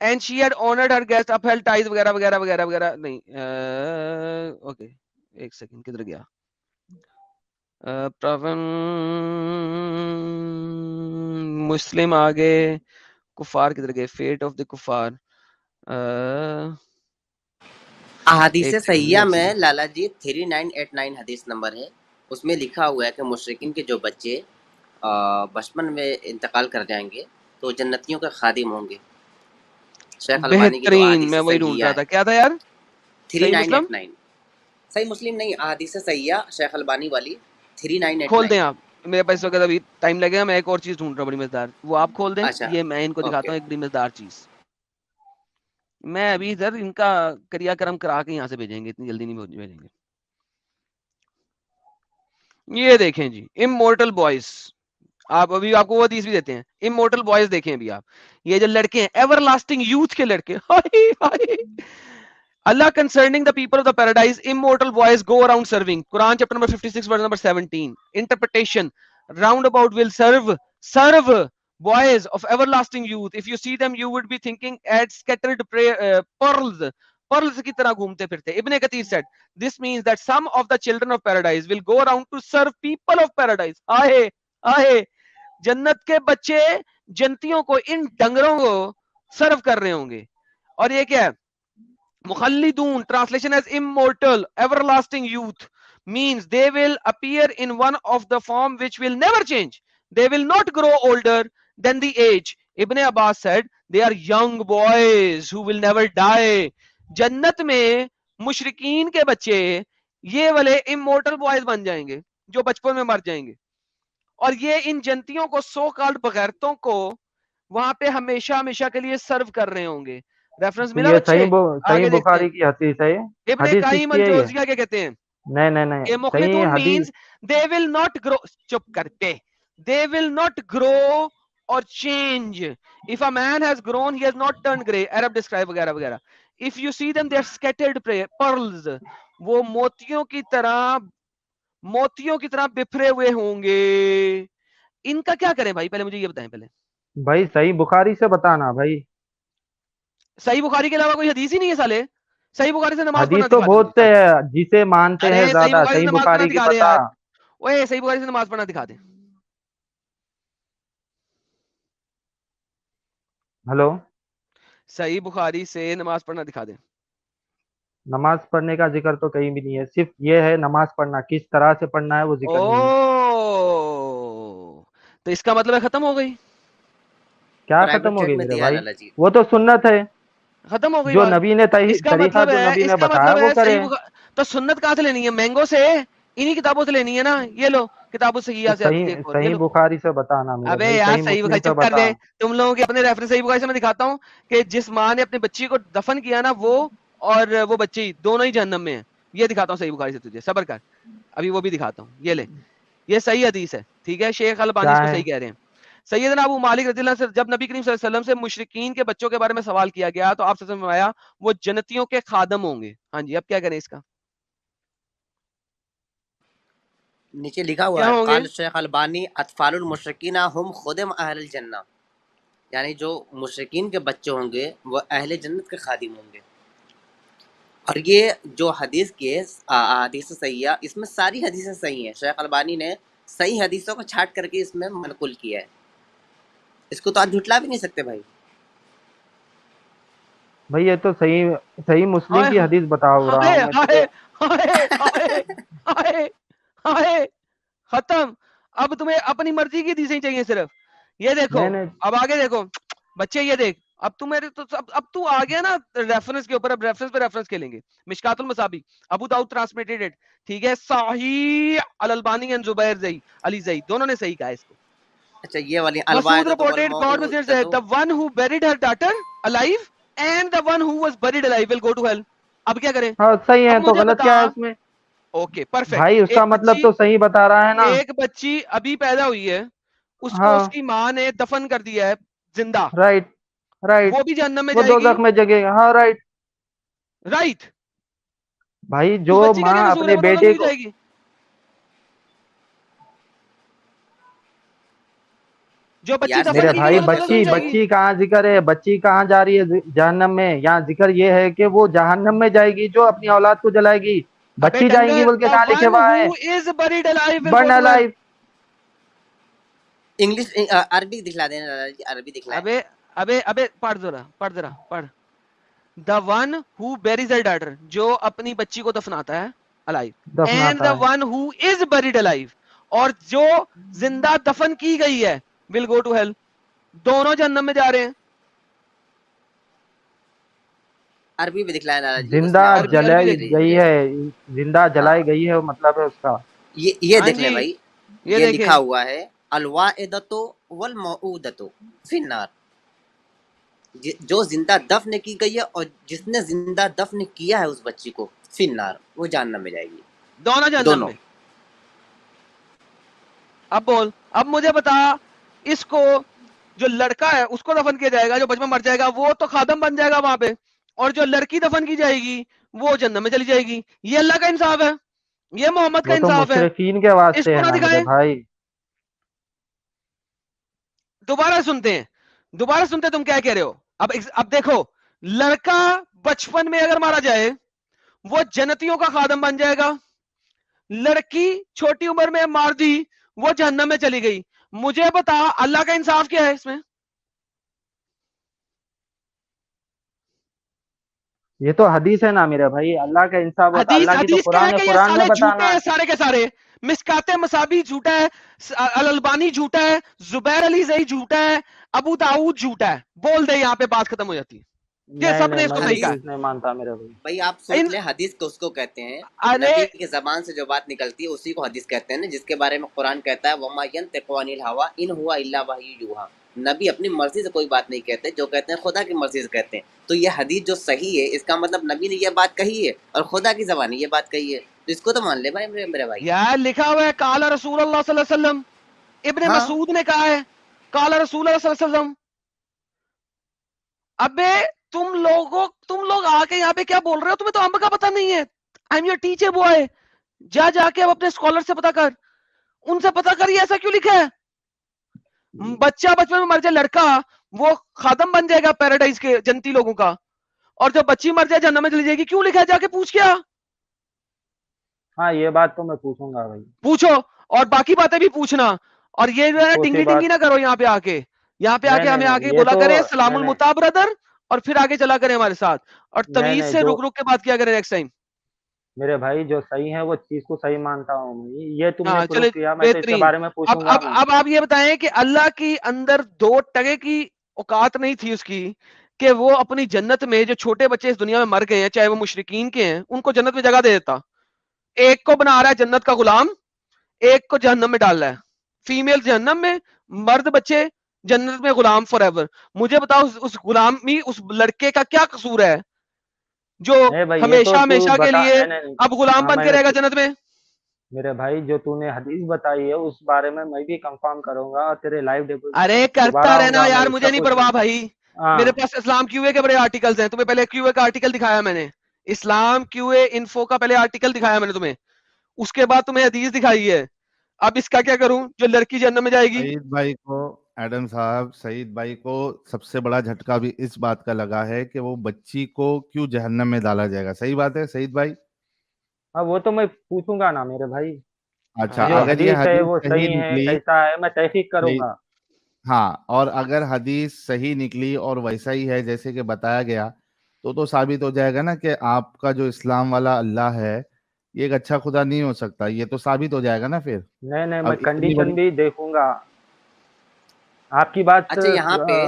And she had honored her guest, upheld ties وغیرہ وغیرہ وغیرہ وغیرہ. نہیں اوکے ایک سیکنڈ کدھر گیا. مسلم آگے, کفار کدھر گئے, فیٹ آف دی کفار. احادیث ایک صحیحہ سیکنڈ میں لالا جی 3989 حدیث نمبر ہے, اس میں لکھا ہوا ہے کہ مشرکین کے جو بچے بچپن میں انتقال کر جائیں گے تو جنتیوں کے خادم ہوں گے. شیخ البانی کی جو بہترین, احادیث میں وہی ڈھونڈ صحیحہ رہا ہے تھا, کیا تھا یار, صحیح مسلم. 3989, صحیح مسلم نہیں, احادیث صحیحہ شیخ البانی والی کھول 3989. دیں آپ, میرے پاس اس وقت ابھی ٹائم لگے گا, میں ایک اور چیز ڈھونڈ رہا ہوں بڑی مزیدار, وہ آپ کھول دیں. اچھا یہ میں ان کو دکھاتا اوکے. ہوں ایک بڑی مزیدار چیز. میں ابھی ادھر ان کا کریا کرم کرا کے یہاں سے بھیجیں گے, اتنی جلدی نہیں بھیجیں گے. یہ دیکھیں جی امورٹل بوائز, آپ ابھی آپ کو وہ حدیث بھی دیتے ہیں. امورٹل بوائز دیکھیں ابھی آپ, یہ جو لڑکے ہیں ایور لاسٹنگ یوتھ کے لڑکے, Allah concerning the people of the paradise, immortal boys go around serving. Quran chapter number 56 verse number 17. Interpretation, roundabout will serve boys of everlasting youth. If you see them you would be thinking at scattered pearls کی طرح گھومتے پھرتے. Ibn Kathir said this means that some of the children of paradise will go around to serve people of paradise. آہے جنت کے بچے جنتیوں کو, ان ڈنگروں کو سرو کر رہے ہوں گے. اور یہ کیا ہے, مخلدون, translation as immortal, everlasting youth, means they will appear in one of the form which will never change. They will not grow older than the age. Ibn Abbas said they are young boys who will never die. جنت میں مشرکین کے بچے یہ والے immortal boys بن جائیں گے جو بچپن میں مر جائیں گے, اور یہ ان جنتیوں کو سو کالڈ بغیرتوں کو وہاں پہ ہمیشہ ہمیشہ کے لیے سرو کر رہے ہوں گے. ریفرنس تو ملا یہ بچے, صحیح آگے دیکھتے ہیں. بخاری کی حدیث ہے. ابن حدیث کس قیم کی ہے یہ؟ الجوزیہ کیا کہتے ہیں, نہیں نہیں نہیں, کہ صحیح مخلدون حدیث. means they will not grow, چپ کرتے, they will not grow or change. If a man has grown he has not turned grey, Arab describe وغیرہ وغیرہ. If you see them they are scattered pearls, وہ موتیوں کی طرح بکھرے ہوئے ہوں گے. ان کا کیا کریں بھائی, پہلے مجھے یہ بتائیں. پہلے بھائی صحیح بخاری سے بتانا بھائی. صحیح بخاری کے علاوہ کوئی حدیث ہی نہیں ہے سالے. صحیح بخاری سے نماز پڑھنا حدیث تو دکھا دیں بہت مجھے, سے چل. ہے جسے مانتے ارے ہیں صحیح زیادہ. بخاری سے صحیح نماز پڑھنا بخاری کی دکھا دیں بتا. یار, اوے صحیح بخاری سے نماز پڑھنا دکھا دیں. ہلو, صحیح بخاری سے نماز پڑھنا دکھا دیں. نماز پڑھنے کا ذکر تو کہیں بھی نہیں ہے, صرف یہ ہے نماز پڑھنا کس طرح سے پڑھنا ہے وہ ذکر نہیں ہے. او تو اس کا مطلب ہے ختم ہو گئی, کیا ختم پرائیویٹ ہو چیٹ گئی میں میرے دیا بھائی, لالا جی. وہ تو سنت ہے. ختم ہو گئی جو بات. نبی نے اس کا طریقہ مطلب جو ہے, نبی اس نے کا بتایا مطلب وہ ہے کرے. تو سنت کہاں سے لینی ہے, مینگو سے, انہی کتابوں سے لینی ہے نا. یہ لو کتابوں سے تو سے آتی ہے ایک اور, یہ صحیح لو. بخاری سے بتانا میرے ابے بھائی, یار صحیح صحیح مسلم بخاری سے چپ کر بتا. دے, تم لوگوں کے اپنے ریفرنس صحیح بخاری سے میں دکھاتا ہوں کہ جس ماں نے اپنی بچی کو دفن کیا نا, وہ اور وہ بچی دونوں ہی جہنم میں ہیں. یہ دکھاتا ہوں صحیح بخاری سے تجھے, صبر کر, ابھی وہ بھی دکھاتا ہوں. یہ لے, یہ صحیح حدیث ہے, ٹھیک ہے. شیخ البانی اس کیا کو ہے؟ صحیح کہہ رہے ہیں. سیدنا ابو مالک رضی اللہ عنہ سے جب نبی کریم صلی اللہ علیہ وسلم سے مشرکین کے بچوں کے بارے میں سوال کیا گیا تو آپ سے فرمایا وہ جنتیوں کے خادم ہوں گے. ہاں جی, اب کیا کریں اس کا, نیچے لکھا ہوا کیا ہے ہوں گے؟ قال شیخ البانی اطفال المشرکین ہم خدم اہل الجنہ, یعنی جو مشرکین کے بچے ہوں گے وہ اہل جنت کے خادم ہوں گے. اور یہ جو حدیث کے حدیث صحیحہ, اس میں ساری حدیثیں صحیح ہیں. شیخ البانی نے صحیح حدیثوں کو چھانٹ کر کے اس میں منقول کیا ہے. اس کو تو آپ جھٹلا بھی نہیں سکتے بھائی. بھائی یہ تو صحیح مسلم ہائے کی حدیث بتا رہا ہائے ہوں میں ہائے تجھے. ہائے ہائے ہائے ہائے, ختم. اب تمہیں اپنی مرضی کی حدیثیں چاہیے صرف. یہ دیکھو, نہیں نہیں, اب آگے دیکھو بچے, یہ دیکھ اب تو میرے تو اب تو آ گیا نا ریفرنس کے اوپر. اب ریفرنس پہ ریفرنس کھیلیں گے. مشکات المصابی, ابو داؤد ٹرانسمیٹڈ اٹ, ٹھیک ہے, صحیح الالبانی اینڈ زبیر زئی علی زئی دونوں نے صحیح کہا اس کو. اچھا یہ والی مسعود الواحدۃ reported God was said والموءودۃ. the one who buried her daughter alive and the one who was buried alive will go to hell. اب کیا کریں؟ ہاں صحیح ہے, اب تو مجھے غلط بتا. کیا ہے اس میں اوکے پرفیکٹ. بھائی؟ اس کا ایک مطلب بچی, تو صحیح بتا رہا ہے نا. ایک بچی ابھی پیدا ہوئی ہے, اس کو ہاں اس کی ماں نے دفن کر دیا ہے زندہ, رائٹ رائٹ, وہ بھی جہنم میں وہ جائے گی. دوزخ میں جگے گا. ہاں رائٹ. رائٹ. بھائی اس جو بچی کا ماں کیا قصور ہے, اپنے وہ دوزخ بیٹے میں کو, جائے گی. جو بچی یار دفن میرے کی گئی بھائی ہے وہ دوزخ میں جائے گی. بچی کہاں ذکر ہے, بچی کہاں جا رہی ہے جہنم میں؟ یہاں ذکر یہ ہے کہ وہ جہنم میں جائے گی جو اپنی اولاد کو جلائے گی. ابے بچی جائیں گی ڈنگر, بول کے the کہاں لکھے one ہوا ہے؟ who is buried alive will burn go to hell. Life. English عربی دکھلا دینا دادا جی, عربی دکھلائیں. ابے ابے ابے پڑھ ذرا پڑھ. the one who buries her daughter, جو اپنی بچی کو دفناتا ہے alive, and دفناتا the ہے. one who is buried alive, اور جو زندہ دفن کی گئی ہے will go to hell. دونوں جہنم میں جا رہے ہیں. عربی بھی دکھلائیں دادا جی, اس زندہ میں آواز عربی جلائی نہیں دیکھ. رہی گئی مجھے. ہے, زندہ ہاں جلائی گئی ہے مطلب ہے اس کا. یہ ہاں دیکھ لیں جی, بھائی, یہ یہ دیکھیں. لکھا ہوا ہے الواحدۃ والموءودۃ فی النار. جو زندہ دفن کی گئی ہے اور جس نے زندہ دفن کیا ہے اس بچی کو, فی النار, وہ جہنم میں جائے گی. دونوں جہنم دونوں. میں. اب بول, اب مجھے بتا, اس کو جو لڑکا ہے اس کو دفن کیا جائے گا, جو بچپن مر جائے گا وہ تو خادم بن جائے گا وہاں پہ, اور جو لڑکی دفن کی جائے گی وہ جہنم میں چلی جائے گی. یہ اللہ کا انصاف ہے, یہ محمد کا وہ تو انصاف ہے. مشرکین کے اس واسطے کو ہے نہ نا میرے دکھائیں. بھائی. دوبارہ سنتے تم کیا کہہ رہے ہو. اب دیکھو, لڑکا بچپن میں اگر مارا جائے وہ جنتیوں کا خادم بن جائے گا, لڑکی چھوٹی عمر میں مار دی وہ جہنم میں چلی گئی. مجھے بتا اللہ کا انصاف کیا ہے اس میں؟ یہ تو حدیث ہے نا میرے بھائی, اللہ کا انصاف ہوتا, اللہ کی تو حدیث کیا ہے قرآن ہے, کہ یہ قرآن میں سالے جھوٹے بتانا. ہیں سارے کے سارے. مشکات مصابی جھوٹا ہے, الالبانی جھوٹا ہے, زبیر علی زئی جھوٹا ہے, ابو داؤد جھوٹا ہے. بول دے, یہاں پہ بات ختم ہو جاتی ہے. یہ نہیں سب نے نہیں, اس کو میں صحیح کہا حدیث حدیث نہیں مانتا میرے بھائی. بھائی آپ ہے. سوچ لیں, حدیث کو اس کو کہتے ہیں, ارے نبی کی زبان سے جو بات نکلتی ہے اسی کو حدیث کہتے ہیں نا, جس کے بارے میں قرآن کہتا ہے وما ینطق عن الہوی ان ہوا الا وحی یوحی. نبی اپنی مرضی سے کوئی بات نہیں کہتے, جو کہتے ہیں خدا کی مرضی سے کہتے ہیں. تو یہ حدیث جو صحیح ہے اس کا مطلب نبی نے یہ بات کہی ہے اور خدا کی زبان نے یہ بات کہی ہے, تو اس کو تو مان لے بھائی میرے بھائی. یار لکھا ہوا ہے قال رسول اللہ صلی اللہ علیہ وسلم, ابن ہاں مسعود نے کہا ہے قال رسول اللہ صلی اللہ علیہ وسلم. ابے تم لوگ آ کے یہاں پہ کیا بول رہے ہو؟ تمہیں تو امر کا پتہ نہیں ہے. I am your teacher boy, جا کے اب اپنے اسکالر سے پتا کر, ان سے پتا کر یہ ایسا کیوں لکھا ہے. بچہ بچپن میں مر جائے لڑکا, وہ خادم بن جائے گا پیراڈائز کے جنتی لوگوں کا, اور جب بچی مر جائے جہنم میں چلی جائے گی. کیوں لکھا ہے, جا کے پوچھ کیا ہاں یہ بات تو میں پوچھوں گا بھائی, پوچھو, اور باقی باتیں بھی پوچھنا. اور یہ جو ہے نا کون سی ڈنگی بات؟ ڈنگی نہ کرو یہاں پہ آ کے نہیں نہیں ہمیں نہیں, آگے یہ بولا تو کریں سلام نہیں نہیں المتا برادر, اور پھر آگے چلا کریں ہمارے ساتھ, اور نہیں تمیز نہیں, سے جو رک کے بات کیا کریں نیکسٹ ٹائم. میرے بھائی جو صحیح ہے وہ چیز کو صحیح مانتا ہوں میں, یہ تم نے ہاں پروف چلے کیا, میں تو اس کے بہترین. بارے میں پوچھوں گا بھی. اب آپ یہ بتائیں کہ اللہ کی اندر 2 ٹکے کی اوقات نہیں تھی اس کی کہ وہ اپنی جنت میں جو چھوٹے بچے اس دنیا میں مر گئے ہیں چاہے وہ مشرکین کے ہیں ان کو جنت میں جگہ دے دیتا. ایک کو بنا رہا ہے جنت کا غلام, ایک کو جہنم میں ڈال رہا ہے. فیمیل جہنم میں, مرد بچے جنت میں غلام فار ایور. مجھے بتاؤ اس غلامی اس لڑکے کا کیا قصور ہے جو نہیں بھائی, یہ تو ہمیشہ کے بتا, لیے نہیں نہیں, اب غلام ہاں بن میں کے نے رہے گا جنت میں. میرے بھائی جو تو نے حدیث بتائی ہے اس بارے میں بھی کنفرم کروں گا, اور تیرے لائیو ارے دوبارہ کرتا آؤں رہنا گا میں یار, اس کا مجھے نہیں پوچھنے. پرواہ بھائی. ہاں میرے پاس اسلام کیو اے کے بڑے آرٹیکلز ہیں, تمہیں پہلے کیو اے کا آرٹیکل دکھایا میں نے, اسلام کیو اے انفو کا پہلے آرٹیکل دکھایا میں نے تمہیں, اس کے بعد تمہیں حدیث دکھائی ہے. اب اس کا کیا کروں جو لڑکی جہنم میں جائے گی. سعید بھائی کو, ایڈم صاحب, سعید بھائی کو سب سے بڑا جھٹکا بھی اس بات کا لگا ہے کہ وہ بچی کو کیوں جہنم میں ڈالا جائے گا. صحیح بات ہے سعید بھائی؟ ہاں, وہ تو میں پوچھوں گا نا میرے بھائی, اچھا, جو اگر یہ حدیث ہے حدیث وہ صحیح صحیح ہے نکلی, کیسا ہے میں تحقیق کروں گا. ہاں, اور اگر حدیث صحیح نکلی اور ویسا ہی ہے جیسے کہ بتایا گیا تو ثابت ہو جائے گا نا کہ آپ کا جو اسلام والا اللہ ہے یہ ایک اچھا خدا نہیں ہو سکتا. یہ تو ثابت ہو جائے گا نا پھر. نہیں نہیں, اب میں اتنی کنڈیشن بڑی, بھی دیکھوں گا. آپ کی بات اچھا یہاں پہ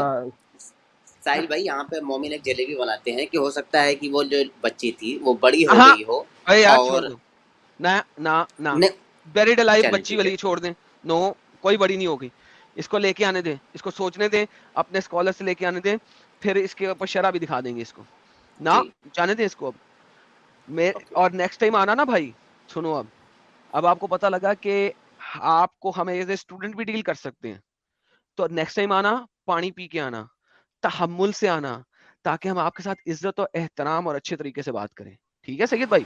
ساحل بھائی یہاں پہ مومن ایک جلیبی بناتے ہیں کہ ہو سکتا ہے کہ وہ جو بچی تھی وہ بڑی ہو ہاں گئی ہو ارے یار چھوڑ اور دو نہ نہ نہ نہیں بیریڈ الائیو چلیں بچی ٹھیک ہے والی چھوڑ دیں. نو کوئی بڑی نہیں ہوگی, اس کو لے کے آنے دیں, اس کو سوچنے دیں, اپنے اسکالر سے لے کے آنے دیں, پھر اس کے اوپر شرح بھی دکھا دیں گے اس کو. نہ جی جانے دیں اس کو. اب میں اوکے اور نیکسٹ ٹائم آنا نا بھائی, سنو اب آپ کو پتا لگا کہ آپ کو ہم ایز اے اسٹوڈنٹ بھی ڈیل کر سکتے ہیں, تو نیکسٹ ٹائم آنا پانی پی کے آنا, تحمل سے آنا, تاکہ ہم آپ کے ساتھ عزت و احترام اور اچھے طریقے سے بات کریں. ٹھیک ہے سید بھائی؟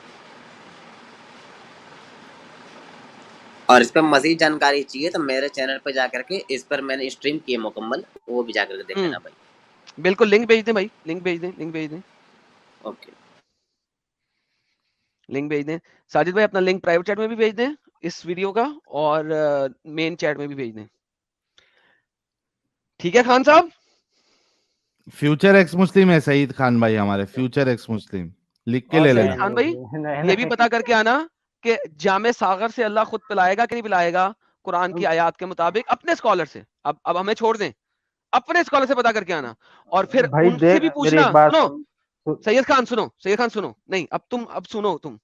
اور اس پہ مزید جانکاری چاہیے تو میرے چینل پہ جا کر کے اس پر میں نے اسٹریم کی ہے مکمل, وہ بھی جا کر کے دیکھ لینا بھائی. بالکل لنک بھیج دیں بھائی, لنک بھیج دیں, لنک بھیج دیں, اوکے لنک بھیج دیں. ساجد بھائی اپنا لنک پرائیویٹ چیٹ میں بھی بھیج دیں اس ویڈیو کا, اور مین چیٹ میں بھی بھیج دیں. ٹھیک ہے خان صاحب؟ فیوچر ایکس مسلم ہے سعید خان بھائی, ہمارے فیوچر ایکس مسلم, لکھ کے اور لے سعید لینا. خان بھائی نہیں یہ بھی پتا کر کے آنا کہ جامع ساغر سے اللہ خود پلائے گا کہ نہیں پلائے گا قرآن کی آیات کے مطابق اپنے اسکالر سے. اب ہمیں چھوڑ دیں, اپنے اسکالر سے پتا کر کے آنا, اور پھر بھائی ان سے بھی میری پوچھنا. ایک بات سنو سن. سید خان سنو, سید خان سنو, نہیں اب سنو تم,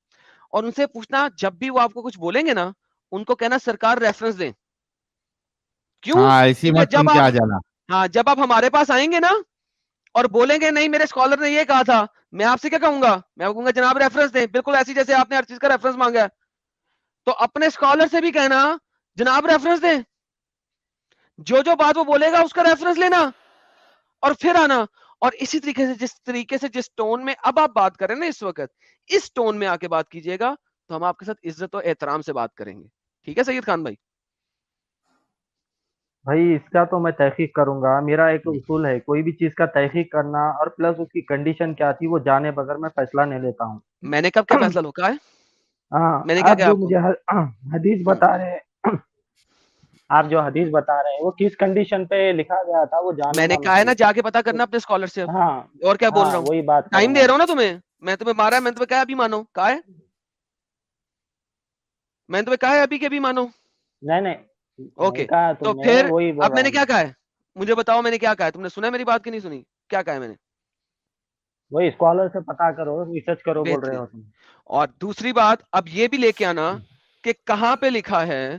اور ان سے پوچھنا جب بھی وہ آپ کو کچھ بولیں گے نا, ان کو کہنا سرکار ریفرنس دیں. کیوں؟ ہاں ایسی کیونکہ بات سن کے آ جانا. جب آپ ہمارے پاس آئیں گے نا اور بولیں گے نہیں میرے اسکالر نے یہ کہا تھا, میں آپ سے کیا کہوں گا, میں کہوں گا جناب ریفرنس دیں, بالکل ایسی جیسے آپ نے ہر چیز کا ریفرنس مانگا ہے. تو اپنے اسکالر سے بھی کہنا جناب ریفرنس دیں, جو بات وہ بولے گا اس کا ریفرنس لینا اور پھر آنا. اور اسی طریقے سے جس ٹون میں اب آپ بات کریں نا اس وقت, اس ٹون میں آ کے بات کیجیے گا, تو ہم آپ کے ساتھ عزت و احترام سے بات کریں گے. ٹھیک ہے سید خان بھائی؟ بھائی اس کا تو میں تحقیق کروں گا. میرا ایک اصول ہے, کوئی بھی چیز کا تحقیق کرنا اور پلس اس کی کنڈیشن کیا تھی وہ جانے بغیر میں فیصلہ نہیں لیتا ہوں. میں نے کب کیا فیصلہ لوکا ہے؟ ہاں میں نے کیا آپ کہا جو آپ کو؟ مجھے حدیث بتا رہے ہیں, آپ جو حدیث بتا رہے ہیں وہ کس کنڈیشن پہ لکھا گیا تھا وہ میں جانوں نے گا کہا ہے نا پہلے. جا کے پتا کرنا اپنے اسکالر سے. ہاں اور کیا بول ہاں رہا ہوں, وہی بات ٹائم کروں دے گا. رہا ہوں نا تمہیں, میں تمہیں مارا, میں نے تمہیں کہا ابھی مانو, کہا ہے میں نے تمہیں کہا ہے ابھی کہ ابھی مانو. نہیں نہیں اوکے کہا تو تم نے, پھر وہی بول اب رہا میں نے ہوں. کیا کہا ہے, مجھے بتاؤ میں نے کیا کہا ہے, تم نے سنا میری بات کی نہیں سنی, کیا کہا ہے میں نے؟ وہی اسکالر سے پتا کرو, ریسرچ کرو بول رہے بہترین. ہو تم. اور دوسری بات اب یہ بھی لے کے آنا کہ کہاں پہ لکھا ہے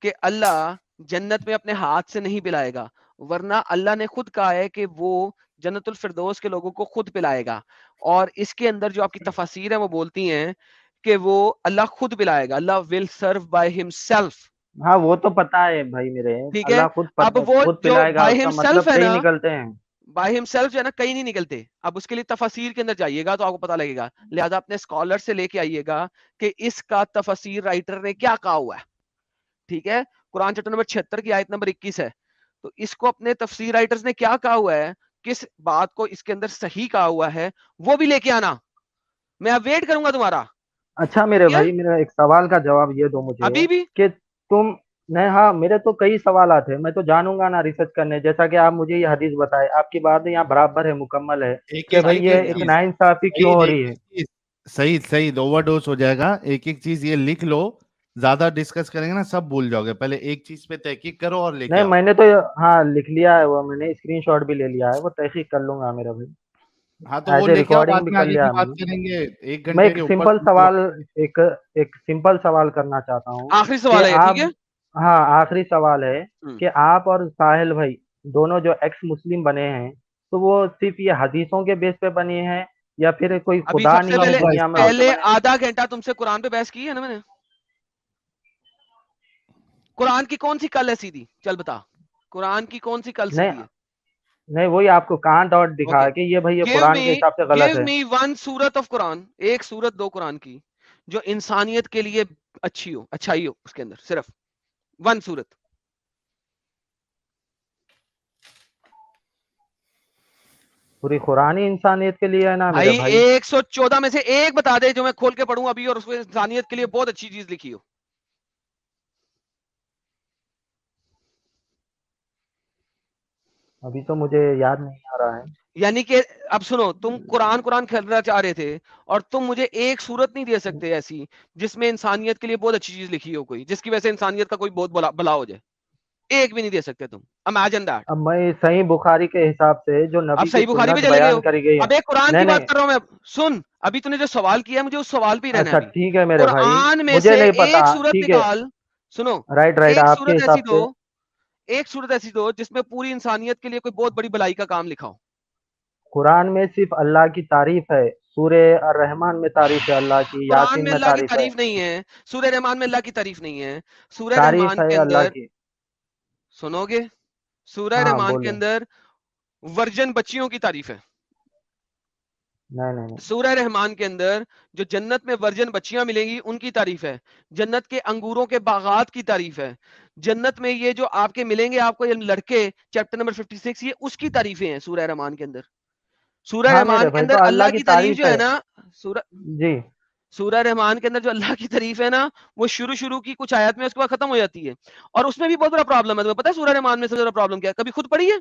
کہ اللہ جنت میں اپنے ہاتھ سے نہیں پلائے گا, ورنہ اللہ نے خود کہا ہے کہ وہ جنت الفردوس کے لوگوں کو خود پلائے گا. اور اس کے اندر جو آپ کی تفاسیر ہیں وہ بولتی ہیں کہ وہ اللہ خود پلائے گا, اللہ ول سرو بائی ہمسیلف. ہاں وہ تو پتا ہے بھائی میرے, ٹھیک ہے, اللہ اب وہ خود جو پلائے گا, اس بائی کا ہمسیلف مطلب ہے کئی نا, نکلتے ہیں. بائی ہمسیلف جو ہے نا کہیں نہیں نکلتے. اب اس کے لیے تفاسیر کے اندر جائیے گا تو آپ کو پتا لگے گا, لہذا اپنے اسکالر سے لے کے آئیے گا کہ اس کا تفاسیر رائٹر نے کیا کہا ہوا ہے. ٹھیک ہے, قرآن چیپٹر نمبر 76 کی آیت نمبر 21 ہے, تو اس کو اپنے تفسیر رائٹرز نے کیا کہا ہوا ہے, کس بات کو اس کے اندر صحیح کہا ہوا ہے, وہ بھی لے کے آنا. میں اب ویٹ کروں گا تمہارا. اچھا میرے ٹھیک ہے, بھائی, میرا ایک سوال کا جواب یہ دو مجھے ابھی بھی کہ تم نہیں, ہاں میرے تو کئی سوالات ہیں, میں تو جانوں گا نا ریسرچ کرنے, جیسا کہ آپ مجھے یہ حدیث بتائے, آپ کی بات یہاں برابر ہے, مکمل ہے ایک کہ ایک بھائی ایک ایک یہ چیز, ناانصافی کیوں سعید ہو ایک رہی ہے. ایک چیز, صحیح اوور ڈوز ہو جائے گا. ایک ایک چیز یہ لکھ لو, زیادہ ڈسکس کریں گے نا سب بھول جاؤ گے. پہلے ایک چیز پہ تحقیق کرو اور لے کے نہیں آؤ. میں نے تو ہاں لکھ لیا ہے, وہ میں نے اسکرین شاٹ بھی لے لیا ہے, وہ تحقیق کر لوں گا میرا بھائی, ہاں تو وہ ایسے لے کے آؤ, ریکارڈنگ بعد بھی میں کر آگے لیا کی ہے میں بات نے. کریں گے. ایک میں گھنٹے کے اوپر ایک سمپل سوال کرنا چاہتا ہوں آخری کہ سوال ہے, ٹھیک آپ, ہے. ہاں آخری سوال ہے کہ آپ اور ساحل بھائی دونوں جو ایکس مسلم بنے ہیں, تو وہ صرف یہ حدیثوں کے بیس پہ بنے ہیں یا پھر کوئی ابھی خدا سب سے نہیں ہے پہلے دنیا میں اس سے پہلے بنے ہیں؟ آدھا گھنٹہ تم سے قرآن پہ بحث کی ہے نا میں نے. قرآن کی کون سی کل ہے سیدھی, چل بتا, قرآن کی کون سی کل نہیں سیدھی ہے. نہیں, وہی آپ کو کہاں ڈاٹ دکھا اوکے, ہے کہ یہ بھائی یہ گیو قرآن کے می حساب سے غلط گیو ہے. می ون سورت آف قرآن, ایک سورت دو قرآن کی جو انسانیت کے لیے اچھی ہو, اچھائی ہو اس کے اندر, صرف ون سورت. پوری قرآن ہی انسانیت کے لیے ہے نا میرے بھائی بھائی. 114 میں سے ایک بتا دے جو میں کھول کے پڑھوں ابھی اور اس میں انسانیت کے لیے بہت اچھی چیز لکھی ہو. ابھی تو مجھے یاد نہیں آ رہا ہے. یعنی کہ اب سنو, تم قرآن کھیلنا چاہ رہے تھے اور تم مجھے ایک صورت نہیں دے سکتے ایسی جس میں انسانیت کے لیے بہت اچھی چیز لکھی ہو, کوئی جس کی وجہ سے انسانیت کا کوئی بہت بلا ہو جائے. एक भी नहीं दे सकते तुम, इमेजिन दैट। अब मैं सही बुखारी के हिसाब से जो अब नबी की सही बुखारी पे सुन्नत चले गए बयान हो। करी गई है, अब एक कुरान नहीं की बात नहीं, कर रहा हूं मैं, सुन, अभी तूने जो सवाल किया है मुझे उस सवाल पे ही रहना है अच्छा अभी। ठीक है मेरे भाई, कुरान में मुझे से नहीं पता, एक सूरत ठीक है, निकाल, सुनो, राइट राइट, एक आपके सूरत ऐसी हिसाब दो, से एक सूरत ऐसी दो जिसमें पूरी इंसानियत के लिए कोई बहुत बड़ी भलाई का काम लिखा हो। कुरान में सिर्फ अल्लाह की तारीफ है, सूरे अर्रहमान में तारीफ है अल्लाह की, कुरान यासीन में में अल्लाह की तारीफ है, तारीफ नहीं है, सूरह रहमान में अल्लाह की तारीफ नहीं है। सूरह तारीफ रहमान है के अल्लाह अंदर, की। सुनोगे, सूरह हाँ रहमान के बोले, अंदर वर्जन बच्चियों की तारीफ है। नहीं नहीं नहीं, सूरह रहमान के अंदर जो जन्नत में वर्जन बच्चियां मिलेंगी उनकी तारीफ है। जन्नत के अंगूरों के बागात की तारीफ है। जन्नत में ये जो आपके मिलेंगे आपको ये लड़के, चैप्टर नंबर 56, ये उसकी तारीफें हैं सूरह रहमान के अंदर। सूरह हाँ मेरे रहमान के भाई, अंदर तो अल्लाह अल्लाह की की तारीफ तारीफ जो है है ना, सूरह जी। सूरह रहमान के अंदर जो अल्लाह की तारीफ है ना, वो शुरू की कुछ आयत में उसके बाद खत्म हो जाती है। और उसमें भी बहुत बड़ा प्रॉब्लम है। तुम्हें पता है सूरह रहमान में सबसे बड़ा प्रॉब्लम क्या है? कभी खुद पढ़ी है?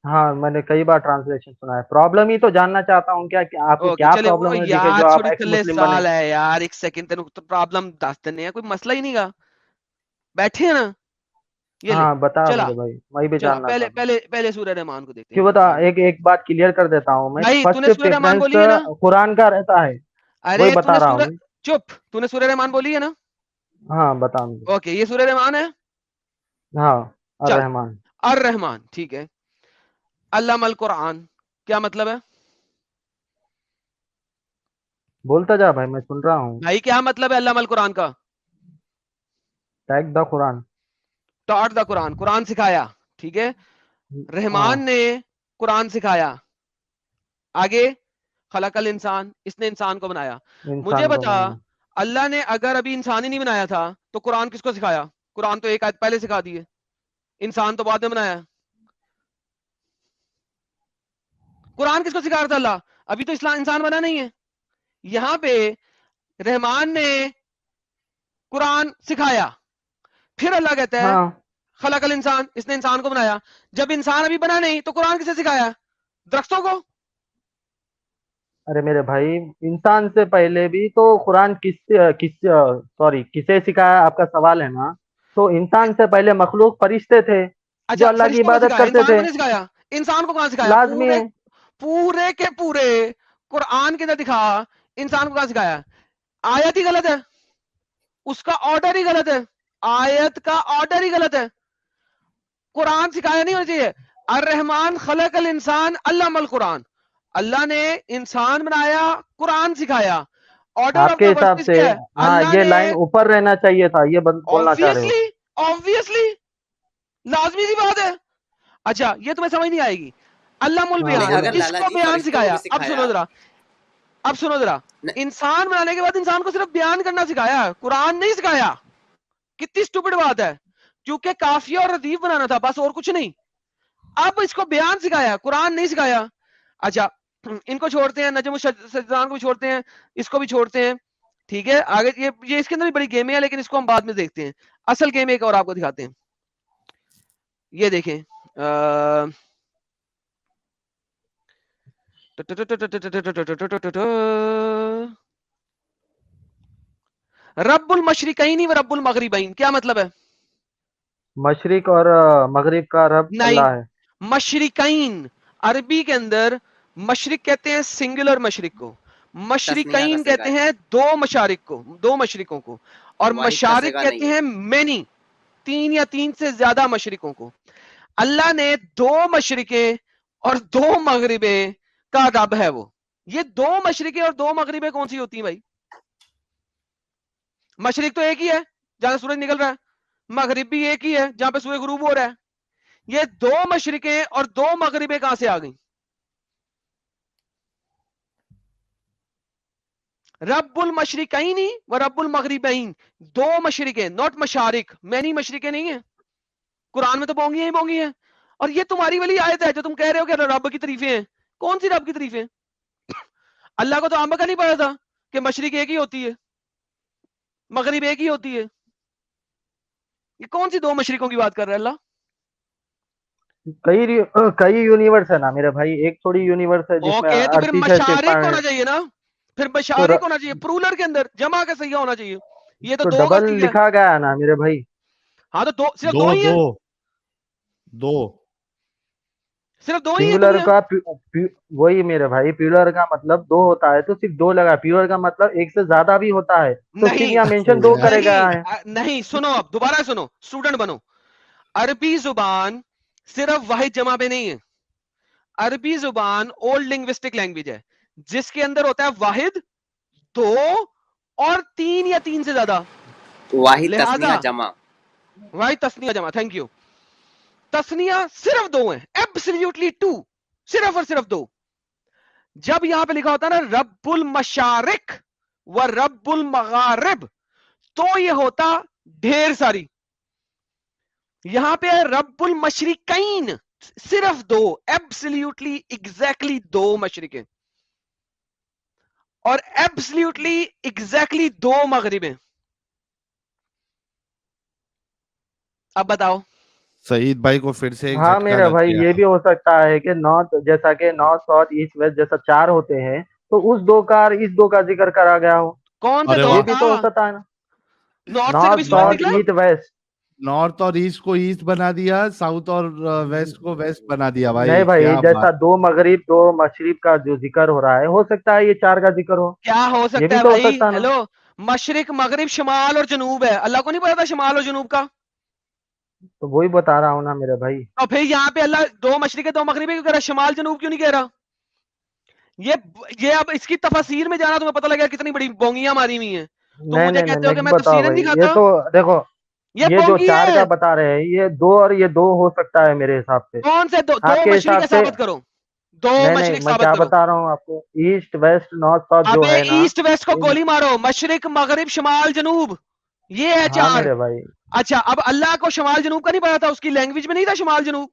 हाँ मैंने कई बार ट्रांसलेशन सुना है, प्रॉब्लम ही तो जानना चाहता हूँ, क्या क्या आपकी ओके क्या चले, वो प्रॉब्लम है जिसके यार जो आप थोड़ी एक्स थल्ले मुस्लिम बने। साल है यार, एक सेकंड तेन तो प्रॉब्लम दस दिन है, कोई मसला ही नहीं का, बैठे हैं ना, ये ले, हाँ बता चला, मेरे भाई, मैं भी चला, जानना पहले चाहता हूँ। पहले पहले सूरह रहमान को देखते क्यों हैं। बता, एक एक बात क्लियर कर देता हूँ मैं, भाई फर्स्ट तूने सूरह रहमान प्रेफरेंस बोली है ना? कुरान का रहता है, वही अरे बता तूने रहा सूरह, हूँ। चुप, तूने सूरह रहमान बोली है ना? हाँ बता मुझे। ओके, ये सूरह रहमान है। हाँ चल, अर्रहमान। अर रहमान, ठीक है। अल्लामल कुरान क्या मतलब है? बोलता जा भाई, मैं सुन रहा हूँ। भाई क्या मतलब है अल्लामल कुरान का? Tag the Quran. Taught the Quran, Quran सिखाया, ठीक है। रहमान हाँ ने कुरान सिखाया। आगे, खलकल इंसान, इसने इंसान को बनाया। मुझे इंसान को बता, बनाया। अल्लाह ने अगर अभी इंसान ही नहीं बनाया था तो कुरान किसको सिखाया? कुरान तो एक आयत पहले सिखा दी है, इंसान तो बाद में बनाया। कुरान किसको सिखा रहा था अल्लाह? अभी तो इस्लाम इंसान बना नहीं है। यहां पे रहमान ने कुरान सिखाया, फिर अल्लाह कहता है हाँ खलकल इंसान, इसने इंसान को बनाया। जब इंसान अभी बना नहीं तो कुरान किसे सिखाया? दरख्तों को। अरे मेरे भाई, इंसान से पहले भी तो कुरान किसे सिखाया, आपका सवाल है ना? तो इंसान से पहले मखलूक फरिश्ते थे जो अच्छा, अल्लाह की फरिश्तों को इबादत सिखाया, करते इंसान थे। को नहीं सिखाया। इंसान को कहां सिखाया? लाजमी पूरे है। पूरे के पूरे कुरान के अंदर दिखा, इंसान को कहां सिखाया? आयत ही गलत है, उसका ऑर्डर ही गलत है, आयत का ऑर्डर ही गलत है। कुरान सिखाया नहीं होना चाहिए। अर्रहमान खलकल इंसान अल्लामल कुरान, अल्लाह ने इंसान बनाया, कुरान सिखाया। ऑर्डर ऑफ आपके द हिसाब वर्सेस से क्या है? हाँ, अल्लाह ये ने, लाइन ऊपर रहना चाहिए था, ये बोलना चाह रहे हो? ऑब्वियसली, ऑब्वियसली, लाजमी सी बात है। अच्छा, ये तुम्हें समझ नहीं आएगी। अल्लामुल हाँ नहीं, बयान, बोलो। अगर लाला किसको जी बयान फरिश्तों को सिखाया? भी अब सुनो सिखाया जरा, अब सुनो जरा, न, इंसान बनाने के बाद इंसान को सिर्फ बयान करना सिखाया, कुरान नहीं सिखाया। कितनी स्टूपिड बात है। क्योंकि काफिया और रदीफ बनाना था बस, और कुछ नहीं। अब इसको बयान सिखाया, कुरान नहीं सिखाया। अच्छा, इनको छोड़ते हैं, नजम सजदान को भी छोड़ते हैं, इसको भी छोड़ते हैं, ठीक है। आगे ये इसके अंदर भी बड़ी गेमें हैं, लेकिन इसको हम बाद में देखते हैं। असल गेम एक और आपको दिखाते हैं, ये देखें। रब्बुल मशरिकैनी व रब्बुल मगरिबैन क्या मतलब है? मशरिक और मगरिब का रब नहीं, अल्लाह है। मशरिकैन, अरबी के अंदर मशरिक कहते हैं सिंगुलर मशरिक को, तस्निया का मशरिकैन सिगा कहते है, हैं दो मशारिक को, दो मशरिकों को। और वाहिद का मशारिक सिगा नहीं कहते है। हैं मैनी, तीन या तीन से ज्यादा मशरिकों को। अल्लाह ने दो मशरिके और दो मगरिबे का रब है वो। ये दो मशरिके और दो मगरिबे कौन सी होती हैं भाई? मशरिक तो एक ही है जहां सूरज निकल रहा है, मगरिब भी एक ही है जहां पे सूरज गुरूब हो रहा है। ये दो मशरिके और दो मगरिबे कहां से आ गई? रब्बुल मशरिकैनी व रब्बुल मगरिबैन, दो मशरिके, नॉट मशारिक, मैनी मशरिके नहीं है। कुरान में तो बोंगी ही बोंगी है। और ये तुम्हारी वाली आयत है जो तुम कह रहे हो कि रब की तारीफें हैं। कौन सी रब की तारीफें? अल्लाह को तो आम का नहीं पता था कि मशरिक एक ही होती है, मगरिब एक ही होती है। ये कौन सी दो मशरिकों की बात कर रहा है अल्लाह? कई यूनिवर्स है ना मेरे भाई, एक थोड़ी यूनिवर्स है जिसमें ओके, तो फिर 38 मशारिक होना चाहिए ना, फिर तो मशारिक होना चाहिए, प्लूरल के अंदर जमा का सही होना चाहिए। ये तो दो का डबल सही है। लिखा गया है ना मेरे भाई। हाँ तो दो, सिर्फ दो दो ही है। दो दो सिर्फ दो ही है सिंगुलर दुनिया का वही मेरे भाई, प्यूलर का मतलब दो होता है तो सिर्फ दो लगा, प्यूलर का मतलब एक से ज्यादा भी होता है, तो सिर्फ नहीं यहाँ मेंशन दो यार। करेगा नहीं है। नहीं सुनो, अब दोबारा सुनो, स्टूडेंट बनो। अरबी जुबान सिर्फ वाहिद जमा पे नहीं है। अरबी जुबान ओल्ड लिंग्विस्टिक लैंग्वेज है जिसके अंदर होता है वाहिद, दो और तीन या तीन से ज्यादा। वाहिद लिहाजा तस्निया जमा। वाहिद तस्निया जमा, थैंक यू। तस्निया सिर्फ दो है, एब्सोल्युटली टू, सिर्फ और सिर्फ दो। जब यहां पे लिखा होता है ना रब्बुल मशारिक व रब्बुल मगारिब, तो ये होता ढेर सारी। यहां पे है रब्बुल मशरिकैन, सिर्फ दो, एब्सोल्युटली एग्जैक्टली दो मशरिकें, और एब्सोल्युटली एग्जैक्टली दो मगरिबें। अब बताओ। सईद भाई को फिर से एक हाँ झटका मेरे लग भाई, गया। ये भी हो सकता है कि नॉर्थ, जैसा कि नॉर्थ साउथ ईस्ट वेस्ट जैसा चार होते हैं, तो उस दो का इस दो का जिक्र करा गया हो, कौन से अरे दो वाह। ये भी तो हो का? सकता है ना। नॉर्थ से कभी नॉर्थ स्टार साउथ निकला? East west. नॉर्थ और ईस्ट को ईस्ट बना दिया, साउथ और वेस्ट को वेस्ट बना दिया भाई। नहीं भाई, क्या जैसा बात। दो मगरिब दो मशरिब का जो जिक्र हो रहा है, हो सकता है ये चार का जिक्र हो, क्या हो ये सकता भी है तो हो भाई? सकता है ना। हेलो, मशरिक मगरिब शमाल और जनूब है, अल्लाह को नहीं पता था शमाल और जनूब का? तो वही बता रहा हूँ ना मेरे भाई। और फिर यहाँ पे अल्लाह दो मशरिक दो मगरिब क्यों कह रहा, शमाल जनूब क्यों नहीं कह रहा? ये अब इसकी तफसीर में जाना तुम्हें पता लगेगा कितनी बड़ी बोंगियां मारी हुई हैं। तुम नहीं मुझे नहीं नहीं, कहते हो कि नहीं मैं बताओ तफसीरें भाई, नहीं ये खाता, तो देखो, ये ये जो बोंगी चार है। का बता रहे हैं, ये दो और ये दो हो सकता है मेरे हिसाब से। कौन से दो? दो आपके मशरिक हिसाब से साबित करो, दो नहीं नहीं, मशरिक मैं साबित क्या करो। बता रहा हूँ आपको, ईस्ट वेस्ट नॉर्थ साउथ जो अबे है ना, ईस्ट वेस्ट को इन गोली मारो, मशरिक मगरिब शमाल जनूब, ये है हाँ चार। मेरे भाई। अच्छा, अब अल्लाह को शमाल जनूब का नहीं पता था, उसकी लैंग्वेज में नहीं था शमाल जनूब?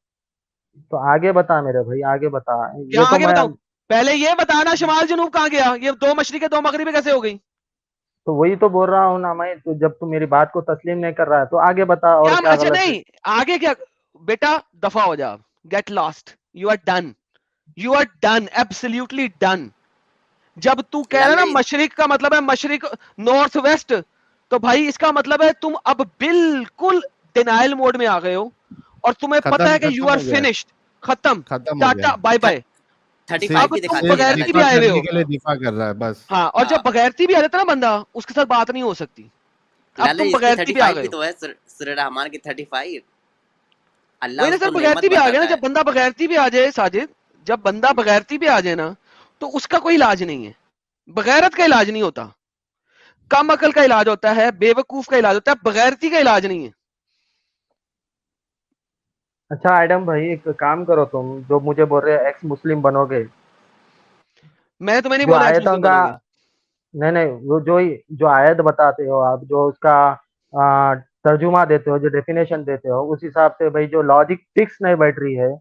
तो आगे बता मेरे भाई, आगे बता। क्या ये तो आगे मैं, बताऊं? पहले ये बताना शमाल जनूब कहां गया, ये दो मशरिक दो मगरिब कैसे हो गई? तो वही तो बोल रहा हूँ ना मैं, तो जब तू मेरी बात को तस्लीम नहीं कर रहा है तो आगे बता, और क्या? क्या अच्छा गलत है। नहीं, आगे क्या? बेटा दफा हो जा, get lost, you are done, you are done, absolutely done. जब तू कह रहा है ना लल्ले मशरिक का मतलब है मशरिक नॉर्थ वेस्ट, तो भाई इसका मतलब है तुम अब बिल्कुल डिनाइल मोड में आ गए हो, और तुम्हें पता है कि यू आर हो गया, फिनिश्ड, खत्म, खत्म हो गया। Tata bye bye. 35 अब की तुम दिखा दी सिर्फ मेरे बगैरती भी दिफा आए हुए करने हो। के लिए दिफा कर रहा है बस। हाँ, और जब हाँ बगैरती भी आ जाता है ना बंदा, उसके साथ बात नहीं हो सकती। अब लल्ले तुम इसकी बगैरती भी आ 35 गए भी हो। तो है, सूरह रहमान की 35। अल्लाह वही ना उसको सर, नेमत बगैरती भी आ गया ना, बताता जब है। बंदा बगैरती भी आ जाए साजिद, जब बंदा बगैरती भी आ जाए ना, तो उसका कोई इलाज नहीं है। बगैरत का इलाज नहीं होता, कम अकल का इलाज होता है, बेवकूफ का इलाज होता है, बगैरती का इलाज नहीं है। अच्छा एडम भाई, एक काम करो, तुम जो मुझे बोल रहे हो एक्स मुस्लिम बनोगे, मैं तुम्हें नहीं जो बोल रहा एक्स आयतों मुस्लिम का, बनोगे। नहीं नहीं, वो जो आयत बताते हो आप, जो उसका तर्जुमा देते हो, जो डेफिनेशन देते हो, उस हिसाब से भाई जो लॉजिक फिक्स नहीं बैठ रही है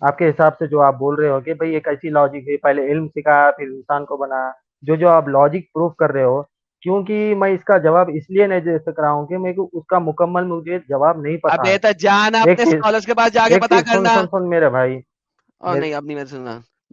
आपके हिसाब से, जो आप बोल रहे हो कि भाई एक ऐसी लॉजिक है, पहले इल्म सिखाया फिर इंसान को बनाया, जो जो आप लॉजिक प्रूफ कर रहे हो, क्योंकि मैं इसका जवाब इसलिए नहीं दे सक रहा हूँ कि मेरे को उसका मुकम्मल मुझे जवाब नहीं पता अबे है। तो जाना एक अपने चीज स्कॉलर्स के पास जाके एक पता चीज सुन करना। सुन सुन मेरे भाई, और मेरे नहीं, अब नहीं मैं सुनना।